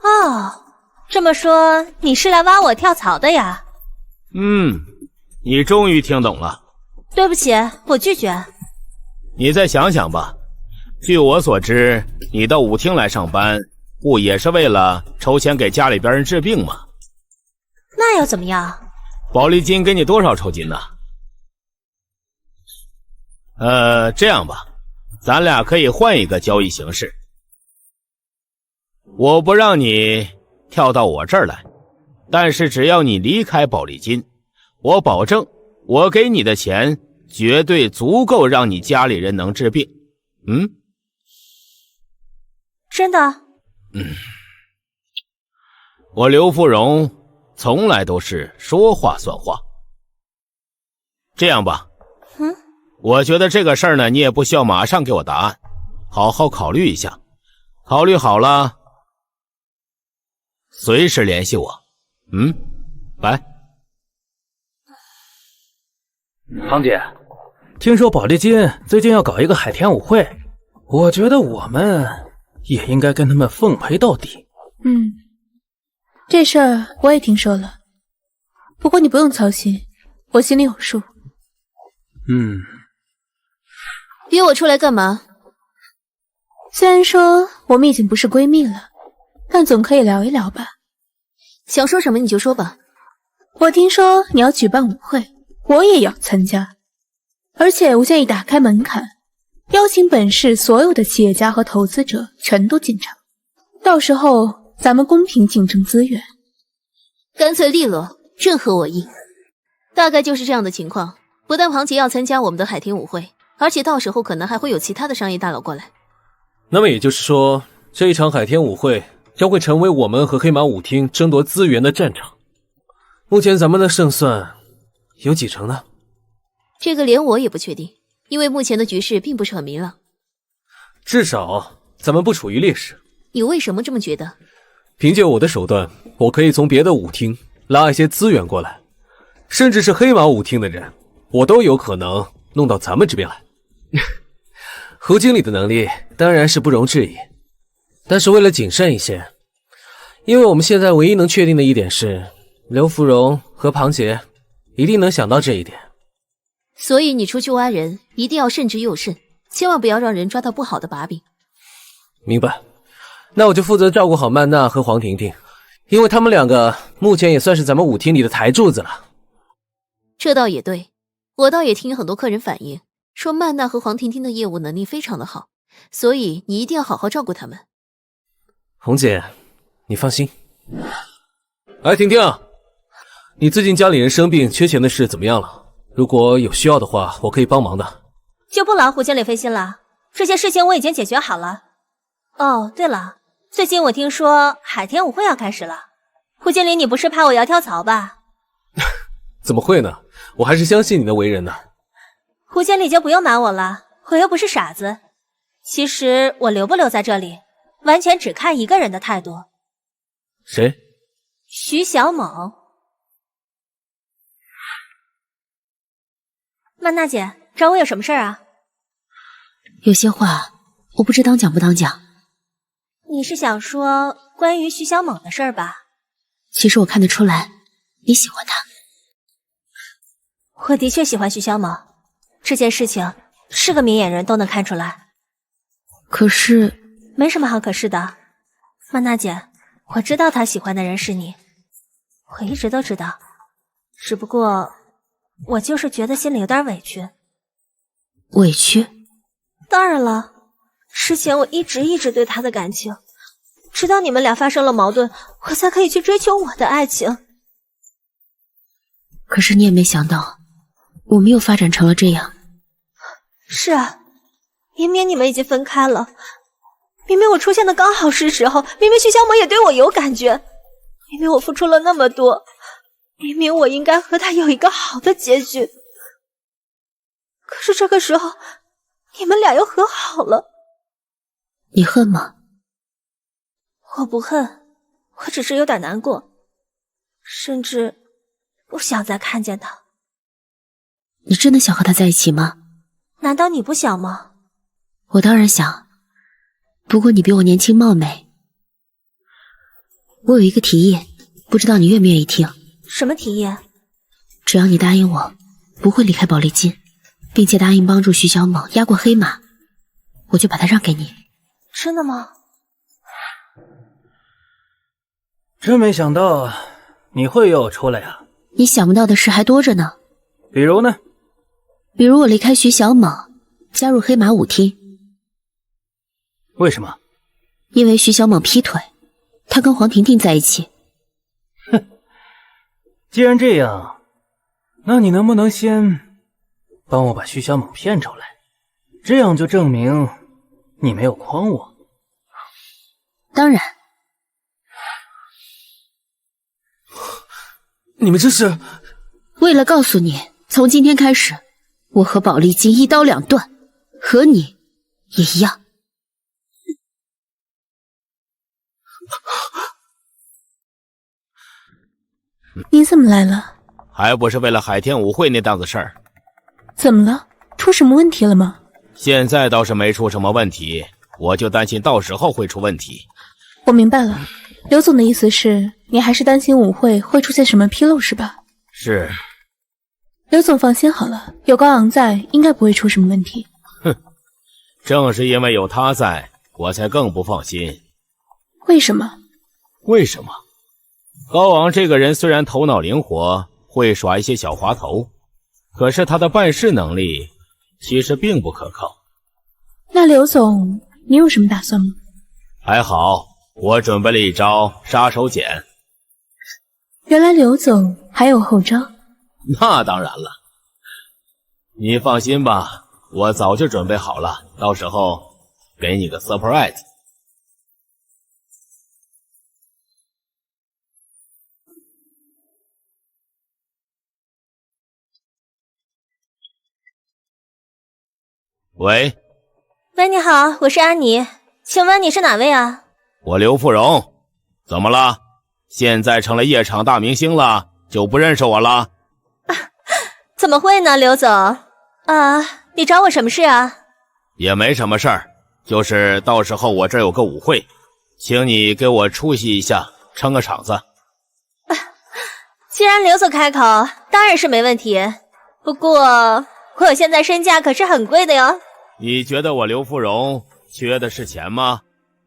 哦，这么说你是来挖我跳槽的呀？你终于听懂了。对不起，我拒绝。你再想想吧，据我所知，你到舞厅来上班，不也是为了筹钱给家里边人治病吗？那又怎么样？宝丽金给你多少酬金呢？这样吧，咱俩可以换一个交易形式。我不让你跳到我这儿来，但是只要你离开宝丽金，我保证我给你的钱绝对足够让你家里人能治病。真的？我刘芙蓉从来都是说话算话。这样吧，我觉得这个事儿呢，你也不需要马上给我答案，好好考虑一下，考虑好了随时联系我。拜。芳姐，听说宝丽金最近要搞一个海天舞会，我觉得我们也应该跟他们奉陪到底。这事儿我也听说了，不过你不用操心，我心里有数。约我出来干嘛？虽然说我们已经不是闺蜜了，但总可以聊一聊吧。想说什么你就说吧。我听说你要举办舞会，我也要参加，而且我建议打开门槛，邀请本市所有的企业家和投资者全都进场，到时候咱们公平竞争资源。干脆利落，正合我意。大概就是这样的情况，不但庞杰要参加我们的海天舞会，而且到时候可能还会有其他的商业大佬过来。那么也就是说，这一场海天舞会将会成为我们和黑马舞厅争夺资源的战场。目前咱们的胜算有几成呢？这个连我也不确定，因为目前的局势并不是很明朗。至少咱们不处于劣势。你为什么这么觉得？凭借我的手段，我可以从别的舞厅拉一些资源过来，甚至是黑马舞厅的人，我都有可能弄到咱们这边来。胡经理的能力当然是不容置疑，但是为了谨慎一些，因为我们现在唯一能确定的一点是，刘芙蓉和庞杰一定能想到这一点。所以你出去挖人，一定要慎之又慎，千万不要让人抓到不好的把柄。明白。那我就负责照顾好曼娜和黄婷婷，因为他们两个目前也算是咱们舞厅里的台柱子了。这倒也对，我倒也听很多客人反映，说曼娜和黄婷婷的业务能力非常的好，所以你一定要好好照顾他们。红姐，你放心。哎，婷婷，你最近家里人生病缺钱的事怎么样了？如果有需要的话，我可以帮忙的。就不劳胡经理费心了，这些事情我已经解决好了。哦，对了，最近我听说海天舞会要开始了，胡经理，你不是怕我要跳槽吧？怎么会呢？我还是相信你的为人的。胡经理就不用瞒我了，我又不是傻子。其实我留不留在这里，完全只看一个人的态度。谁？徐小猛。曼娜姐，找我有什么事儿啊？有些话我不知当讲不当讲。你是想说关于徐小猛的事儿吧？其实我看得出来，你喜欢他。我的确喜欢徐小猛，这件事情是个明眼人都能看出来。可是，没什么好可是的，曼娜姐，我知道他喜欢的人是你，我一直都知道，只不过我就是觉得心里有点委屈。委屈？当然了，之前我一直对他的感情，直到你们俩发生了矛盾，我才可以去追求我的爱情。可是你也没想到，我们又发展成了这样。是啊，明明你们已经分开了，明明我出现的刚好是时候，明明徐小猛也对我有感觉，明明我付出了那么多，明明我应该和他有一个好的结局，可是这个时候你们俩又和好了。你恨吗？我不恨，我只是有点难过，甚至不想再看见他。你真的想和他在一起吗？难道你不想吗？我当然想，不过你比我年轻貌美。我有一个提议，不知道你愿不愿意听。什么提议？只要你答应我不会离开宝丽金，并且答应帮助徐小猛压过黑马，我就把他让给你。真的吗？真没想到你会约我出来呀！你想不到的事还多着呢。比如呢？比如我离开徐小猛，加入黑马舞厅。为什么？因为徐小猛劈腿，他跟黄婷婷在一起。哼，既然这样，那你能不能先帮我把徐小猛骗出来？这样就证明你没有诓我。当然。你们这是……为了告诉你，从今天开始，我和宝丽金一刀两断，和你也一样。你怎么来了？还不是为了海天舞会那档子事儿。怎么了？出什么问题了吗？现在倒是没出什么问题，我就担心到时候会出问题。我明白了，刘总的意思是，你还是担心舞会会出现什么纰漏是吧？是。刘总放心好了，有高昂在，应该不会出什么问题。哼，正是因为有他在，我才更不放心。为什么？为什么？高昂这个人虽然头脑灵活，会耍一些小滑头，可是他的办事能力其实并不可靠。那刘总，你有什么打算吗？还好，我准备了一招杀手锏。原来刘总还有后招。那当然了，你放心吧，我早就准备好了，到时候给你个 surprise。喂，你好，我是安妮，请问你是哪位啊？我刘富荣，怎么了？现在成了夜场大明星了，就不认识我了？怎么会呢，刘总？你找我什么事啊？也没什么事儿，就是到时候我这儿有个舞会，请你给我出席一下，撑个场子。既然刘总开口，当然是没问题。不过我现在身价可是很贵的哟。你觉得我刘富荣缺的是钱吗？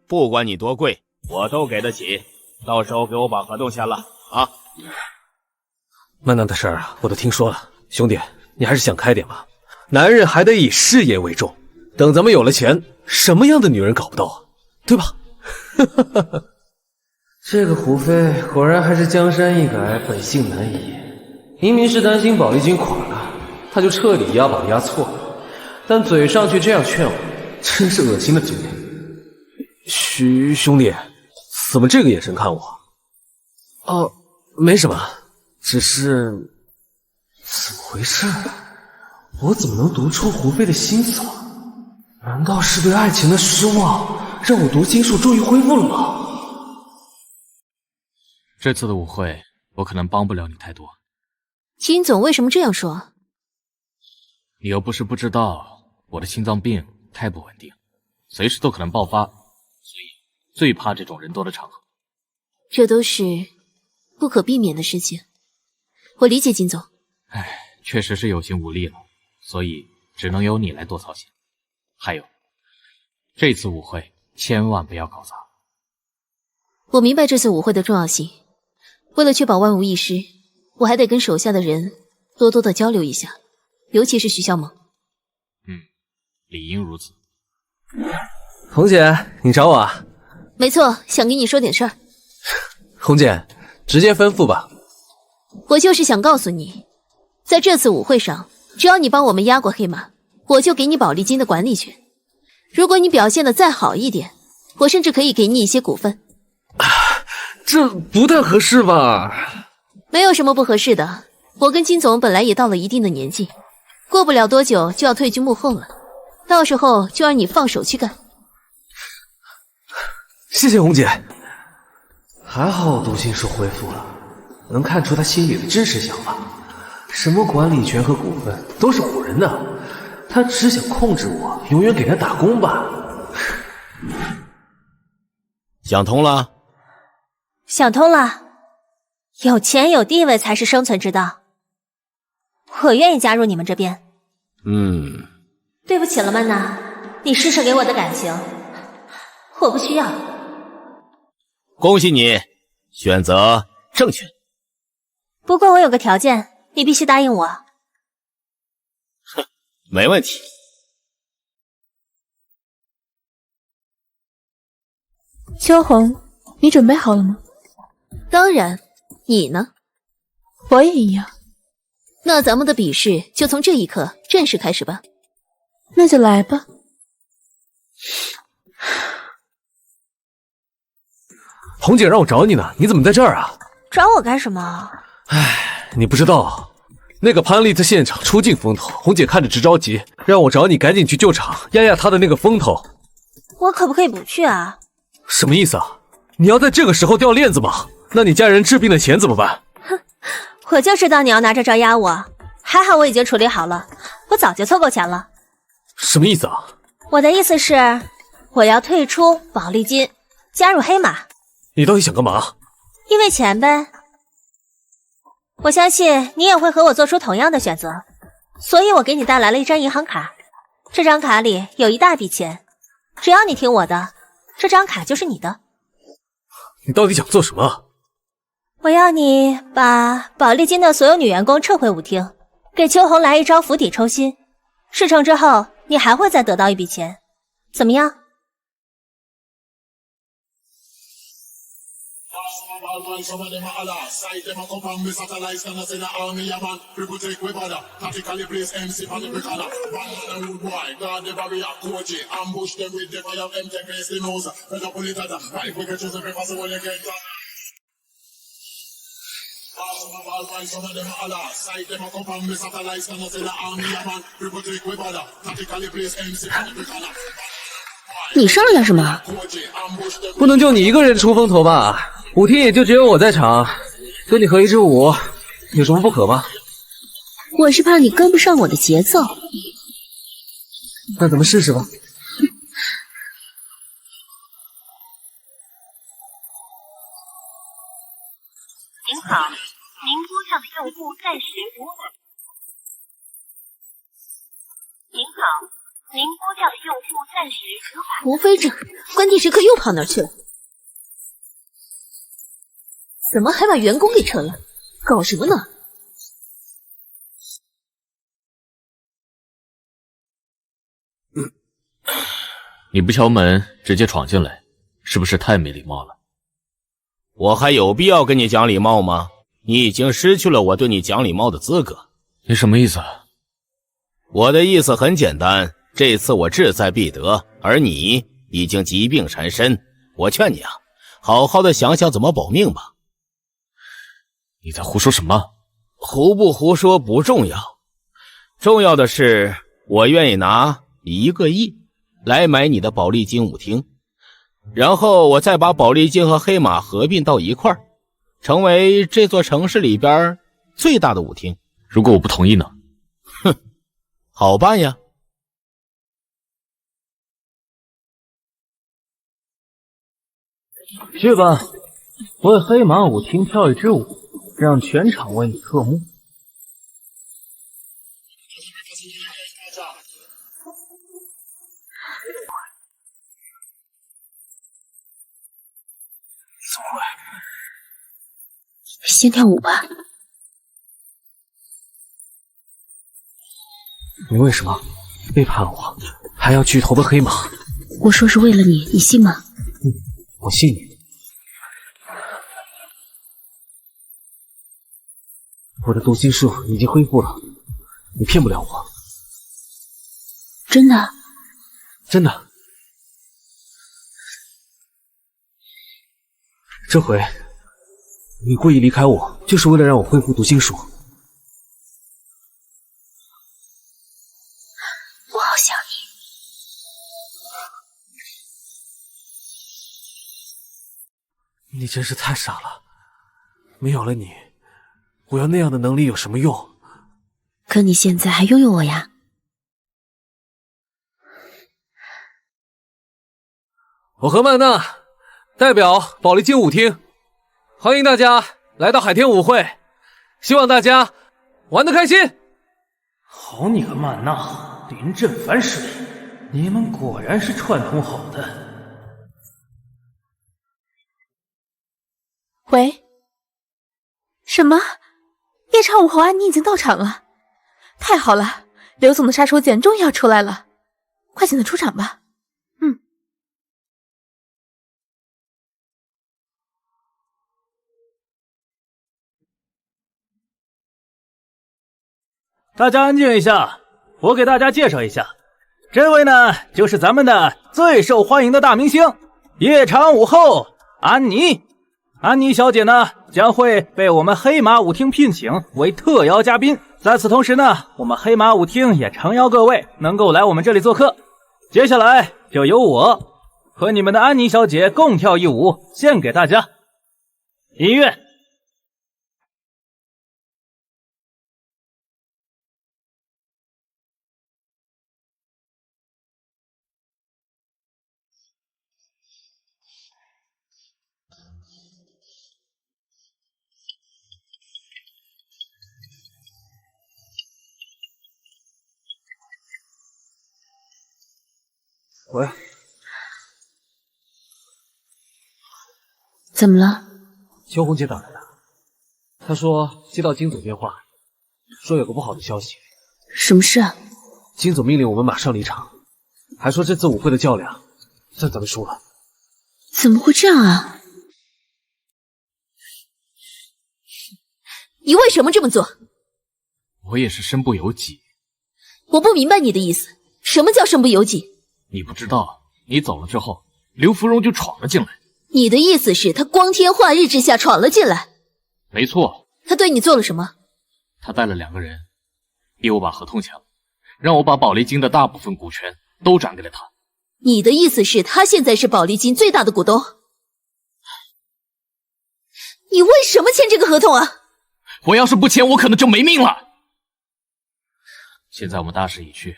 不管你多贵，我都给得起。到时候给我把合同签了啊！曼娜的事儿我都听说了，兄弟，你还是想开点吧。男人还得以事业为重，等咱们有了钱，什么样的女人搞不到啊？对吧？这个胡飞果然还是江山易改，本性难移。明明是担心宝丽金垮了，他就彻底押宝押错了，但嘴上却这样劝我，真是恶心的嘴脸。徐兄弟，怎么这个眼神看我？哦，没什么，只是怎么回事？我怎么能读出胡飞的心思了？难道是对爱情的失望，让我读心术终于恢复了吗？这次的舞会，我可能帮不了你太多。金总为什么这样说？你又不是不知道，我的心脏病太不稳定，随时都可能爆发，所以最怕这种人多的场合。这都是不可避免的事情，我理解金总。唉，确实是有心无力了，所以只能由你来多操心。还有，这次舞会千万不要搞砸。我明白这次舞会的重要性，为了确保万无一失，我还得跟手下的人多多的交流一下，尤其是徐小猛。理应如此。红姐，你找我啊？没错，想跟你说点事儿。红姐，直接吩咐吧。我就是想告诉你，在这次舞会上，只要你帮我们压过黑马，我就给你宝丽金的管理权。如果你表现的再好一点，我甚至可以给你一些股份。这不太合适吧？没有什么不合适的，我跟金总本来也到了一定的年纪，过不了多久就要退居幕后了，到时候就让你放手去干。谢谢红姐。还好读心术恢复了，能看出他心里的真实想法。什么管理权和股份都是唬人的，他只想控制我，永远给他打工吧。想通了？想通了，有钱有地位才是生存之道。我愿意加入你们这边。对不起了，曼娜，你施舍给我的感情，我不需要。恭喜你，选择正确。不过我有个条件，你必须答应我。没问题。秋红，你准备好了吗？当然，你呢？我也一样。那咱们的比试就从这一刻正式开始吧。那就来吧。红姐让我找你呢，你怎么在这儿啊？找我干什么？唉，你不知道，那个潘丽在现场出尽风头，红姐看着直着急，让我找你赶紧去救场，压压她的那个风头。我可不可以不去啊？什么意思啊？你要在这个时候掉链子吗？那你家人治病的钱怎么办？哼，我就知道你要拿这招压我，还好我已经处理好了，我早就凑够钱了。什么意思啊？我的意思是，我要退出宝丽金，加入黑马。你到底想干嘛？因为钱呗。我相信你也会和我做出同样的选择，所以我给你带来了一张银行卡，这张卡里有一大笔钱，只要你听我的，这张卡就是你的。你到底想做什么？我要你把宝丽金的所有女员工撤回舞厅，给秋红来一招釜底抽薪，事成之后你还会再得到一笔钱，怎么样你商量什么？不能就你一个人出风头吧？舞厅也就只有我在场，跟你合一支舞，有什么不可吗？我是怕你跟不上我的节奏。那咱们试试吧。您好，您拨叫的用户暂时无法。您好，您拨叫的用户暂时无法。无非这关键时刻又跑哪儿去了？怎么还把员工给撤了？搞什么呢？你不敲门直接闯进来，是不是太没礼貌了？我还有必要跟你讲礼貌吗？你已经失去了我对你讲礼貌的资格。你什么意思？我的意思很简单，这次我志在必得，而你已经疾病缠身，我劝你啊，好好的想想怎么保命吧。你在胡说什么？胡不胡说不重要，重要的是我愿意拿1个亿来买你的宝丽金舞厅，然后我再把宝丽金和黑马合并到一块儿，成为这座城市里边最大的舞厅。如果我不同意呢？哼，好办呀。去吧，为黑马舞厅跳一支舞，让全场为你侧目。怎么会？先跳舞吧。你为什么背叛我，还要去投奔黑马？我说是为了你，你信吗？我信你。我的读心术已经恢复了，你骗不了我。真的？真的。这回你故意离开我，就是为了让我恢复读心术。我好想你。你真是太傻了，没有了你，我要那样的能力有什么用？可你现在还拥有我呀。我和曼娜代表宝丽金舞厅，欢迎大家来到海天舞会，希望大家玩得开心。好你个曼娜，临阵反水，你们果然是串通好的。喂，什么？夜叉舞后安妮已经到场了，太好了，刘总的杀手锏终于要出来了，快请他出场吧。大家安静一下，我给大家介绍一下，这位呢就是咱们的最受欢迎的大明星夜场舞后安妮。安妮小姐呢将会被我们黑马舞厅聘请为特邀嘉宾，在此同时呢，我们黑马舞厅也诚邀各位能够来我们这里做客。接下来就由我和你们的安妮小姐共跳一舞，献给大家。音乐。喂，怎么了？秋红姐打来的，她说接到金总电话，说有个不好的消息。什么事啊？金总命令我们马上离场，还说这次舞会的较量算咱们输了。怎么会这样啊？你为什么这么做？我也是身不由己。我不明白你的意思，什么叫身不由己？你不知道，你走了之后，刘芙蓉就闯了进来。你的意思是她光天化日之下闯了进来？没错。她对你做了什么？她带了2个人，逼我把合同签了，让我把宝丽金的大部分股权都转给了她。你的意思是她现在是宝丽金最大的股东？你为什么签这个合同啊？我要是不签，我可能就没命了。现在我们大势已去，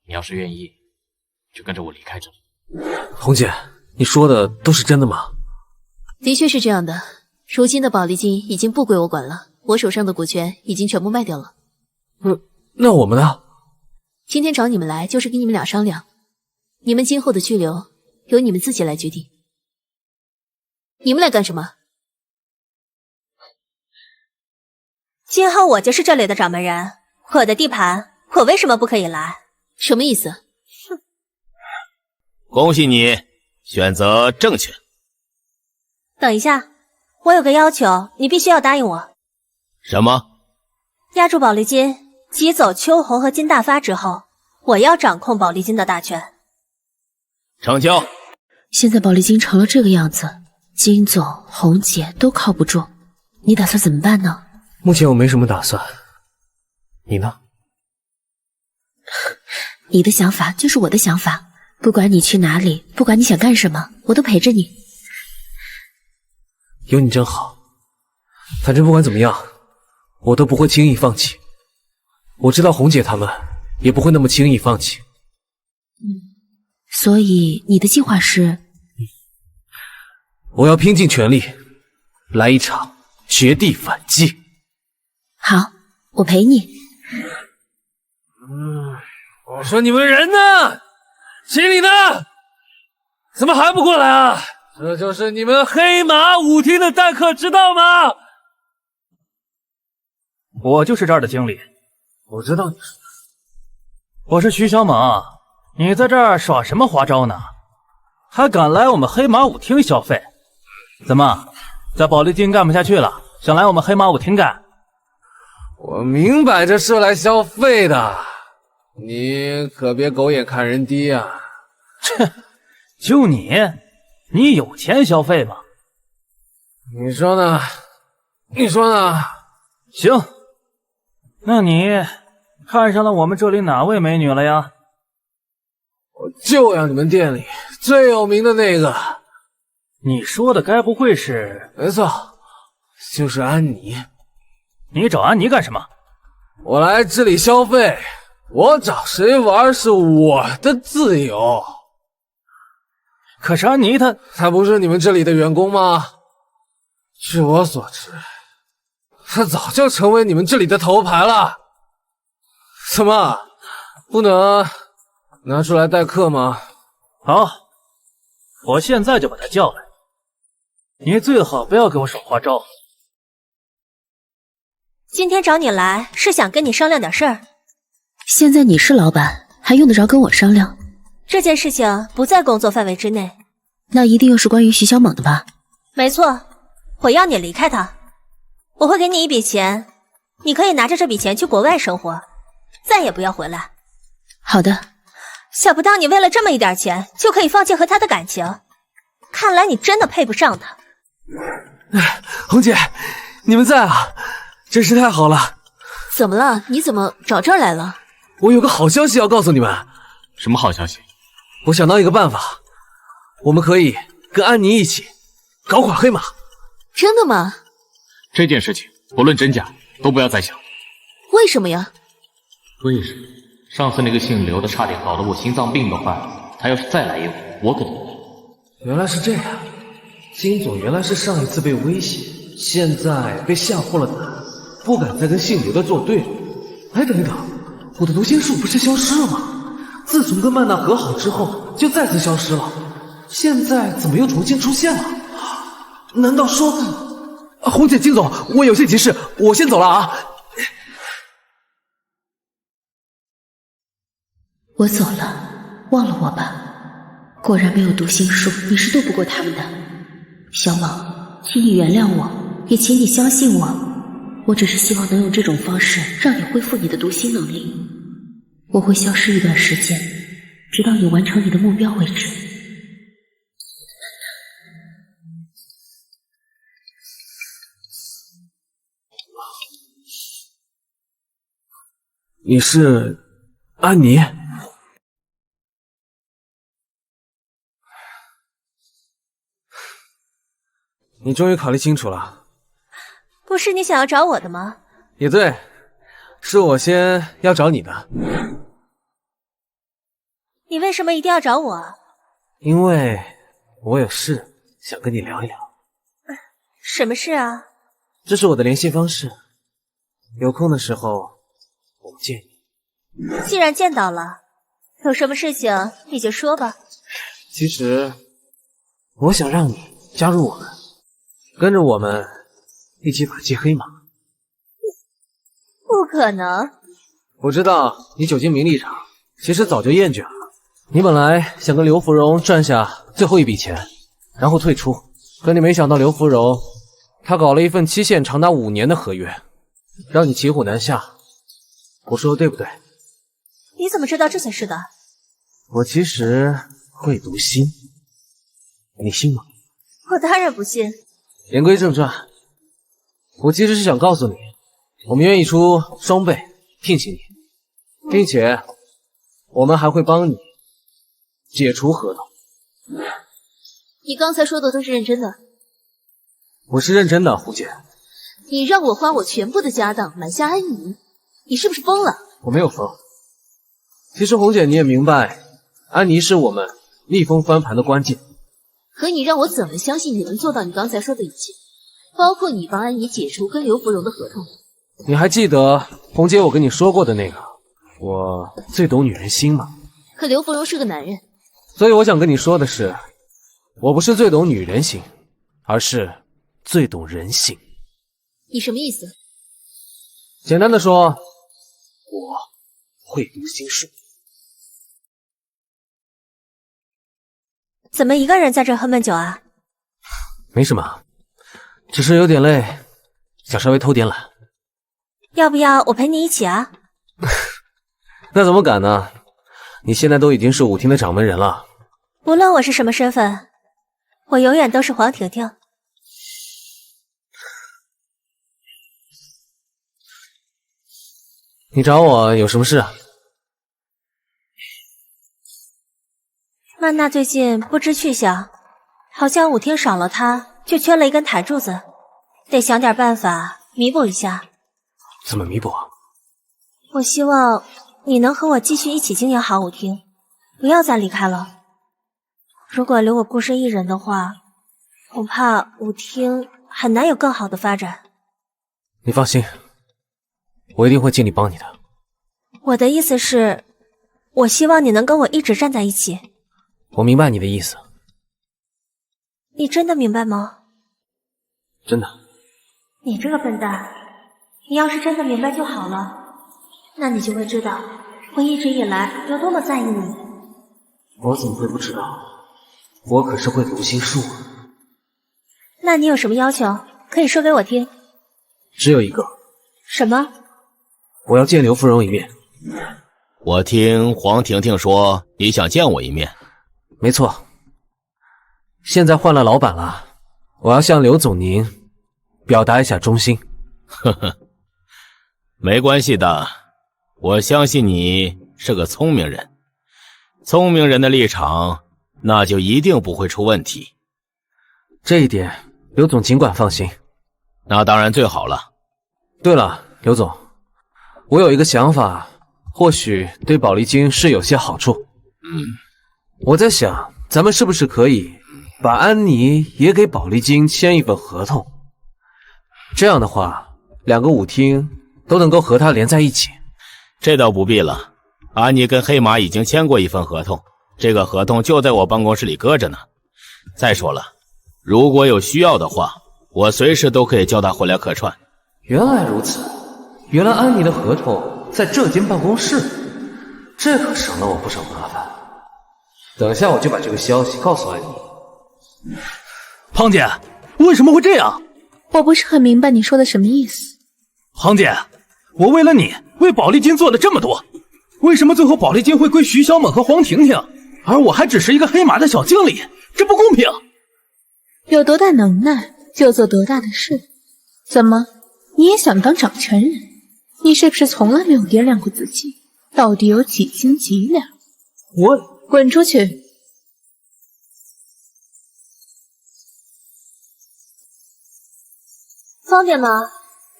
你要是愿意，就跟着我离开这里。红姐，你说的都是真的吗？的确是这样的，如今的宝丽金已经不归我管了，我手上的股权已经全部卖掉了。那我们呢？今天找你们来就是跟你们俩商量，你们今后的居留由你们自己来决定。你们来干什么？今后我就是这里的掌门人，我的地盘，我为什么不可以来？什么意思？恭喜你，选择正确。等一下，我有个要求，你必须要答应我。什么？压住宝丽金，挤走秋红和金大发之后，我要掌控宝丽金的大权。成交。现在宝丽金成了这个样子，金总、红姐都靠不住，你打算怎么办呢？目前我没什么打算，你呢？你的想法就是我的想法，不管你去哪里，不管你想干什么，我都陪着你。有你真好，反正不管怎么样，我都不会轻易放弃。我知道红姐他们也不会那么轻易放弃。所以你的计划是？我要拼尽全力，来一场绝地反击。好，我陪你。我说你们人呢？经理呢？怎么还不过来啊？这就是你们黑马舞厅的待客之道吗？我就是这儿的经理。我知道你是。我是徐小猛，你在这儿耍什么花招呢？还敢来我们黑马舞厅消费？怎么，在宝丽金干不下去了，想来我们黑马舞厅干？我明摆着是来消费的，你可别狗眼看人低啊！切，就你有钱消费吗？你说呢？你说呢？行，那你看上了我们这里哪位美女了呀？我就要你们店里最有名的那个。你说的该不会是？没错，就是安妮。你找安妮干什么？我来这里消费，我找谁玩是我的自由。可是安妮她不是你们这里的员工吗？据我所知，她早就成为你们这里的头牌了。怎么，不能拿出来待客吗？好，我现在就把她叫来。你最好不要给我耍花招。今天找你来是想跟你商量点事儿。现在你是老板，还用得着跟我商量？这件事情不在工作范围之内。那一定又是关于徐小猛的吧？没错，我要你离开他。我会给你一笔钱，你可以拿着这笔钱去国外生活，再也不要回来。好的。想不到你为了这么一点钱就可以放弃和他的感情，看来你真的配不上他。红姐，你们在啊，真是太好了。怎么了？你怎么找这儿来了？我有个好消息要告诉你们。什么好消息？我想到一个办法，我们可以跟安妮一起搞垮黑马。真的吗？这件事情不论真假都不要再想。为什么呀？为什么？上次那个姓刘的差点搞得我心脏病都犯了，他要是再来一回，我可就……原来是这样，金总原来是上一次被威胁，现在被吓破了胆，不敢再跟姓刘的作对了。哎，等一等，我的读心术不是消失了吗？自从跟曼娜和好之后，就再次消失了，现在怎么又重新出现了？难道说……红姐，金总，我有些急事，我先走了啊。我走了，忘了我吧。果然没有读心术，你是斗不过他们的。小猛，请你原谅我，也请你相信我。我只是希望能用这种方式让你恢复你的读心能力。我会消失一段时间，直到你完成你的目标为止。你是安妮？你终于考虑清楚了。不是你想要找我的吗？也对，是我先要找你的。你为什么一定要找我？因为我有事想跟你聊一聊。什么事啊？这是我的联系方式，有空的时候我们见你。既然见到了，有什么事情你就说吧。其实我想让你加入我们，跟着我们一起反击黑马。不可能。我知道你久经名利场，其实早就厌倦了。你本来想跟刘芙蓉赚下最后一笔钱，然后退出，可你没想到刘芙蓉她搞了一份期限长达5年的合约，让你骑虎难下。我说的对不对？你怎么知道这些事的？我其实会读心，你信吗？我当然不信。言归正传，我其实是想告诉你，我们愿意出双倍聘请你，并且我们还会帮你解除合同。你刚才说的都是认真的？我是认真的，胡姐。你让我花我全部的家当买下安妮，你是不是疯了？我没有疯，其实红姐你也明白，安妮是我们逆风翻盘的关键。可你让我怎么相信你能做到你刚才说的一切？包括你帮安妮解除跟刘芙蓉的合同。你还记得红姐我跟你说过的那个，我最懂女人心吗？可刘芙蓉是个男人，所以我想跟你说的是，我不是最懂女人心，而是最懂人性。你什么意思？简单的说，我会读心术。怎么一个人在这喝闷酒啊？没什么，只是有点累，想稍微偷点懒。要不要我陪你一起啊？那怎么敢呢？你现在都已经是舞厅的掌门人了。无论我是什么身份，我永远都是黄婷婷。你找我有什么事啊？曼娜最近不知去向，好像舞厅少了她就缺了一根台柱子，得想点办法弥补一下。怎么弥补啊？我希望你能和我继续一起经营好舞厅，不要再离开了。如果留我孤身一人的话，恐怕舞厅很难有更好的发展。你放心，我一定会尽力帮你的。我的意思是，我希望你能跟我一直站在一起。我明白你的意思。你真的明白吗？真的。你这个笨蛋，你要是真的明白就好了，那你就会知道我一直以来有多么在意你。我怎么会不知道？我可是会读心术。那你有什么要求，可以说给我听。只有一个。什么？我要见刘芙蓉一面。我听黄婷婷说你想见我一面。没错。现在换了老板了，我要向刘总您表达一下忠心。呵呵，没关系的，我相信你是个聪明人，聪明人的立场，那就一定不会出问题。这一点，刘总尽管放心。那当然最好了。对了，刘总，我有一个想法，或许对宝丽金是有些好处。我在想，咱们是不是可以把安妮也给宝丽金签一份合同？这样的话，两个舞厅都能够和他连在一起。这倒不必了，安妮跟黑马已经签过一份合同，这个合同就在我办公室里搁着呢。再说了，如果有需要的话，我随时都可以叫他回来客串。原来如此，原来安妮的合同在这间办公室，这可省了我不少麻烦。等一下我就把这个消息告诉安妮。庞姐，为什么会这样？我不是很明白你说的什么意思。庞姐，我为了你，为宝丽金做了这么多，为什么最后宝丽金会归徐小猛和黄婷婷，而我还只是一个黑马的小经理？这不公平！有多大能耐就做多大的事。怎么，你也想当掌权人？你是不是从来没有掂量过自己到底有几斤几两？我滚出去！方便吗？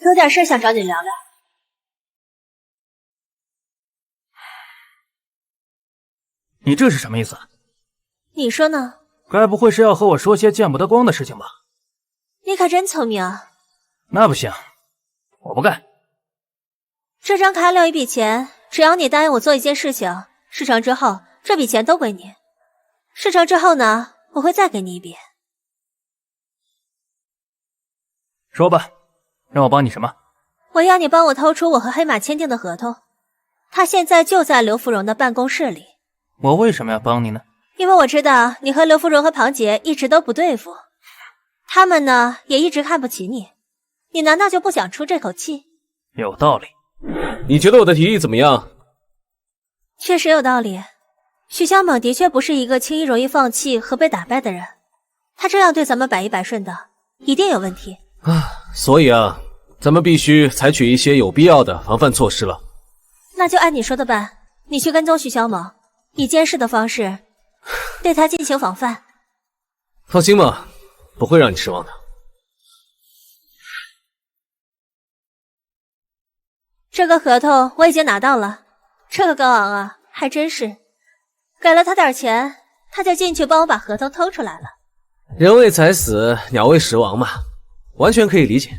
有点事想找你聊聊。你这是什么意思？你说呢？该不会是要和我说些见不得光的事情吧？你可真聪明啊！那不行，我不干。这张卡留一笔钱，只要你答应我做一件事情，事成之后这笔钱都归你。事成之后呢，我会再给你一笔。说吧，让我帮你什么？我要你帮我偷出我和黑马签订的合同，他现在就在刘芙蓉的办公室里。我为什么要帮你呢？因为我知道你和刘芙蓉和庞姐一直都不对付，他们呢也一直看不起你，你难道就不想出这口气？有道理。你觉得我的提议怎么样？确实有道理。徐小猛的确不是一个轻易容易放弃和被打败的人，他这样对咱们百依百顺的，一定有问题。所以啊，咱们必须采取一些有必要的防范措施了。那就按你说的办，你去跟踪徐小猛，以监视的方式对他进行防范。放心吧，不会让你失望的。这个合同我已经拿到了，这个高昂啊，还真是，给了他点钱，他就进去帮我把合同偷出来了。人为财死，鸟为食亡嘛，完全可以理解。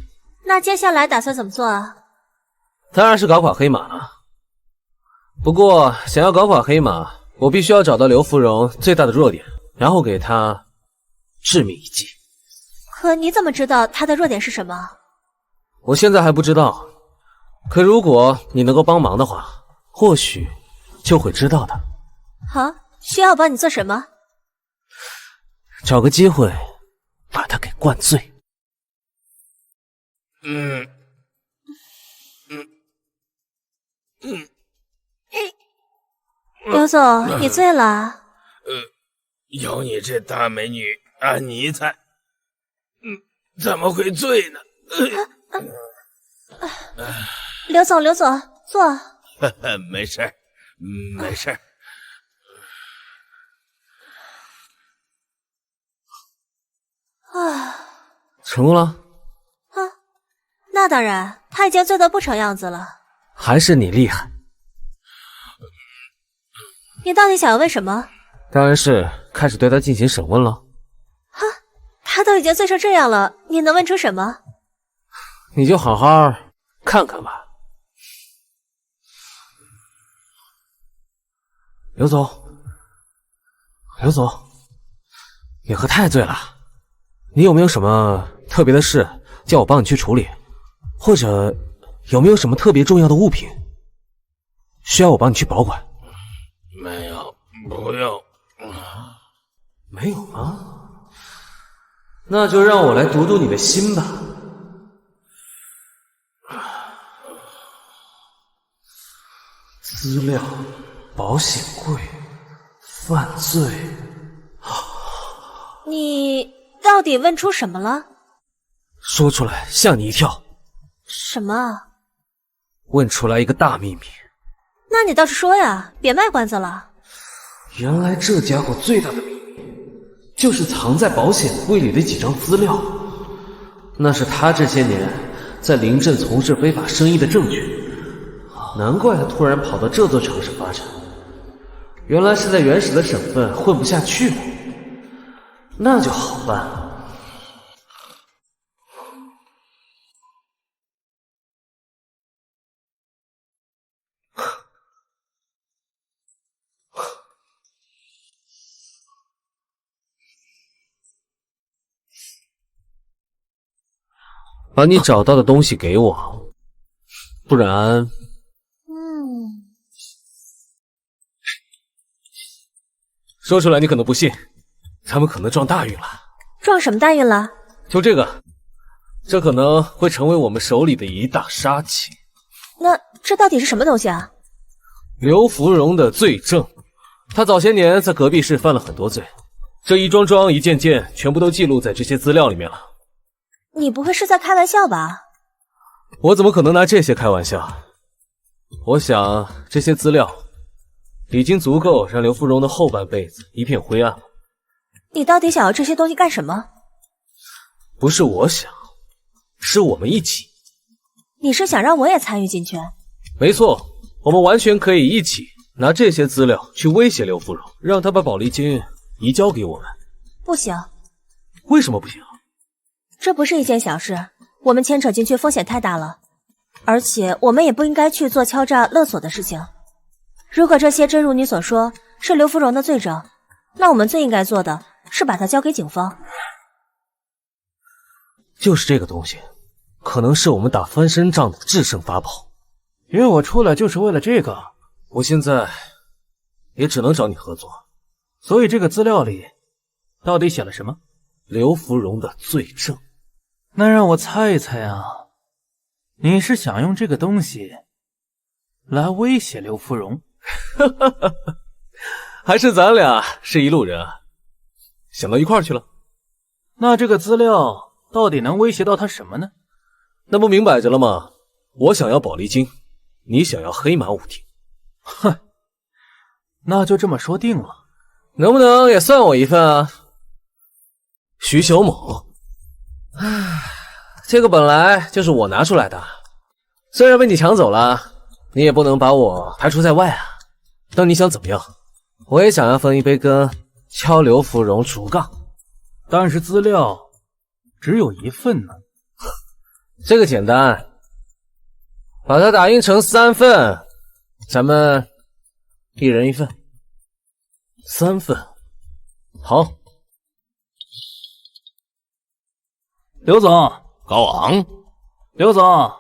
那接下来打算怎么做啊？当然是搞垮黑马了。不过想要搞垮黑马，我必须要找到刘芙蓉最大的弱点，然后给她致命一击。可你怎么知道他的弱点是什么？我现在还不知道，可如果你能够帮忙的话，或许就会知道的。好，需要我帮你做什么？找个机会把他给灌醉。刘总，你醉了？有你这大美女安妮在，怎么会醉呢？刘总，坐。没事儿，没事儿。成功了？啊，那当然，他已经醉得不成样子了。还是你厉害。你到底想要问什么？当然是开始对他进行审问了。哈，他都已经醉成这样了，你能问出什么？你就好好看看吧。刘总，你喝太醉了，你有没有什么特别的事叫我帮你去处理？或者有没有什么特别重要的物品需要我帮你去保管？没有，不用。没有吗？那就让我来读读你的心吧。资料、保险柜、犯罪。你到底问出什么了？说出来吓你一跳。什么？问出来一个大秘密。那你倒是说呀，别卖关子了。原来这家伙最大的秘密就是藏在保险柜里的几张资料，那是他这些年在临镇从事非法生意的证据。难怪他突然跑到这座城市发展，原来是在原始的省份混不下去了。那就好办了。把你找到的东西给我，不然……说出来你可能不信，咱们可能撞大运了。撞什么大运了？就这个，这可能会成为我们手里的一大杀器。那这到底是什么东西啊？刘芙蓉的罪证，她早些年在隔壁市犯了很多罪，这一桩桩一件件全部都记录在这些资料里面了。你不会是在开玩笑吧？我怎么可能拿这些开玩笑？我想这些资料已经足够让刘芙蓉的后半辈子一片灰暗了。你到底想要这些东西干什么？不是我想，是我们一起。你是想让我也参与进去？没错，我们完全可以一起拿这些资料去威胁刘芙蓉，让她把宝丽金移交给我们。不行。为什么不行？这不是一件小事，我们牵扯进去风险太大了，而且我们也不应该去做敲诈勒索的事情。如果这些真如你所说是刘芙蓉的罪证，那我们最应该做的是把它交给警方。就是这个东西，可能是我们打翻身仗的制胜法宝。约我出来就是为了这个，我现在也只能找你合作。所以这个资料里到底写了什么？刘芙蓉的罪证。那让我猜一猜啊，你是想用这个东西来威胁刘芙蓉？还是咱俩是一路人啊，想到一块儿去了。那这个资料到底能威胁到他什么呢？那不明摆着了吗？我想要宝丽金，你想要黑马舞厅。哼，那就这么说定了。能不能也算我一份啊？徐小猛，这个本来就是我拿出来的，虽然被你抢走了，你也不能把我排除在外啊。那你想怎么样？我也想要分一杯羹，敲刘芙蓉竹杠。但是资料只有1份呢。这个简单，把它打印成3份，咱们1人1份。3份，好。刘总，高昂，刘总，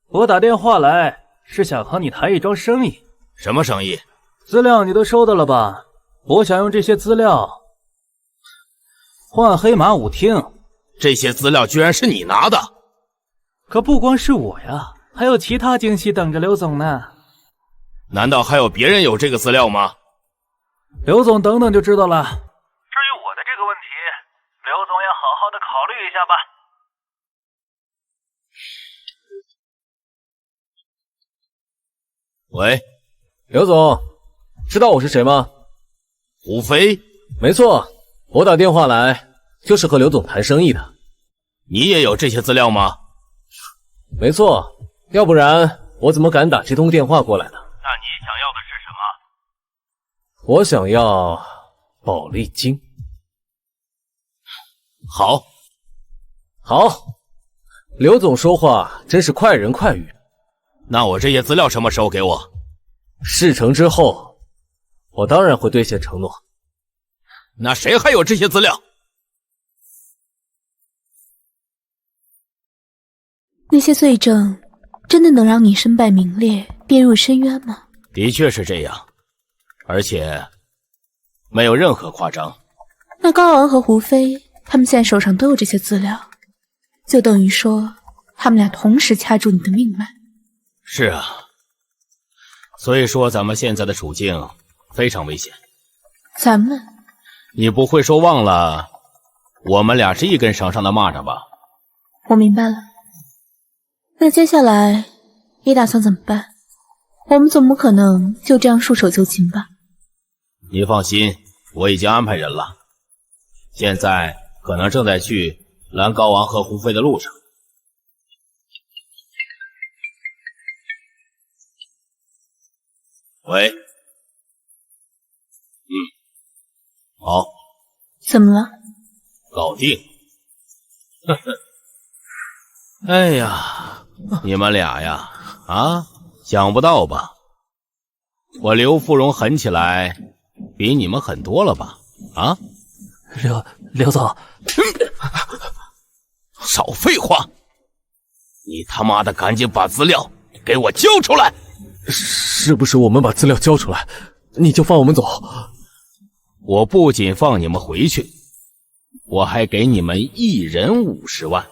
我打电话来是想和你谈一桩生意。什么生意？资料你都收到了吧？我想用这些资料换黑马舞厅。这些资料居然是你拿的？可不光是我呀，还有其他惊喜等着刘总呢。难道还有别人有这个资料吗？刘总等等就知道了。至于我的这个问题，刘总要好好的考虑一下吧。喂，刘总，知道我是谁吗？胡飞？没错，我打电话来就是和刘总谈生意的。你也有这些资料吗？没错，要不然我怎么敢打这通电话过来呢？那你想要的是什么？我想要宝丽金。好，刘总说话真是快人快语。那我这些资料什么时候给我？事成之后，我当然会兑现承诺。那谁还有这些资料？那些罪证真的能让你身败名裂，跌入深渊吗？的确是这样，而且没有任何夸张。那高昂和胡飞他们现在手上都有这些资料，就等于说他们俩同时掐住你的命脉。是啊，所以说咱们现在的处境非常危险。咱们？你不会说忘了我们俩是一根绳上的蚂蚱吧？我明白了。那接下来你打算怎么办？我们总不可能就这样束手就擒吧？你放心，我已经安排人了，现在可能正在去拦高昂和胡飞的路上。喂，好，怎么了？搞定。呵呵，哎呀，你们俩呀，想不到吧？我刘芙蓉狠起来比你们狠多了吧？刘总，少废话！你他妈的赶紧把资料给我交出来！是不是我们把资料交出来，你就放我们走？我不仅放你们回去，我还给你们1人50万，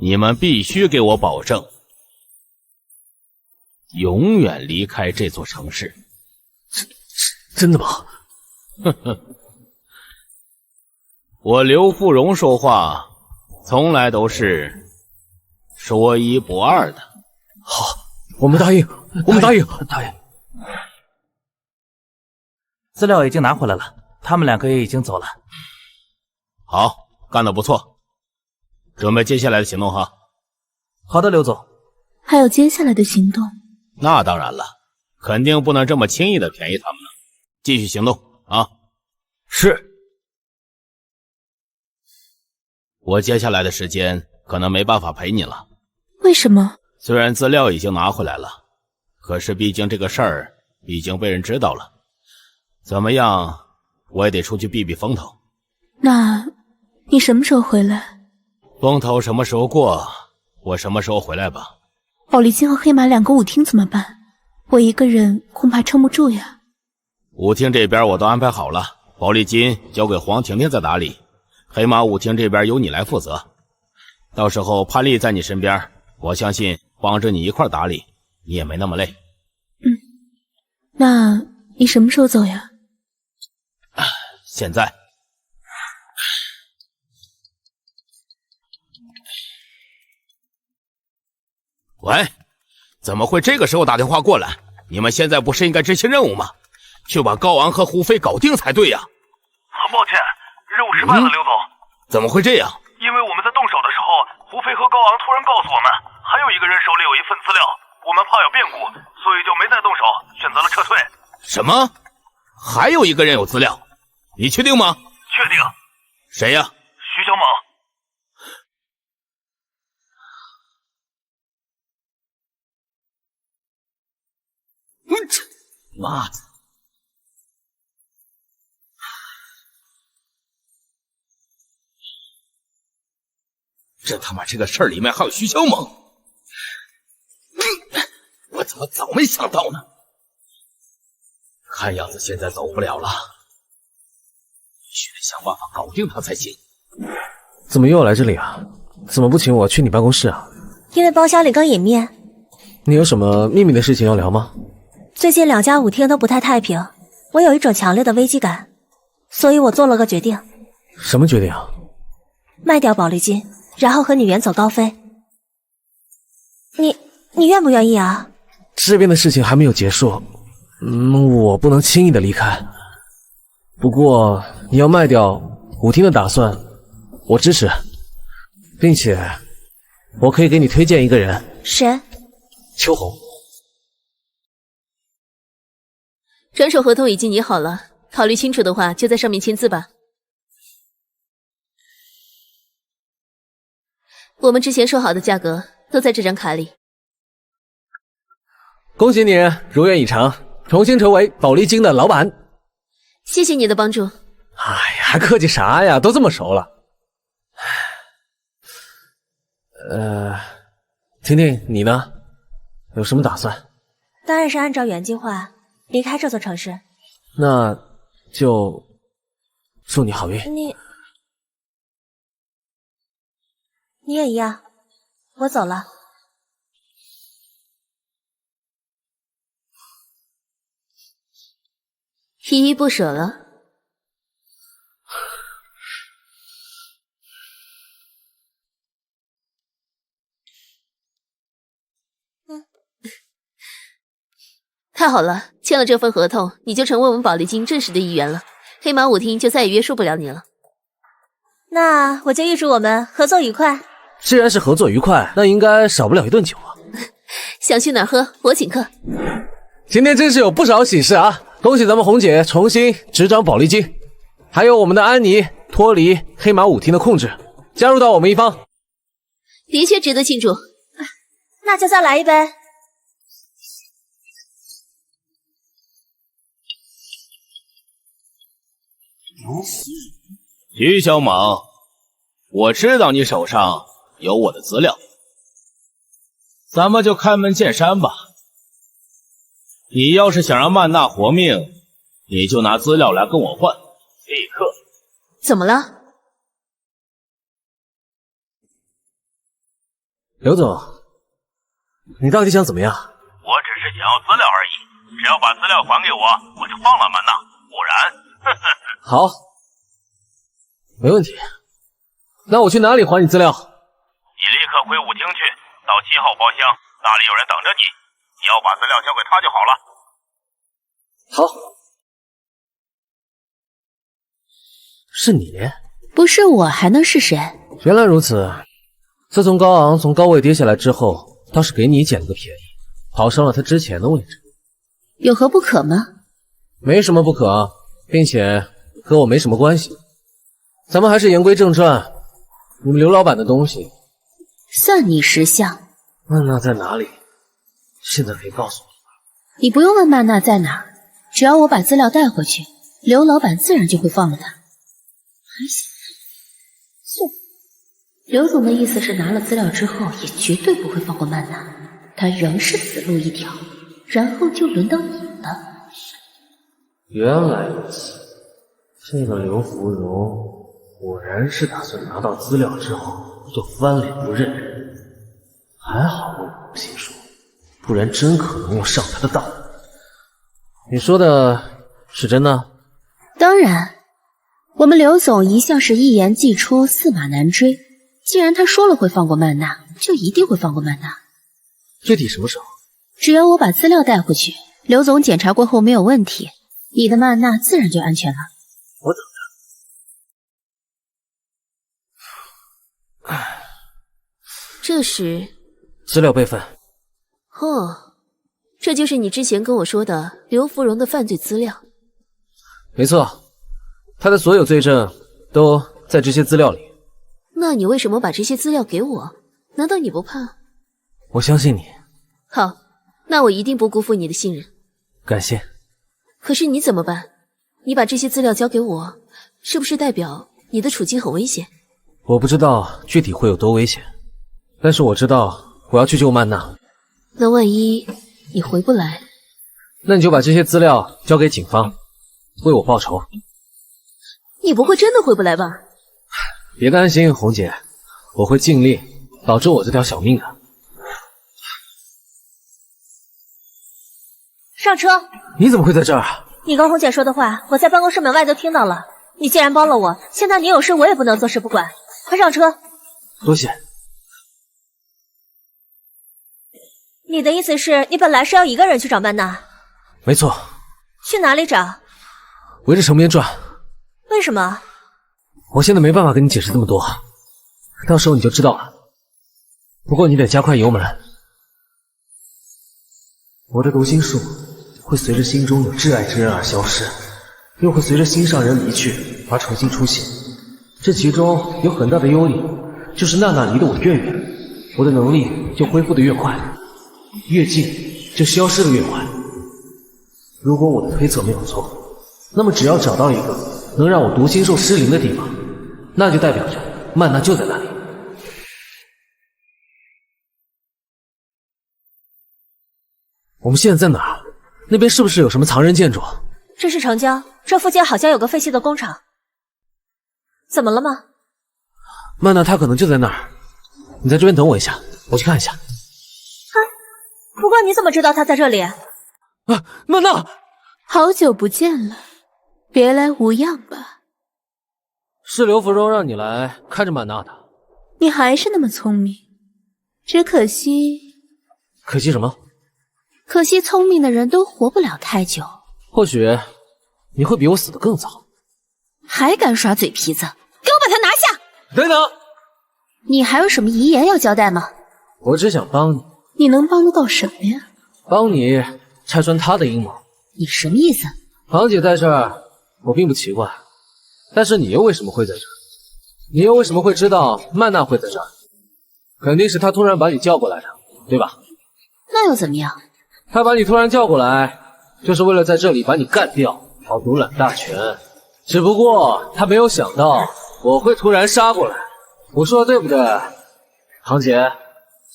你们必须给我保证，永远离开这座城市。真的吗？呵呵，我刘芙蓉说话从来都是说一不二的。好，我们答应。答应。资料已经拿回来了，他们2个也已经走了。好，干得不错，准备接下来的行动哈。好的，刘总。还有接下来的行动？那当然了，肯定不能这么轻易的便宜他们了。继续行动啊！是。我接下来的时间可能没办法陪你了。为什么？虽然资料已经拿回来了，可是毕竟这个事儿已经被人知道了，怎么样我也得出去避避风头。那你什么时候回来？风头什么时候过，我什么时候回来吧。宝丽金和黑马2个舞厅怎么办？我一个人恐怕撑不住呀。舞厅这边我都安排好了，宝丽金交给黄婷婷在打理，黑马舞厅这边由你来负责。到时候潘丽在你身边，我相信帮着你一块打理，你也没那么累。那你什么时候走呀？现在。喂，怎么会这个时候打电话过来？你们现在不是应该执行任务吗？去把高昂和胡飞搞定才对呀。很抱歉，任务失败了，刘总。怎么会这样？因为我们在动手的时候，胡飞和高昂突然告诉我们，还有一个人手里有一份资料，我们怕有变故，所以就没再动手，选择了撤退。什么？还有一个人有资料？你确定吗？确定。谁呀？徐小猛。妈的！这他妈这个事儿里面还有徐小猛，我怎么早没想到呢？看样子现在走不了了，必须得想办法搞定他才行。怎么又来这里啊？怎么不请我去你办公室啊？因为包厢里刚隐面。你有什么秘密的事情要聊吗？最近2家舞厅都不太太平，我有一种强烈的危机感，所以我做了个决定。什么决定啊？卖掉宝丽金，然后和你远走高飞。你愿不愿意啊？这边的事情还没有结束，我不能轻易的离开。不过你要卖掉舞厅的打算，我支持，并且我可以给你推荐一个人。谁？秋红。转手合同已经拟好了，考虑清楚的话就在上面签字吧。我们之前说好的价格都在这张卡里。恭喜你如愿以偿，重新成为宝丽金的老板。谢谢你的帮助。哎呀，还客气啥呀，都这么熟了。婷婷，你呢？有什么打算？当然是按照原计划离开这座城市。那就祝你好运。你也一样。我走了。依依不舍了。太好了，签了这份合同，你就成为我们宝丽金正式的一员了。黑马舞厅就再也约束不了你了。那我就预祝我们合作愉快。既然是合作愉快，那应该少不了一顿酒啊。想去哪儿喝，我请客。今天真是有不少喜事啊！恭喜咱们红姐重新执掌宝丽金，还有我们的安妮脱离黑马舞厅的控制，加入到我们一方，的确值得庆祝。那就再来一杯。徐小猛，我知道你手上有我的资料，咱们就开门见山吧。你要是想让曼娜活命，你就拿资料来跟我换，立刻。怎么了？刘总，你到底想怎么样？我只是想要资料而已，只要把资料还给我，我就放了曼娜，不然，好，没问题。那我去哪里还你资料？你立刻回舞厅去，到7号包厢，那里有人等着你，你要把资料交给他就好了。好。是你？不是我还能是谁？原来如此。自从高昂从高位跌下来之后，倒是给你捡了个便宜，跑上了他之前的位置。有何不可吗？没什么不可，并且和我没什么关系。咱们还是言归正传，你们刘老板的东西算你识相。曼娜在哪里？现在可以告诉我。你不用问曼娜在哪，只要我把资料带回去，刘老板自然就会放了她。还行，算。刘总的意思是，拿了资料之后，也绝对不会放过曼娜，她仍是死路一条，然后就轮到你了。原来如此，这个刘芙蓉果然是打算拿到资料之后就翻脸不认人。还好我不信说，不然真可能要上他的当。你说的是真的？当然，我们刘总一向是一言既出，驷马难追。既然他说了会放过曼娜，就一定会放过曼娜。具体什么时候？只要我把资料带回去，刘总检查过后没有问题，你的曼娜自然就安全了。我等着。这时，资料备份。哦，这就是你之前跟我说的刘芙蓉的犯罪资料。没错，他的所有罪证都在这些资料里。那你为什么把这些资料给我？难道你不怕？我相信你。好，那我一定不辜负你的信任。感谢。可是你怎么办？你把这些资料交给我，是不是代表你的处境很危险？我不知道具体会有多危险，但是我知道我要去救曼娜。那万一你回不来，那你就把这些资料交给警方，为我报仇。你不会真的回不来吧？别担心，红姐，我会尽力保住我这条小命的。上车！你怎么会在这儿啊？你跟红姐说的话，我在办公室门外都听到了。你既然帮了我，现在你有事我也不能坐视不管。快上车！多谢。你的意思是你本来是要一个人去找曼娜？没错。去哪里找？围着城边转。为什么？我现在没办法跟你解释这么多，到时候你就知道了。不过你得加快油门。我的读心术会随着心中有挚爱之人而消失，又会随着心上人离去而重新出现。这其中有很大的优点，就是娜娜离得我越远，我的能力就恢复得越快，越近就消失得越快。如果我的推测没有错，那么只要找到一个能让我读心术失灵的地方，那就代表着曼娜就在那里。我们现在在哪儿？那边是不是有什么藏人建筑？这是城郊，这附近好像有个废弃的工厂。怎么了吗？曼娜她可能就在那儿，你在这边等我一下，我去看一下。不过你怎么知道她在这里？啊，曼娜，好久不见了，别来无恙吧？是刘芙蓉让你来看着曼娜的。你还是那么聪明，只可惜……可惜什么？可惜聪明的人都活不了太久。或许你会比我死得更早。还敢耍嘴皮子，给我把他拿下！等等，你还有什么遗言要交代吗？我只想帮你。你能帮得到什么呀？帮你拆穿他的阴谋。你什么意思？堂姐在这儿，我并不奇怪，但是你又为什么会在这儿？你又为什么会知道曼娜会在这儿？肯定是她突然把你叫过来的，对吧？那又怎么样？她把你突然叫过来，就是为了在这里把你干掉，好独揽大权。只不过她没有想到我会突然杀过来。我说的对不对，堂姐？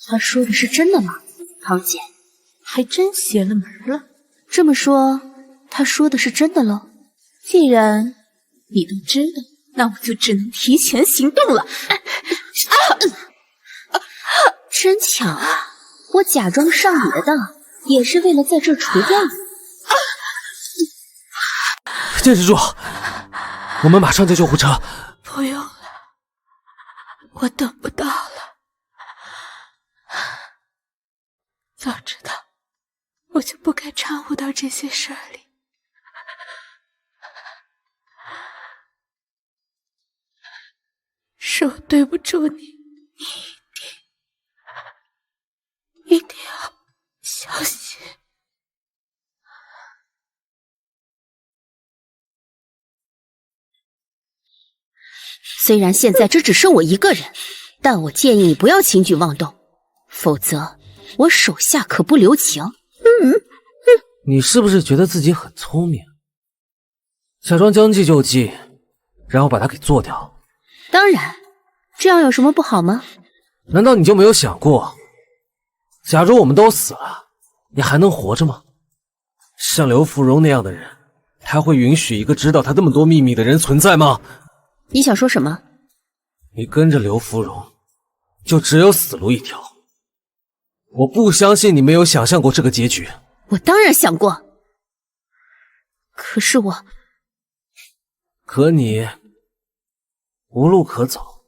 他说的是真的吗？堂姐，还真邪了门了。这么说，他说的是真的喽？既然你都知道，那我就只能提前行动了。真巧啊！我假装上你的当，也是为了在这除掉你。坚持住，我们马上就救护车。不用了，我等不到了。早知道，我就不该掺和到这些事儿里。是我对不住你，你一定要小心。虽然现在这只剩我一个人，但我建议你不要轻举妄动，否则我手下可不留情。你是不是觉得自己很聪明？假装将计就计，然后把他给做掉？当然，这样有什么不好吗？难道你就没有想过，假如我们都死了，你还能活着吗？像刘芙蓉那样的人，他会允许一个知道他那么多秘密的人存在吗？你想说什么？你跟着刘芙蓉，就只有死路一条。我不相信你没有想象过这个结局。我当然想过，可是可你无路可走。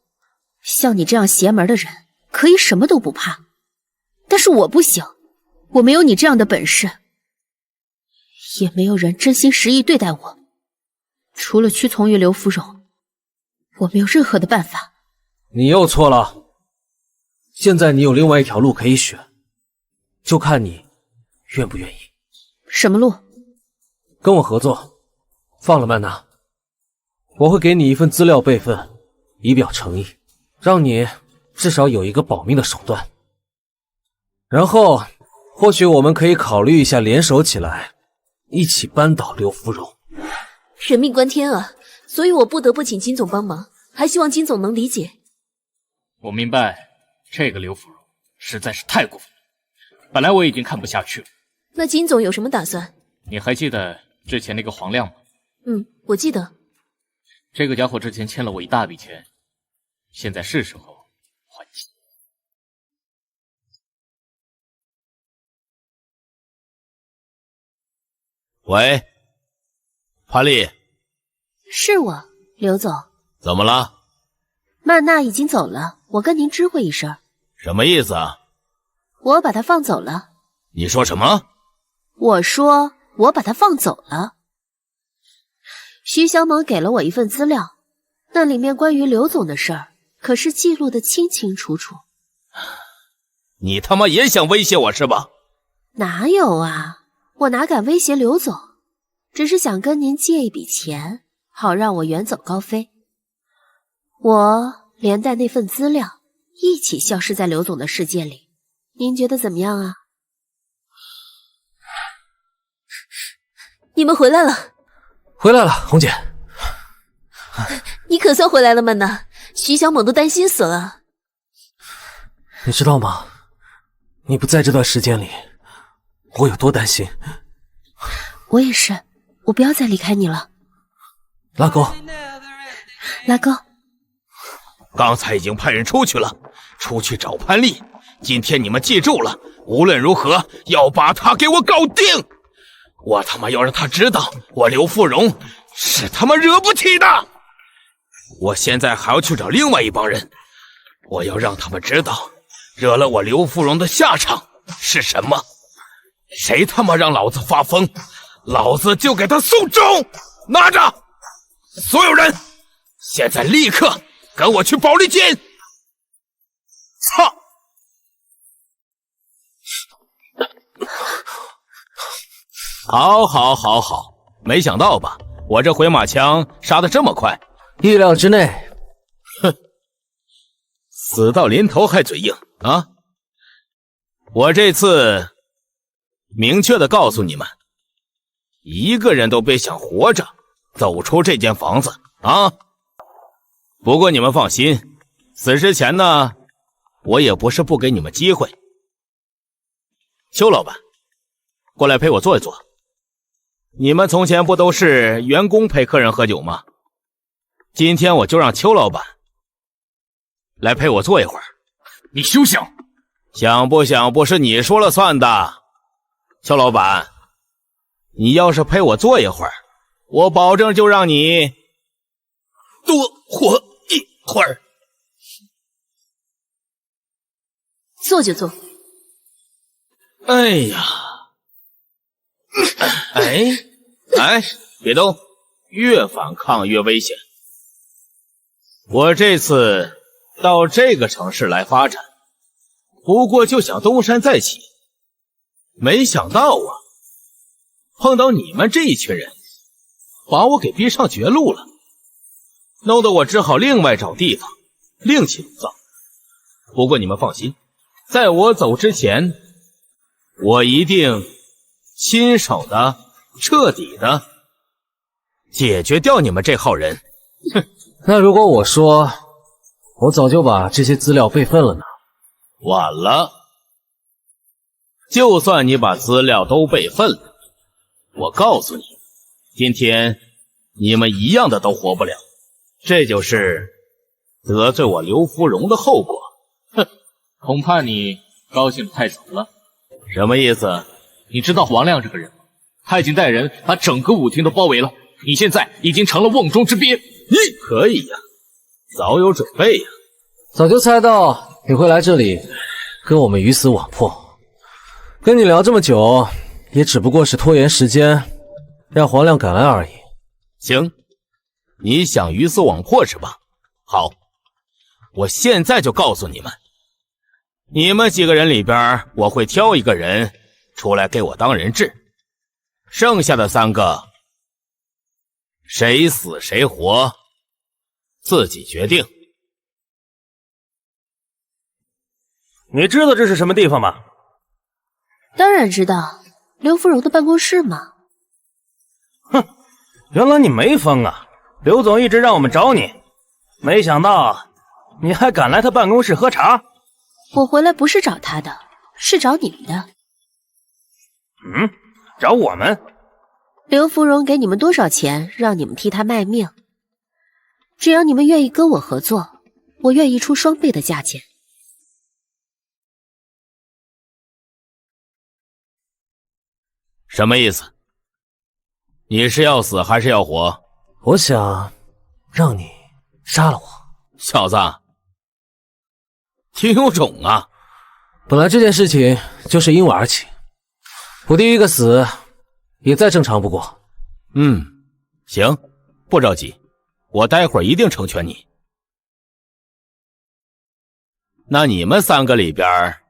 像你这样邪门的人，可以什么都不怕，但是我不行，我没有你这样的本事，也没有人真心实意对待我，除了屈从于刘芙蓉，我没有任何的办法。你又错了，现在你有另外一条路可以选，就看你愿不愿意。什么路？跟我合作，放了曼娜，我会给你一份资料备份，以表诚意，让你至少有一个保命的手段。然后，或许我们可以考虑一下联手起来，一起扳倒刘芙蓉。人命关天啊，所以我不得不请金总帮忙，还希望金总能理解。我明白，这个刘芙蓉实在是太过分了，本来我已经看不下去了。那金总有什么打算？你还记得之前那个黄亮吗？我记得。这个家伙之前欠了我一大笔钱，现在是时候还钱。喂，帕丽，是我，刘总。怎么了？曼娜已经走了，我跟您知会一声。什么意思啊？我把她放走了。你说什么？我说我把她放走了。徐小猛给了我一份资料，那里面关于刘总的事儿可是记录得清清楚楚。你他妈也想威胁我是吧？哪有啊，我哪敢威胁刘总，只是想跟您借一笔钱，好让我远走高飞。我连带那份资料一起消失在刘总的世界里，您觉得怎么样啊？你们回来了。回来了，红姐。你可算回来了，曼娜。徐小猛都担心死了。你知道吗？你不在这段时间里，我有多担心。我也是，我不要再离开你了。拉钩。拉钩。刚才已经派人出去了，出去找潘丽。今天你们记住了，无论如何要把他给我搞定。我他妈要让他知道，我刘芙蓉是他妈惹不起的。我现在还要去找另外一帮人，我要让他们知道，惹了我刘芙蓉的下场是什么。谁他妈让老子发疯，老子就给他送终。拿着，所有人，现在立刻跟我去保利金。操！好，没想到吧？我这回马枪杀得这么快，意料之内。哼，死到临头还嘴硬啊！我这次明确的告诉你们，一个人都别想活着走出这间房子啊！不过你们放心，死之前呢，我也不是不给你们机会。邱老板，过来陪我坐一坐。你们从前不都是员工陪客人喝酒吗？今天我就让邱老板来陪我坐一会儿。你休想！想不想不是你说了算的。邱老板，你要是陪我坐一会儿，我保证就让你多活一会儿。坐就坐。哎呀，哎，别动，越反抗越危险。我这次到这个城市来发展，不过就想东山再起，没想到啊，碰到你们这一群人，把我给逼上绝路了，弄得我只好另外找地方，另起炉灶。不过你们放心，在我走之前，我一定亲手的、彻底的解决掉你们这号人。哼，那如果我说我早就把这些资料备份了呢？晚了。就算你把资料都备份了，我告诉你，今天你们一样的都活不了。这就是得罪我刘芙蓉的后果。哼，恐怕你高兴得太早了。什么意思？你知道王亮这个人吗？他已经带人把整个舞厅都包围了，你现在已经成了瓮中之鳖。可以呀，早有准备呀。早就猜到你会来这里跟我们鱼死网破，跟你聊这么久，也只不过是拖延时间，让黄亮赶来而已。行，你想鱼死网破是吧？好，我现在就告诉你们，你们几个人里边，我会挑一个人出来给我当人质，剩下的3个，谁死谁活，自己决定。你知道这是什么地方吗？当然知道，刘芙蓉的办公室嘛。哼，原来你没疯啊！刘总一直让我们找你，没想到你还敢来他办公室喝茶。我回来不是找他的，是找你们的。找我们？刘芙蓉给你们多少钱，让你们替她卖命？只要你们愿意跟我合作，我愿意出双倍的价钱。什么意思？你是要死还是要活？我想让你杀了我。小子，挺有种啊！本来这件事情就是因我而起，我第一个死也再正常不过。行，不着急，我待会儿一定成全你。那你们3个里边，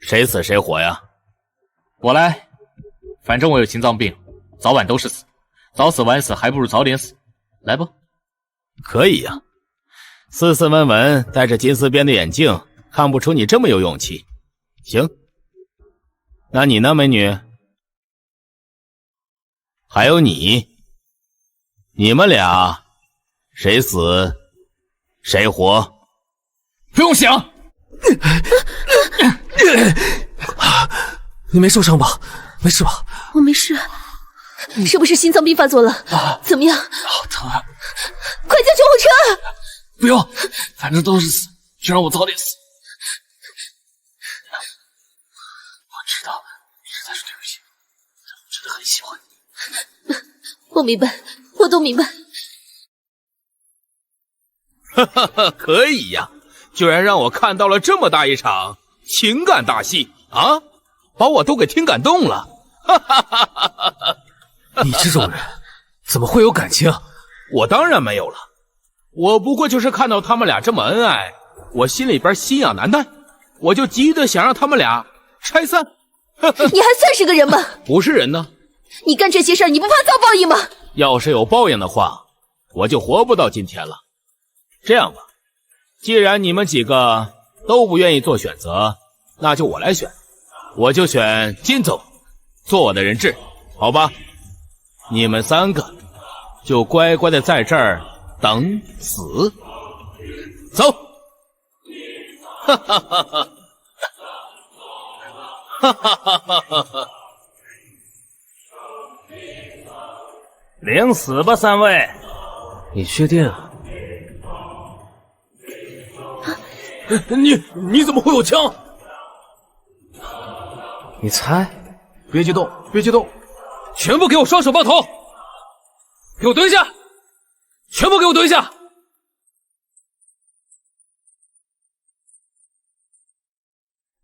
谁死谁活呀？我来，反正我有心脏病，早晚都是死，早死晚死还不如早点死。来吧。可以呀，斯斯文文，戴着金丝边的眼镜，看不出你这么有勇气。行，那你呢，美女？还有你，你们俩谁死谁活？不用想。你没受伤吧？没事吧？我没事，是不是心脏病发作了？怎么样？好疼啊！快叫救护车！不用，反正都是死，就让我早点死。我知道，实在是对不起，但我真的很喜欢你。我明白，我都明白。可以呀，居然让我看到了这么大一场情感大戏啊！把我都给听感动了。你这种人怎么会有感情？我当然没有了，我不过就是看到他们俩这么恩爱，我心里边心痒难耐，我就急得想让他们俩拆散。你还算是个人吗？不是人呢。你干这些事儿，你不怕遭报应吗？要是有报应的话，我就活不到今天了。这样吧，既然你们几个都不愿意做选择，那就我来选，我就选金总做我的人质，好吧？你们3个就乖乖的在这儿等死。走！哈哈哈哈！哈哈哈哈哈！领死吧，3位！你确定？你怎么会有枪？你猜？别激动，别激动，全部给我双手抱头，给我蹲下，全部给我蹲下！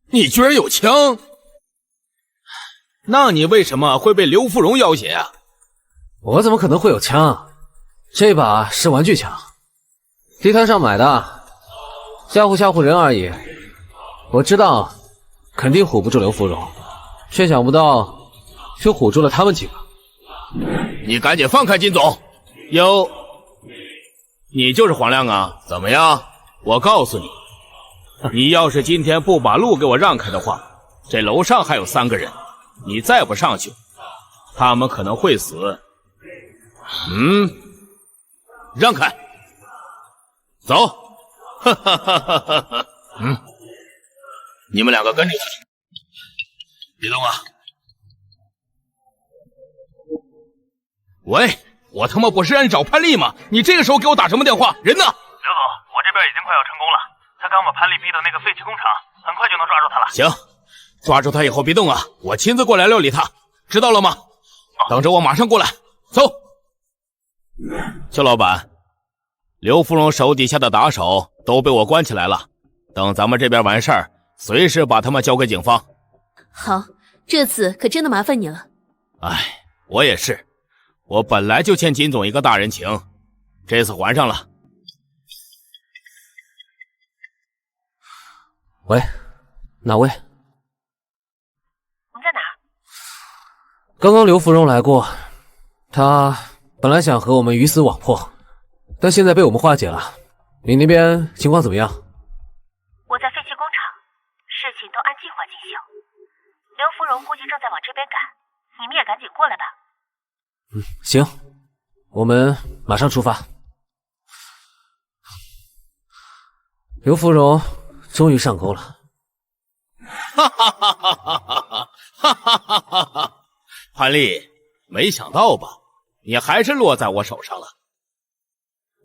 你居然有枪？那你为什么会被刘芙蓉要挟啊？我怎么可能会有枪？这把是玩具枪，地摊上买的，吓唬吓唬人而已。我知道肯定唬不住刘芙蓉，却想不到却唬住了他们几个。你赶紧放开金总！哟，你就是黄亮啊？怎么样？我告诉你，你要是今天不把路给我让开的话，这楼上还有3个人，你再不上去，他们可能会死。让开，走！哈哈哈哈哈哈！你们2个跟着他，别动啊！喂，我他妈不是让你找潘丽吗？你这个时候给我打什么电话？人呢？刘总，我这边已经快要成功了，他刚把潘丽逼到那个废弃工厂，很快就能抓住他了。行，抓住他以后别动啊，我亲自过来料理他，知道了吗？等着我马上过来，走。邱老板，刘芙蓉手底下的打手都被我关起来了，等咱们这边完事儿，随时把他们交给警方。好，这次可真的麻烦你了。哎，我也是，我本来就欠金总一个大人情，这次还上了。喂，哪位？你在哪？刚刚刘芙蓉来过，她本来想和我们鱼死网破，但现在被我们化解了。你那边情况怎么样？我在废弃工厂，事情都按计划进行。刘芙蓉估计正在往这边赶，你们也赶紧过来吧。行，我们马上出发。刘芙蓉终于上钩了。哈哈哈哈哈哈哈哈哈哈！潘丽，没想到吧？你还是落在我手上了。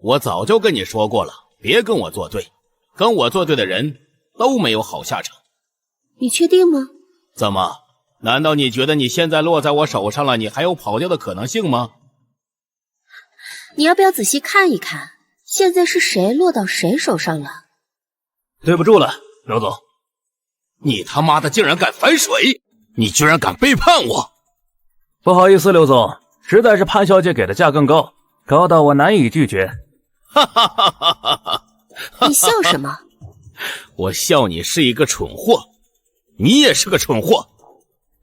我早就跟你说过了，别跟我作对，跟我作对的人都没有好下场。你确定吗？怎么？难道你觉得你现在落在我手上了，你还有跑掉的可能性吗？你要不要仔细看一看，现在是谁落到谁手上了？对不住了，刘总。你他妈的竟然敢反水！你居然敢背叛我！不好意思，刘总，实在是潘小姐给的价更高，高到我难以拒绝。哈哈哈哈哈哈！你笑什么？我笑你是一个蠢货，你也是个蠢货。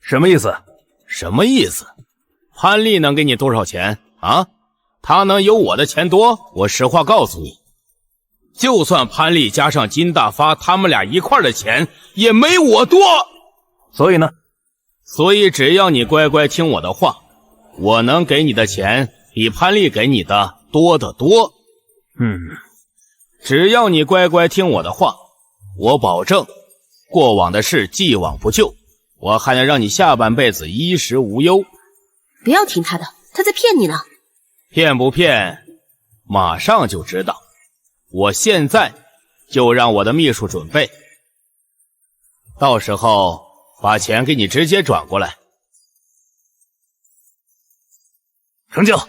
什么意思？什么意思？潘丽能给你多少钱啊？她能有我的钱多？我实话告诉你，就算潘丽加上金大发他们俩一块的钱，也没我多。所以呢？所以只要你乖乖听我的话，我能给你的钱比潘丽给你的多得多。只要你乖乖听我的话，我保证过往的事既往不咎，我还能让你下半辈子衣食无忧。不要听他的，他在骗你呢。骗不骗，马上就知道。我现在就让我的秘书准备，到时候把钱给你直接转过来。成交。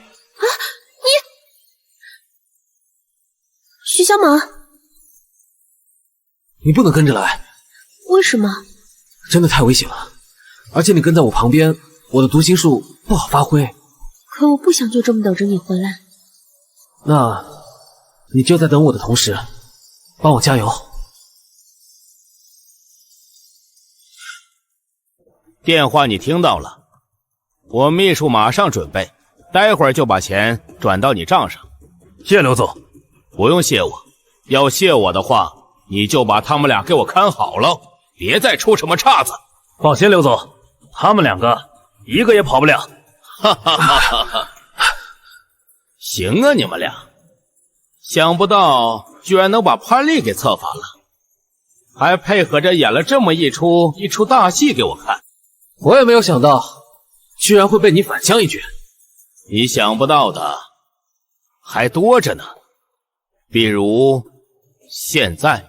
徐小猛，你不能跟着来。为什么？真的太危险了，而且你跟在我旁边，我的读心术不好发挥。可我不想就这么等着你回来。那你就在等我的同时，帮我加油。电话你听到了，我秘书马上准备，待会儿就把钱转到你账上。谢刘总。不用谢我，要谢我的话，你就把他们俩给我看好了，别再出什么岔子。放心，刘总，他们两个一个也跑不了。哈哈哈哈哈！行啊，你们俩，想不到居然能把潘丽给策反了，还配合着演了这么一出大戏给我看。我也没有想到，居然会被你反将一军。你想不到的还多着呢，比如现在。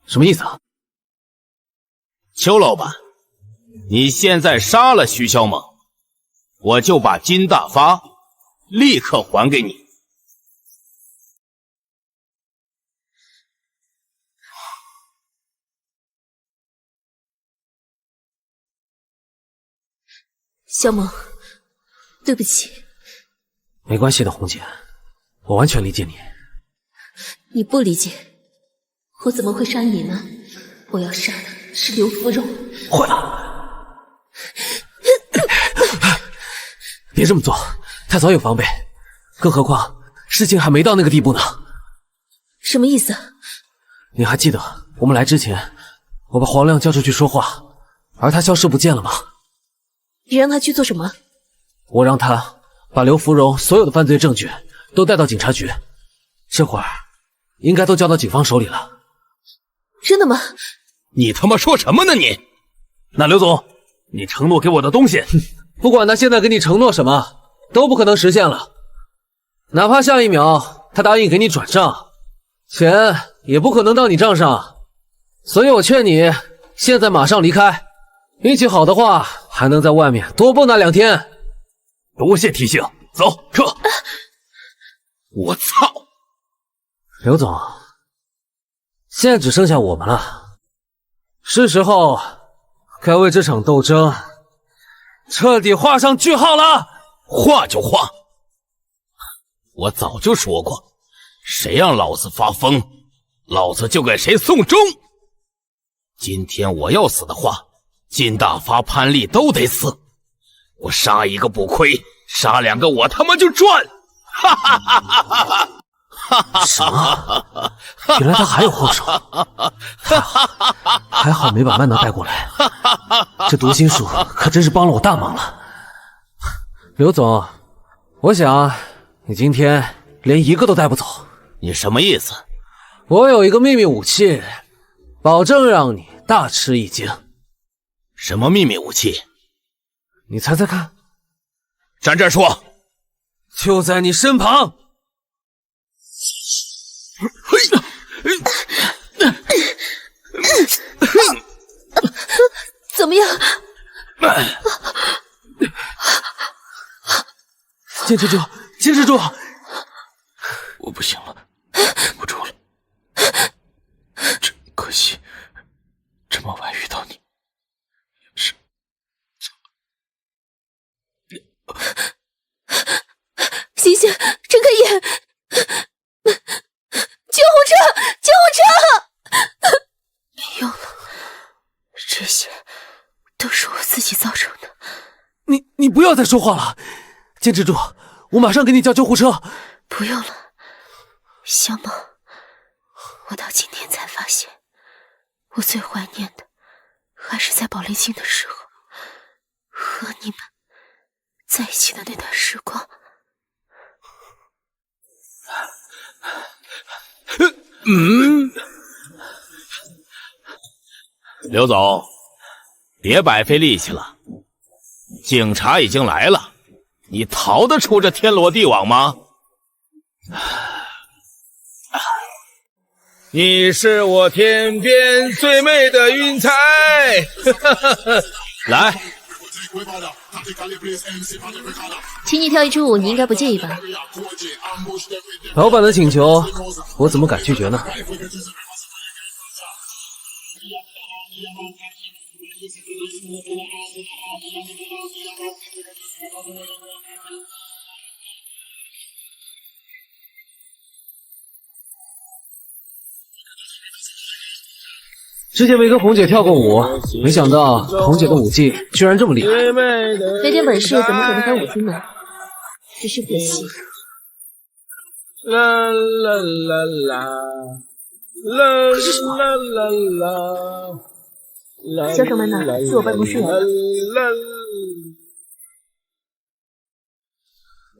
什么意思啊？邱老板，你现在杀了徐小猛，我就把金大发立刻还给你。小猛，对不起。没关系的，红姐，我完全理解你。你不理解，我怎么会杀你呢？我要杀的是刘芙蓉。坏了！别这么做，他早有防备，更何况事情还没到那个地步呢。什么意思？你还记得我们来之前，我把黄亮叫出去说话，而他消失不见了吗？你让他去做什么？我让他把刘芙蓉所有的犯罪证据都带到警察局，这会儿应该都交到警方手里了。真的吗？你他妈说什么呢你？那刘总，你承诺给我的东西，不管他现在给你承诺什么，都不可能实现了。哪怕下一秒他答应给你转账，钱也不可能到你账上。所以我劝你现在马上离开，运气好的话还能在外面多蹦跶2天。多谢提醒，走，撤。我操！刘总，现在只剩下我们了，是时候该为这场斗争彻底画上句号了。画就画，我早就说过，谁让老子发疯，老子就给谁送终。今天我要死的话，金大发、潘丽都得死。我杀一个不亏，杀2个我他妈就赚！哈哈哈哈哈哈！什么？原来他还有后手，还好没把曼娜带过来。这读心术可真是帮了我大忙了。刘总，我想你今天连一个都带不走。你什么意思？我有一个秘密武器，保证让你大吃一惊。什么秘密武器？你猜猜看。站这儿说。就在你身旁。怎么样？坚持住，坚持住！我不行了，忍不住了。真可惜，这么晚遇到你，是。醒醒，睁开眼！救护车！救护车！没用了，这些都是我自己造成的。你不要再说话了，坚持住，我马上给你叫救护车。不用了，小梦，我到今天才发现，我最怀念的还是在宝丽金的时候和你们在一起的那段时光。刘总，别白费力气了，警察已经来了，你逃得出这天罗地网吗？你是我天边最美的云彩。来，请你跳一支舞，你应该不介意吧？老板的请求，我怎么敢拒绝呢？之前没跟红姐跳过舞，没想到红姐的舞技居然这么厉害。没点本事怎么可能当舞厅呢？只是可惜。啦啦啦啦啦啦啦啦！小手们呢？去我办公室来了。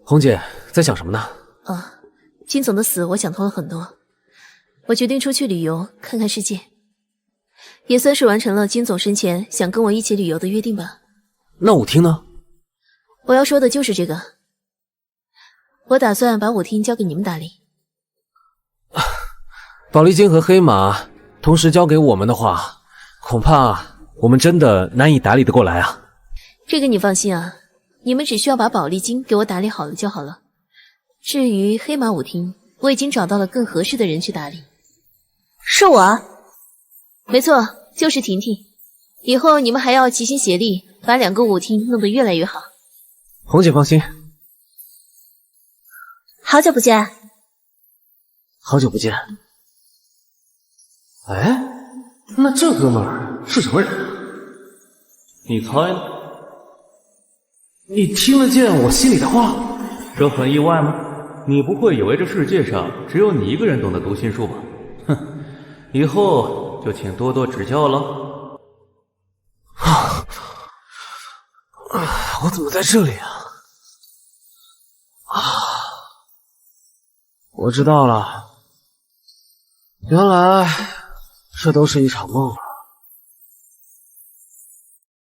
红姐在想什么呢？啊，金总的死我想通了很多，我决定出去旅游看看世界，也算是完成了金总生前想跟我一起旅游的约定吧。那舞厅呢？我要说的就是这个，我打算把舞厅交给你们打理。宝丽金和黑马同时交给我们的话，恐怕我们真的难以打理得过来啊。这个你放心啊，你们只需要把宝丽金给我打理好了就好了。至于黑马舞厅，我已经找到了更合适的人去打理。是我？没错，就是婷婷。以后你们还要齐心协力，把2个舞厅弄得越来越好。红姐放心。好久不见。好久不见。哎，那这哥们儿是什么人？你猜呢？你听得见我心里的话？这很意外吗？你不会以为这世界上只有你一个人懂得读心术吧？哼，以后就请多多指教了。我怎么在这里啊？我知道了，原来这都是一场梦啊。